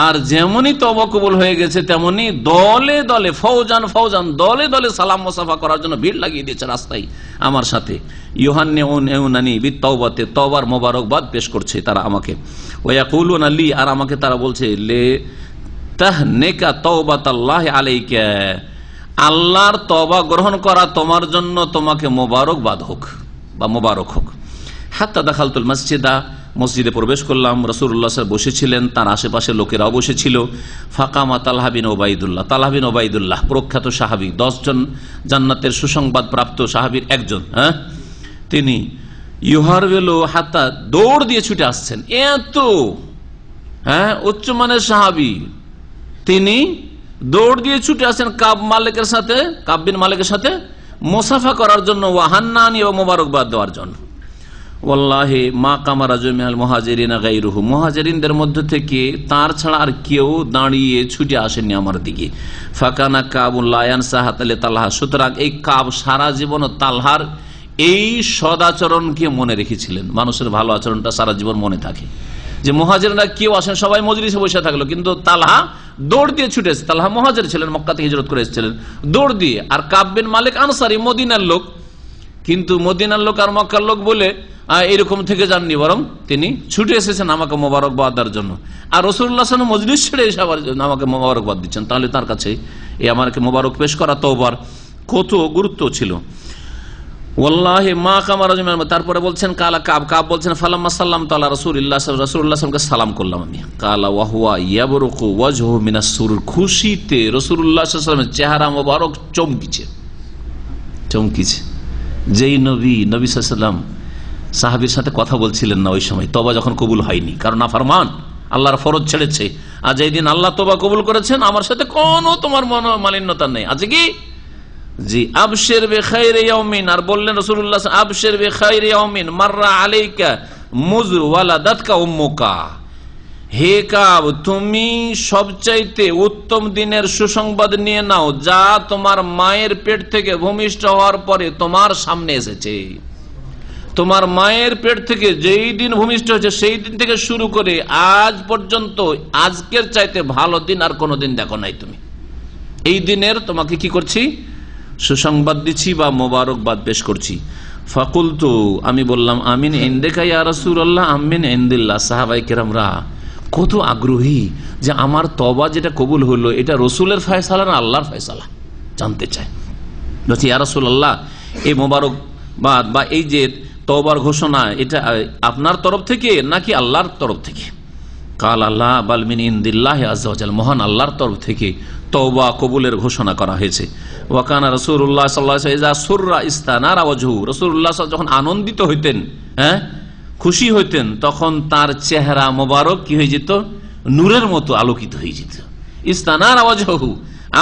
আর যেমনই তওবা কবুল হয়ে গেছে তেমনি দলে দলে ফৌজান ফৌজান দলে দলে সালাম মুসাফা করার জন্য ভিড় লাগিয়ে দিয়েছে রাস্তায় আমার সাথে। ইউহান্নানি বিত্তাওবাতে, তওবার মোবারকবাদ পেশ করছে তারা আমাকে। ওয়ায়াকুলুনা লি, আর আমাকে তারা বলছে লে তাহনিকা তাওবাতাল্লাহি আলাইকা, আল্লাহর তওবা গ্রহণ করা তোমার জন্য তোমাকে মোবারকবাদ হোক বা মোবারক হোক। হাত্তা দাখালতুল মসজিদা, মসজিদে প্রবেশ করলাম। রাসূলুল্লাহ সাল্লাল্লাহু আলাইহি ওয়াসাল্লাম বসেছিলেন, তার আশেপাশে লোকেরাও বসেছিল। ফাকামা তালহা বিন ওবাইদুল্লাহ, তালহা বিন ওবাইদুল্লাহ প্রখ্যাত সাহাবী, 10 জন জান্নাতের সুসংবাদ প্রাপ্ত সাহাবীর একজন। হ্যাঁ, তিনি ইউহারবেলো হাত্তা, দৌড় দিয়ে ছুটে আসছেন। এত উচ্চমানের সাহাবী, তিনি দৌড় দিয়ে ছুটে আসছেন কাব বিন মালিকের সাথে মুসাফা করার জন্য, ওয়াহান্নানি ও মোবারকবাদ দেওয়ার জন্য। ওয়াল্লাহি মা কামা রাজুল মিনাল মুহাজিরিনা গায়রুহু, মুহাজিরিনদের মধ্যে থেকে তার ছাড়া আর কেউ দাঁড়িয়ে ছুটে আসেননি আমার দিকে। ফাকানা কাবুল লা ইয়ানসা হাতালে তালহা, সুতরাং এই কাব সারা জীবন তালহার এই সদাচরণকে মনে রেখেছিলেন। মানুষের ভালো আচরণটা সারা জীবন মনে থাকে, যে মুহাজিররা কেউ আসেন, সবাই মজলিসে বসে থাকলো, কিন্তু তালহা দৌড় দিয়ে ছুটে এসেছে। তালহা মুহাজির ছিলেন, মক্কা থেকে হিজরত করে এসেছিলেন দৌড় দিয়ে। আর কাব বিন মালিক আনসারী, মদিনার লোক, কিন্তু মদিনার লোক আর মক্কার লোক বলে এরকম থেকে যাননি, বরং তিনি ছুটে এসেছেন আমাকে মোবারকবাদ দেওয়ার জন্য। আর রাসূলুল্লাহ সাল্লাল্লাহু আলাইহি ওয়াসাল্লাম মজলিস ছেড়ে এসে আবার আমাকে মোবারকবাদ দিচ্ছেন। তাহলে তার কাছে এই আমাকে মোবারক পেশ করা তওবার কত গুরুত্ব ছিল। ওয়াল্লাহি মা কামা রাজুল, তারপরে বলছেন কালা কাব বলছেন ফালাম্মা সাল্লামতু আলা রাসূলিল্লাহ, রাসূলুল্লাহ সাল্লাল্লাহু আলাইহি ওয়াসাল্লামকে সালাম করলাম আমি। কালা ওয়া হুয়া ইয়াবরুকু ওয়াজহু মিনাস সুরুর, খুশিতে রাসূলুল্লাহ সাল্লাল্লাহু আলাইহি ওয়াসাল্লামের চেহারা মোবারক চমকিছে। যেই নবী সাল্লাল্লাহু আলাইহি ওয়াসাল্লাম সাহাবীর সাথে কথা বলছিলেন না ওই সময়, তওবা যখন কবুল হয়নি, কারণ নাফরমান, আল্লাহর ফরজ ছেড়েছে। আর যেই দিন আল্লাহ তওবা কবুল করেছেন, আমার সাথে কোনো তোমার মনোমালিন্যতা নেই, আছে কি? জি, আবশির বিখাইরি ইয়াউমিন, আর বললেন রাসূলুল্লাহ আবশির বিখাইরি ইয়াউমিন মাররা আলাইকা মুয ওয়ালাদাতকা উম্মুকা, হে কাব তুমি সবচাইতে উত্তম দিনের সুসংবাদ নিয়ে নাও, যা তোমার মায়ের পেট থেকে ভূমিষ্ঠ হওয়ার পরে তোমার সামনে এসেছে। তোমার মায়ের পেট থেকে যেই দিন ভূমিষ্ঠ হয়েছে সেই দিন থেকে শুরু করে আজ পর্যন্ত আজকের চাইতে ভালো দিন আর কোনোদিন দেখো নাই তুমি। এই দিনের তোমাকে কি করছি? সুসংবাদ দিচ্ছি বা মোবারকবাদ পেশ করছি। ফাকুলতু, আমি বললাম আমিন ইনদিকা ইয়া রাসূলুল্লাহ, আমিন ইনদিল্লাহ। সাহাবায়ে কেরামরা কত আগ্রহী যে আমার তওবা যেটা কবুল হলো এটা রসুলের ফয়সালা না আল্লাহর ফয়সালা, জানতে চায়। বলছি ইয়া রাসূলুল্লাহ, এই মোবারকবাদ বা এই যে তওবার ঘোষণা এটা আপনার তরফ থেকে নাকি আল্লাহর তরফ থেকে? কাল আল্লাহ বাল মিন ইনদিল্লাহি আযজা ওয়া জাল, মহান আল্লাহর তরফ থেকে তওবা কবুলের ঘোষণা করা হয়েছে। ওয়া কানা রাসূলুল্লাহ সাল্লাল্লাহু আলাইহি ওয়া সাল্লাম ইযা সুররা ইস্তানারা ওয়াজহু, রাসূলুল্লাহ যখন আনন্দিত হইতেন, খুশি হইতেন, তখন তার চেহারা মোবারক কি হয়ে যেত? নূরের মতো আলোকিত হয়ে যেত। ইস্তানারা ওয়াজহু,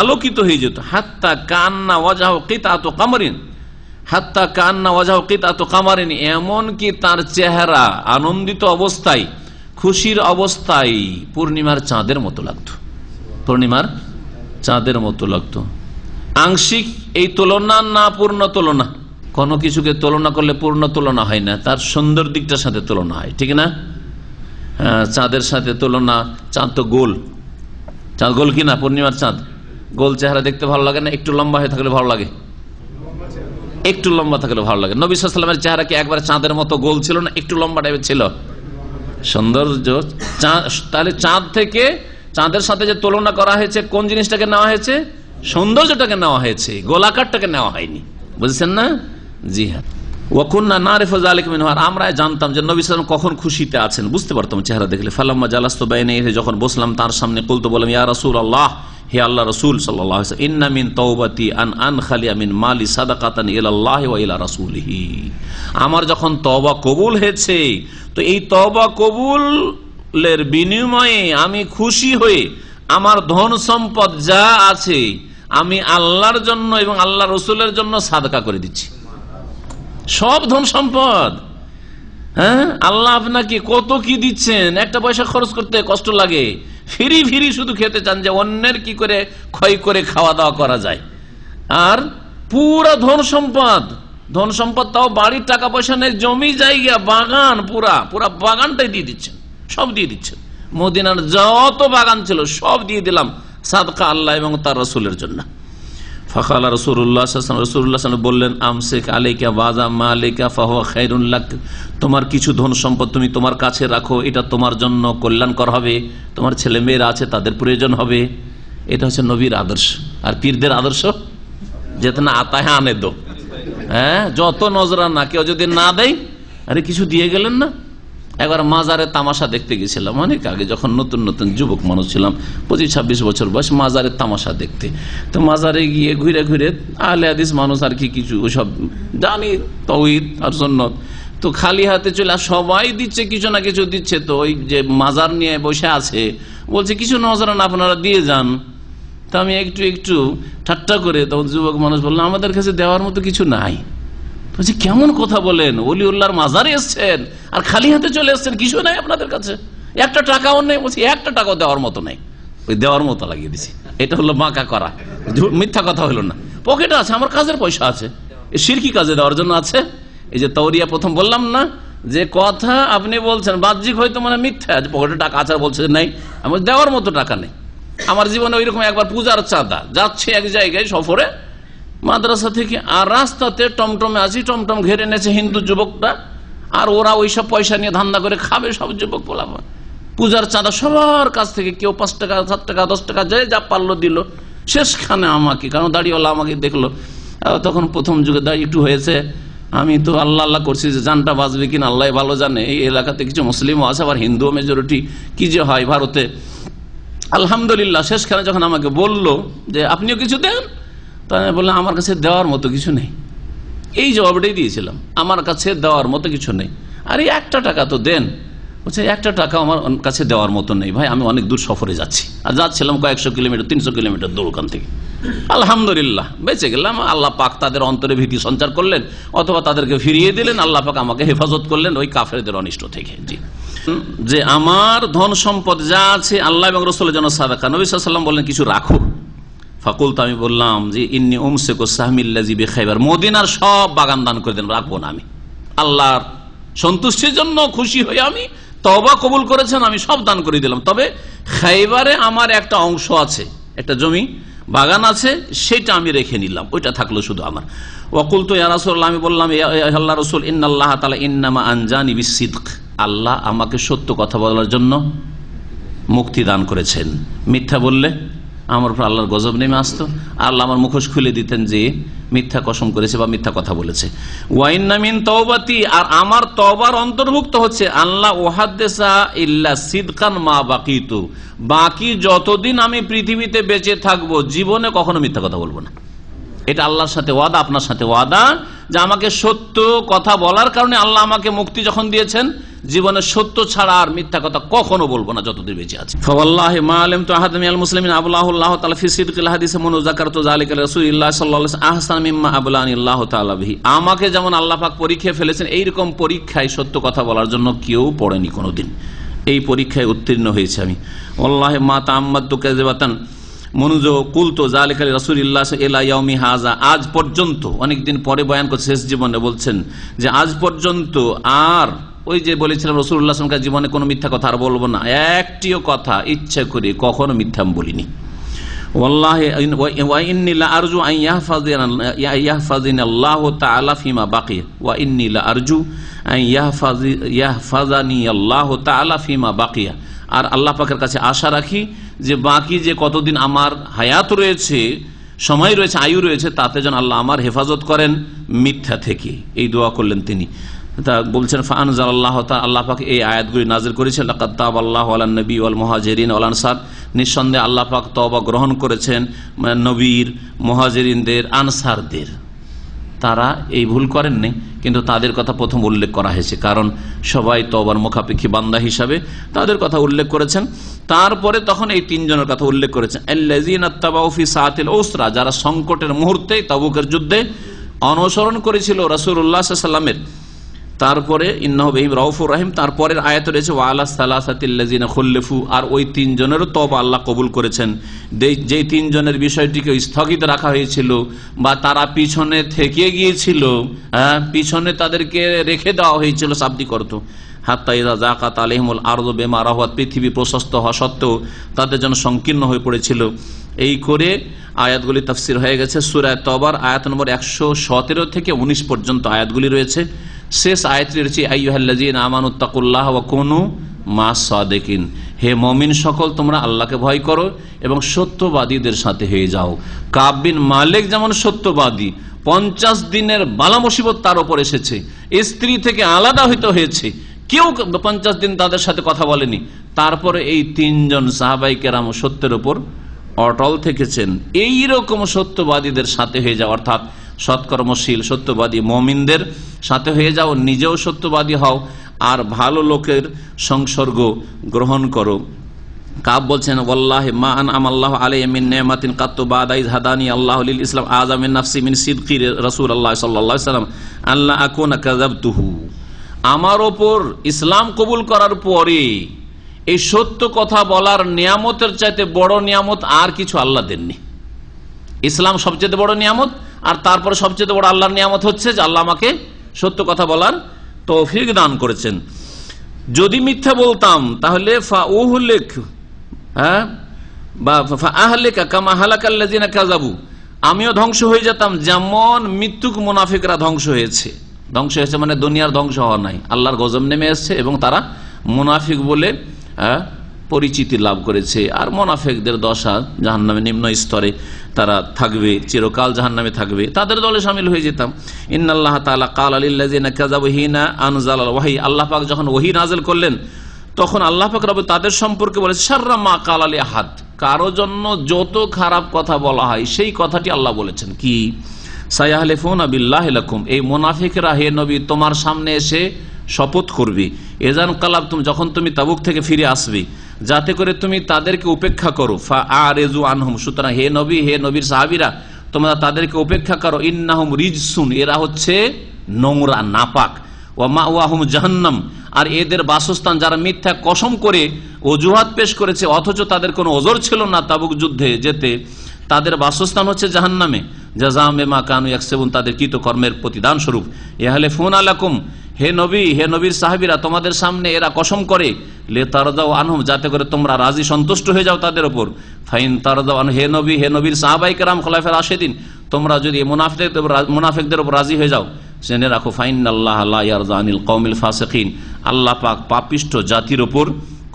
আলোকিত হয়ে যেত। হাত্তা কান্না ওয়াজহু কিতাতু কামারিন, হাত্তা কান্না ওয়াজহু কিতাতু কামারিন, এমন কি তার চেহারা আনন্দিত অবস্থায়, খুশির অবস্থায় পূর্ণিমার চাঁদের মতো লাগতো। পূর্ণিমার চাঁদের মতো লাগতো। আংশিক এই তুলনা না পূর্ণ তুলনা, কোনো কিছুকে তুলনা করলে পূর্ণ তুলনা হয় না, তার সুন্দর দিকটার সাথে তুলনা হয়, ঠিক না? চাঁদের সাথে তুলনা, চাঁদ তো গোল, চাঁদ গোল কিনা? পূর্ণিমার চাঁদ গোল, চেহারা দেখতে ভালো লাগে না? একটু লম্বা হয়ে থাকলে ভালো লাগে, একটু লম্বা থাকলে ভালো লাগে। নবী সাল্লাল্লাহু আলাইহি ওয়াসাল্লামের চেহারা কি একবার চাঁদের মতো গোল ছিল না? একটু লম্বা টাইপের ছিল। সৌন্দর্য, তাহলে চাঁদ থেকে, চাঁদের সাথে যে তুলনা করা হয়েছে, কোন জিনিসটাকে নেওয়া হয়েছে? সৌন্দর্যটাকে নেওয়া হয়েছে, গোলাকারটাকে নেওয়া হয়নি, বুঝছেন না? জি হ্যাঁ। ওয়াকুন্না নারিফু যালিকা মিনহু, আমরা জানতাম যে নবী সাল্লাল্লাহু আলাইহি ওয়াসাল্লাম কখন খুশিতে আছেন, বুঝতে পারতাম চেহারা দেখলে। ফালাম্মা জালাস্তু বাইনা ইয়াদাইহি, যখন বসলাম তার সামনে, কুলতু, বললাম ইয়া রাসূলুল্লাহ, হে আল্লাহ রাসূল সাল্লাল্লাহু আলাইহি ওয়াসাল্লাম, ইন্না মিন তাওবাতি আন আনখালিয়া মিন মালি সাদাকাতান ইলাল্লাহি ওয়া ইলা রাসূলিহি, আমার যখন তওবা কবুল হয়েছে, তো এই তওবা কবুলের বিনিময়ে আমি খুশি হয়ে আমার ধন সম্পদ যা আছে আমি আল্লাহর জন্য এবং আল্লাহ রসুলের জন্য সাদকা করে দিচ্ছি। সব ধন সম্পদ, আল্লাহ আপনাকে কত কি দিচ্ছেন, একটা পয়সা খরচ করতে কষ্ট লাগে, ফিরি ফিরি শুধু খেতে চান যে অন্যের কি করে ক্ষয় করে খাওয়া দাওয়া করা যায়। আর পুরা ধন সম্পদ তাও বাড়ির টাকা পয়সা নেই, জমি জায়গা বাগান, পুরা বাগানটাই দিয়ে দিচ্ছেন, সব দিয়ে দিচ্ছেন। মদিনার যত বাগান ছিল সব দিয়ে দিলাম সাদকা আল্লাহ এবং তার রাসূলের জন্য। ফাকালা রাসূলুল্লাহ বললেন, আমসিক আলাইকা বাযা মালিকা ফাহুয়া খায়রুন লাক, তোমার কিছু ধন সম্পদ তুমি তোমার কাছে রাখো, এটা তোমার জন্য কল্যাণকর হবে, তোমার ছেলে মেয়েরা আছে তাদের প্রয়োজন হবে। এটা হচ্ছে নবীর আদর্শ। আর পীরদের আদর্শ যেতনা আতা হ্যাঁ আনে দো, হ্যাঁ যত নজরানা, কেউ যদি না দেয়, আরে কিছু দিয়ে গেলেন না। একবার মাজারে তামাশা দেখতে গেছিলাম অনেক আগে, যখন নতুন নতুন যুবক মানুষ ছিলাম, 25-26 বছর বয়স, মাজারে তামাশা দেখতে। তো মাজারে গিয়ে ঘুরে ঘুরে আহলে হাদিস মানুষ আর কি কিছু ওসব জানি তাওহীদ আর সুন্নাত, তো খালি হাতে চলে সবাই দিচ্ছে কিছু না কিছু দিচ্ছে। তো ওই যে মাজার নিয়ে বসে আছে বলছে কিছু নজরানা আপনারা দিয়ে যান। তো আমি একটু ঠাট্টা করে, তখন যুবক মানুষ বললাম আমাদের কাছে দেওয়ার মতো কিছু নাই। বলছি কেমন কথা বলেন, ওলিউল্লাহর মাজারে এসছেন আর খালি হাতে চলে এসছেন, কিছু নাই আপনাদের কাছে, একটা টাকাও নেই। বলছি একটা টাকাও দেওয়ার মতো নেই, ওই দেওয়ার মতো লাগিয়ে দিছি। এটা হলো বাঁকা করা, মিথ্যা কথা হলো না। পকেটে আছে, আমার কাজের পয়সা আছে, শিরকি কাজে দেওয়ার জন্য আছে। এই যে তাওরিয়া প্রথম বললাম না, যে কথা আপনি বলছেন বাহ্যিক হয়তো মানে মিথ্যা, পকেটে টাকা আছে বলছে নেই, আমার দেওয়ার মতো টাকা নেই। আমার জীবনে ওইরকম একবার পূজার চাঁদা যাচ্ছে এক জায়গায় সফরে মাদ্রাসা থেকে, আর রাস্তাতে টমটমে আছি, টমটম ঘেরে এনেছে হিন্দু যুবকটা, আর ওরা ওইসব পয়সা নিয়ে ধান্দা করে খাবে সব যুবক পোলাপন। পূজার চাঁদা সবার কাছ থেকে, কেউ 5 টাকা 7 টাকা 10 টাকা যা পারলো দিল। শেষখানে আমাকে, কারণ দাড়িওয়ালা আমাকে দেখলো, তখন প্রথম যুগে দাড়ি একটু হয়েছে, আমি তো আল্লাহ আল্লাহ করছি যে জানটা বাঁচবে কিনা আল্লাহ ভালো জানে। এই এলাকাতে কিছু মুসলিমও আছে, আবার হিন্দুও মেজরিটি, কি যে হয় ভারতে। আলহামদুলিল্লাহ শেষখানে যখন আমাকে বললো যে আপনিও কিছু দেন, তাই আমি বললাম আমার কাছে দেওয়ার মতো কিছু নেই। এই জবাবটাই দিয়েছিলাম, আমার কাছে দেওয়ার মতো কিছু নেই। আরে 1 টাকা তো দেন। বলছে 1 টাকা আমার কাছে দেওয়ার মতো নেই ভাই, আমি অনেক দূর সফরে যাচ্ছি, আর যাচ্ছিলাম কয়েকশো কিলোমিটার 300 কিলোমিটার দূর ওখান থেকে। আলহামদুলিল্লাহ বেঁচে গেলাম, আল্লাহ পাক তাদের অন্তরে ভীতি সঞ্চার করলেন, অথবা তাদেরকে ফিরিয়ে দিলেন, আল্লাহ পাক আমাকে হেফাজত করলেন ওই কাফেরদের অনিষ্ট থেকে। জি, যে আমার ধন সম্পদ যা আছে আল্লাহ এবং রাসূলের জন্য সাদাকা। নবী সাল্লাল্লাহু আলাইহি ওয়াসাল্লাম বললেন কিছু রাখো। ফাকুলতু, আমি বললাম যে ইন্নী উমসিকু সাহমিল্লাযী বিখাইবার, মদিনার সব বাগান দান করে দেন, রাখবো না আমি। আল্লাহর সন্তুষ্টির জন্য খুশি হয়ে আমি তওবা কবুল করেছেন, আমি সব দান করে দিলাম। তবে খাইবারে আমার একটা অংশ আছে, একটা জমি বাগান আছে, সেটা আমি রেখে নিলাম, ওইটা থাকলো শুধু আমার। ওয়াকুলতু ইয়া রাসূলুল্লাহ, আমি বললাম ইয়া আল্লাহর রাসূল, ইন্নাল্লাহ তাআলা ইন্নামা আনজানি বিসিদক, আল্লাহ আমাকে সত্য কথা বলার জন্য মুক্তি দান করেছেন। মিথ্যা বললে আমার উপর আল্লাহর গজব নেমে আসতো, আল্লাহ আমার মুখোশ খুলে দিতেন যে মিথ্যা কসম করেছে বা মিথ্যা কথা বলেছে। ওয়াইন্না মিন তাওবাতি, আর আমার তওবার অন্তর্ভুক্ত হচ্ছে আল্লাহ ওয়াহাদ্দিসা ইল্লা সিদকান মা বাকিতু, বাকি যতদিন আমি পৃথিবীতে বেঁচে থাকবো জীবনে কখনো মিথ্যা কথা বলবো না। এটা আল্লাহর সাথে ওয়াদা, আপনার সাথে ওয়াদা, যে আমাকে সত্য কথা বলার কারণে আল্লাহ আমাকে মুক্তি যখন দিয়েছেন, জীবনে সত্য ছাড়া আর মিথ্যা কথা কখনো বলবো না যতদিন বেঁচে আছে। ফাওয়াল্লাহি মা আলিমতু আহাদাম মিনাল মুসলিমিন আবলাহুল্লাহু তাআলা ফি সিদকিল হাদিসে মুন যাকারতু যালিকা রাসূলুল্লাহ সাল্লাল্লাহু আলাইহি ওয়াসাল্লাম আহসান মিম্মা আবলানিল্লাহু তাআলা বিহি, আমাকে যেমন আল্লাহ পাক পরীক্ষায় ফেলেছেন, এইরকম পরীক্ষায় সত্য কথা বলার জন্য কেউ পড়েনি কোনোদিন, এই পরীক্ষায় উত্তীর্ণ হয়েছে আমি। ওয়াল্লাহি মা তাআম্মাদতু কাযিবাতান মনুজো কুলতো জালিকালি রাসূলুল্লাহ ইলা ইয়াউমি হাযা, আজ পর্যন্ত, অনেকদিন পরে বয়ান করছে শেষ জীবনে বলছেন যে আজ পর্যন্ত আর ওই যে বলেছিলাম রাসূলুল্লাহ সাল্লাল্লাহু আলাইহি ওয়াসাল্লাম জীবনে কোনো মিথ্যা কথা আর বলবো না, একটিও কথা ইচ্ছা করে কখনো মিথ্যা বলিনি। ওয়াল্লাহি ওয়া ইন্নী লা আরজু আন ইয়াহফাযিনা আল্লাহু তাআলা ফিমা বাকিয়া, ওয়া ইন্নী লা আরজু আন ইয়াহফাযানি আল্লাহু তাআলা ফিমা বাকিয়া, আর আল্লাহ পাকের কাছে আশা রাখি যে বাকি যে কতদিন আমার হায়াত রয়েছে, সময় রয়েছে, আয়ু রয়েছে, তাতে যেন আল্লাহ আমার হেফাজত করেন মিথ্যা থেকে। এই দোয়া করলেন তিনি। তা বলছেন ফাআনজালাল্লাহু তাআলা, আল্লাহ পাক এই আয়াতগুলি নাযিল করেছেন, লাকাদ তাবাল্লাহু আলান নবী ওয়াল মুহাজিরিন ওয়াল আনসার, নিঃসন্দেহে আল্লাহ পাক তওবা গ্রহণ করেছেন নবীর, মুহাজিরিনদের, আনসারদের। তারা এই ভুল করেননি, কিন্তু তাদের কথা প্রথম উল্লেখ করা হয়েছে, কারণ সবাই তওবার মুখাপেক্ষী বান্দা হিসাবে তাদের কথা উল্লেখ করেছেন। তারপরে তখন এই 3 জনের কথা উল্লেখ করেছেন, আল্লাযীনা তাবাউ ফি সাআতিল উসরা, যারা সংকটের মুহূর্তে তাবুকের যুদ্ধে অনুসরণ করেছিল রাসূলুল্লাহ সাল্লাল্লাহু আলাইহি ওয়াসাল্লামের, তারপরে ইন্নাহু বিহিম রাউফুর রাহিম। তারপরের আয়াত রয়েছে ওয়া আলা সালাসাতিল্লাযিনা খুল্লিফু, আর ওই তিনজনেরও তওবা আল্লাহ কবুল করেছেন। যেই তিনজনের বিষয়টিকে স্থগিত রাখা হয়েছিল বা তারা পিছনে থেকে গিয়েছিল, পিছনে তাদেরকে রেখে দেওয়া হয়েছিল শাব্দিক অর্থ, হাত্তা ইযা যাকাত আলাইহিমুল আরদু বিমা রাহাত, পৃথিবী প্রশস্ত হওয়া সত্ত্বেও তাদের জন্য সংকীর্ণ হয়ে পড়েছিল। এই করে আয়াতগুলি তাফসির হয়ে গেছে। সূরা তওবার আয়াত নম্বর 117 থেকে 19 পর্যন্ত আয়াতগুলি রয়েছে। শেষ আয়াতটি রয়েছে আইয়ুহাল্লাযীনা আমানুত্তাকুল্লাহ ওয়া কুনু মাস সাদিকিন, হে মুমিন সকল তোমরা আল্লাহকে ভয় করো এবং সত্যবাদীদের সাথে হয়ে যাও। কাব বিন মালিক যেমন সত্যবাদী, 50 দিনের বালা মুসিবত তার উপর এসেছে, স্ত্রী থেকে আলাদা হইতে হয়েছে, কেউ 50 দিন তাদের সাথে কথা বলেনি, তারপরে এই তিনজন সাহাবাই কেরাম সত্যের উপর অটল থেকেছেন। এইরকম সত্যবাদীদের সাথে হয়ে যাও, অর্থাৎ সৎকর্মশীল সত্যবাদী মুমিনদের সাথে হয়ে যাও, নিজেও সত্যবাদী হও আর ভালো লোকের সংসর্গ গ্রহণ করো। কাব বলছেন ওয়াল্লাহি মা আনআমাল্লাহু আলাইহি মিন নি'মাতিন কাত্তু বাদা ইয হাদানি আল্লাহু লিল ইসলাম আযম মিন নাফসি মিন সিদকি রাসূলুল্লাহ সাল্লাল্লাহু আলাইহি ওয়াসাল্লাম আল্লা আকুনা কাযাবতুহু। আমার ওপর ইসলাম কবুল করার পরে এই সত্য কথা বলার নিয়ামতের চাইতে বড় নিয়ামত আর কিছু আল্লাহ দেননি। ইসলাম সবচেয়ে বড় নিয়ামত, আর তারপরে সবচেয়ে বড় আল্লাহর নিয়ামত হচ্ছে যে আল্লাহ আমাকে সত্য কথা বলার তৌফিক দান করেছেন। যদি মিথ্যা বলতাম তাহলে আমিও ধ্বংস হয়ে যেতাম, যেমন মৃত্যুক মুনাফিকরা ধ্বংস হয়েছে। ধ্বংস হয়েছে মানে দুনিয়ার ধ্বংস হওয়া নাই, আল্লাহর গজব নেমে এসছে এবং তারা মুনাফিক বলে পরিচিতি লাভ করেছে। আর মুনাফিকদের দশা জাহান্নামে নিম্ন স্তরে তারা থাকবে, চিরকাল জাহান্নামে থাকবে, তাদের দলে শামিল হয়ে যেতাম। ইন্নাল্লাহ তাআলা ক্বালা লিল্লাযিনা কাযাবু হিনা আনজালাল ওয়াহী, আল্লাহ পাক যখন ওহী নাযিল করলেন তখন আল্লাহ পাক রব তাদের সম্পর্কে বলেছে শাররা মা ক্বালা লি আহাদ, কারো জন্য যত খারাপ কথা বলা হয় সেই কথাটি আল্লাহ বলেছেন কি সায়াহলিফুনা বিল্লাহি লাকুম, এই মুনাফিকরা হে নবী তোমার সামনে এসে শপথ করবে, এজান কালাবতুম, যখন তুমি তাবুক থেকে ফিরে আসবে, যাতে করে তুমি তাদেরকে উপেক্ষা করো। ফাআরিজু আনহুম, সুতরাং হে নবী, হে নবীর সাহাবীরা তোমরা তাদেরকে উপেক্ষা করো। ইন্নাহুম রিজসুন, এরা হচ্ছে নোংরা নাপাক। ওয়া মাওয়াহুম জাহান্নাম, আর এদের বাসস্থান, যারা মিথ্যা কসম করে অজুহাত পেশ করেছে অথচ তাদের কোনো ওজর ছিল না তাবুক যুদ্ধে যেতে, তাদের বাসস্থান হচ্ছে জাহান্নামে। জাযাম বিমা কানু ইয়াকসিবুন, তাদের কৃতকর্মের প্রতিদান স্বরূপ। ইয়াহলিফুনা লাকুম, হে নবী, হে নবীর সাহাবীরা তোমাদের সামনে এরা কসম করে লিতারদাউ আনহুম, যাতে করে তোমরা রাজি সন্তুষ্ট হয়ে যাও তাদের উপর। ফাইন তারদাউ আনহুম, হে নবী, হে নবীর সাহাবায়ে কেরাম খোলাফায়ে রাশিদিন, তোমরা যদি মুনাফিকদের উপর রাজি হয়ে যাও, জেনে রাখো ফাইনাল্লাহা লা ইয়ারদা আনিল কওমিল ফাসিকিন, আল্লাহ পাক পাপিষ্ঠ জাতির উপর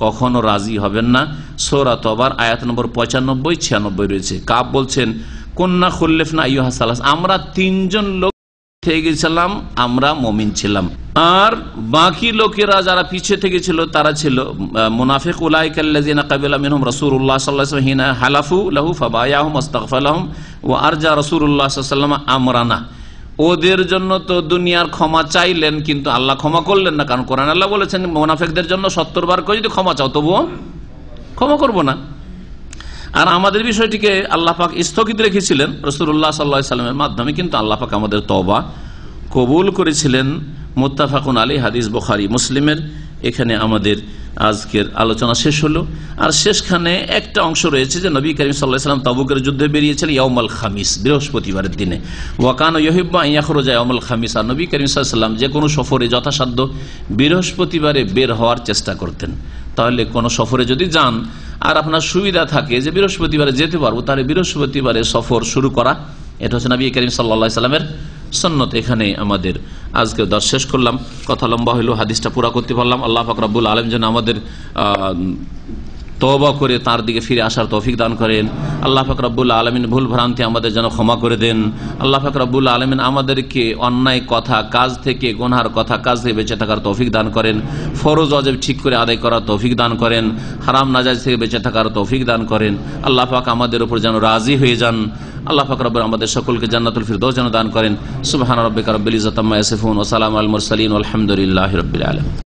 কখনো রাজি হবেন না। সূরা তওবার আয়াত নম্বর 95-96 রয়েছে। কাব বলছেন কুন্না খুল্লিফনা আইয়ুহা সালাস, আমরা তিনজন লোক থেকে গেছিলাম, আমরা মুমিন ছিলাম, আর বাকি লোকেরা যারা পিছে থেকে ছিল তারা ছিল মুনাফিক। উলাইকাল্লাযিনা কাবিলা মিনহুম রাসূলুল্লাহ সাল্লাল্লাহু আলাইহি ওয়াসাল্লাম হিনা হালাফু লাহু ফাবায়াহুম ওয়াস্তাগফারলাহুম ওয়া আরজা রাসূলুল্লাহ সাল্লাল্লাহু আলাইহি ওয়াসাল্লাম আমরানা, ওদের জন্য তো দুনিয়ার ক্ষমা চাইলেন কিন্তু আল্লাহ ক্ষমা করলেন না, কারণ কোরআন আল্লাহ বলেছেন মুনাফিকদের জন্য 70 বার করে যদি ক্ষমা চাও তবুও ক্ষমা করব না। আর আমাদের বিষয়টিকে আল্লাহ পাক স্থগিত রেখেছিলেন রাসূলুল্লাহ সাল্লাল্লাহু আলাইহি ওয়াসাল্লামের মাধ্যমে, কিন্তু আল্লাহ পাক আমাদের তওবা কবুল করেছিলেন। মুত্তাফাকুন আলাইহি, হাদিস বুখারী মুসলিমের। এখানে আমাদের আজকের আলোচনা শেষ হলো। আর শেষখানে একটা অংশ রয়েছে যে নবী করিম সাল্লাল্লাহু আলাইহি ওয়াসাল্লাম তাবুকের যুদ্ধে বেরিয়েছিলেন ইয়াউমুল খামিস, বৃহস্পতিবারের দিনে। ওয়া কানা ইউহিব্বু আন ইয়াখরুজা ইয়াউমুল খামিস, আর নবী করিম সাল্লাল্লাহু আলাইহি ওয়াসাল্লাম যে কোনো সফরে যথাসাধ্য বৃহস্পতিবারে বের হওয়ার চেষ্টা করতেন। তাহলে কোনো সফরে যদি যান আর আপনার সুবিধা থাকে যে বৃহস্পতিবারে যেতে পারবো, তাহলে বৃহস্পতিবারে সফর শুরু করা, এটা হচ্ছে নবী করিম সাল্লাল্লাহু আলাইহি ওয়াসাল্লামের সুন্নত। এখানে আমাদের আজকে দর্শ শেষ করলাম, কথা লম্বা হইল, হাদিসটা পুরা করতে পারলাম। আল্লাহ পাক রব্বুল আলামিন যেন আমাদের তওবা করে তার দিকে ফিরে আসার তৌফিক দান করেন। আল্লাহ পাক রব্বুল আলামিন ভুল ভ্রান্তি আমাদের যেন ক্ষমা করে দেন। আল্লাহ পাক রব্বুল আলামিন আমাদেরকে অন্যায় কথা কাজ থেকে, গুনার কথা কাজ থেকে বেঁচে থাকার তৌফিক দান করেন। ফরজ ওয়াজিব ঠিক করে আদায় করার তৌফিক দান করেন। হারাম নাজায়েজ থেকে বেঁচে থাকার তৌফিক দান করেন। আল্লাহ পাক আমাদের উপর যেন রাজি হয়ে যান। আল্লাহ পাক রব্বুল আমাদের সকলকে জান্নাতুল ফিরদৌস যেন দান করেন। সুবহান রাব্বিকা রাব্বিল ইজ্জাতি আম্মা ইয়াসিফুন ওয়া সালামুন আলাল মুরসালিন ওয়া আলহামদুলিল্লাহি রাব্বিল আলামিন।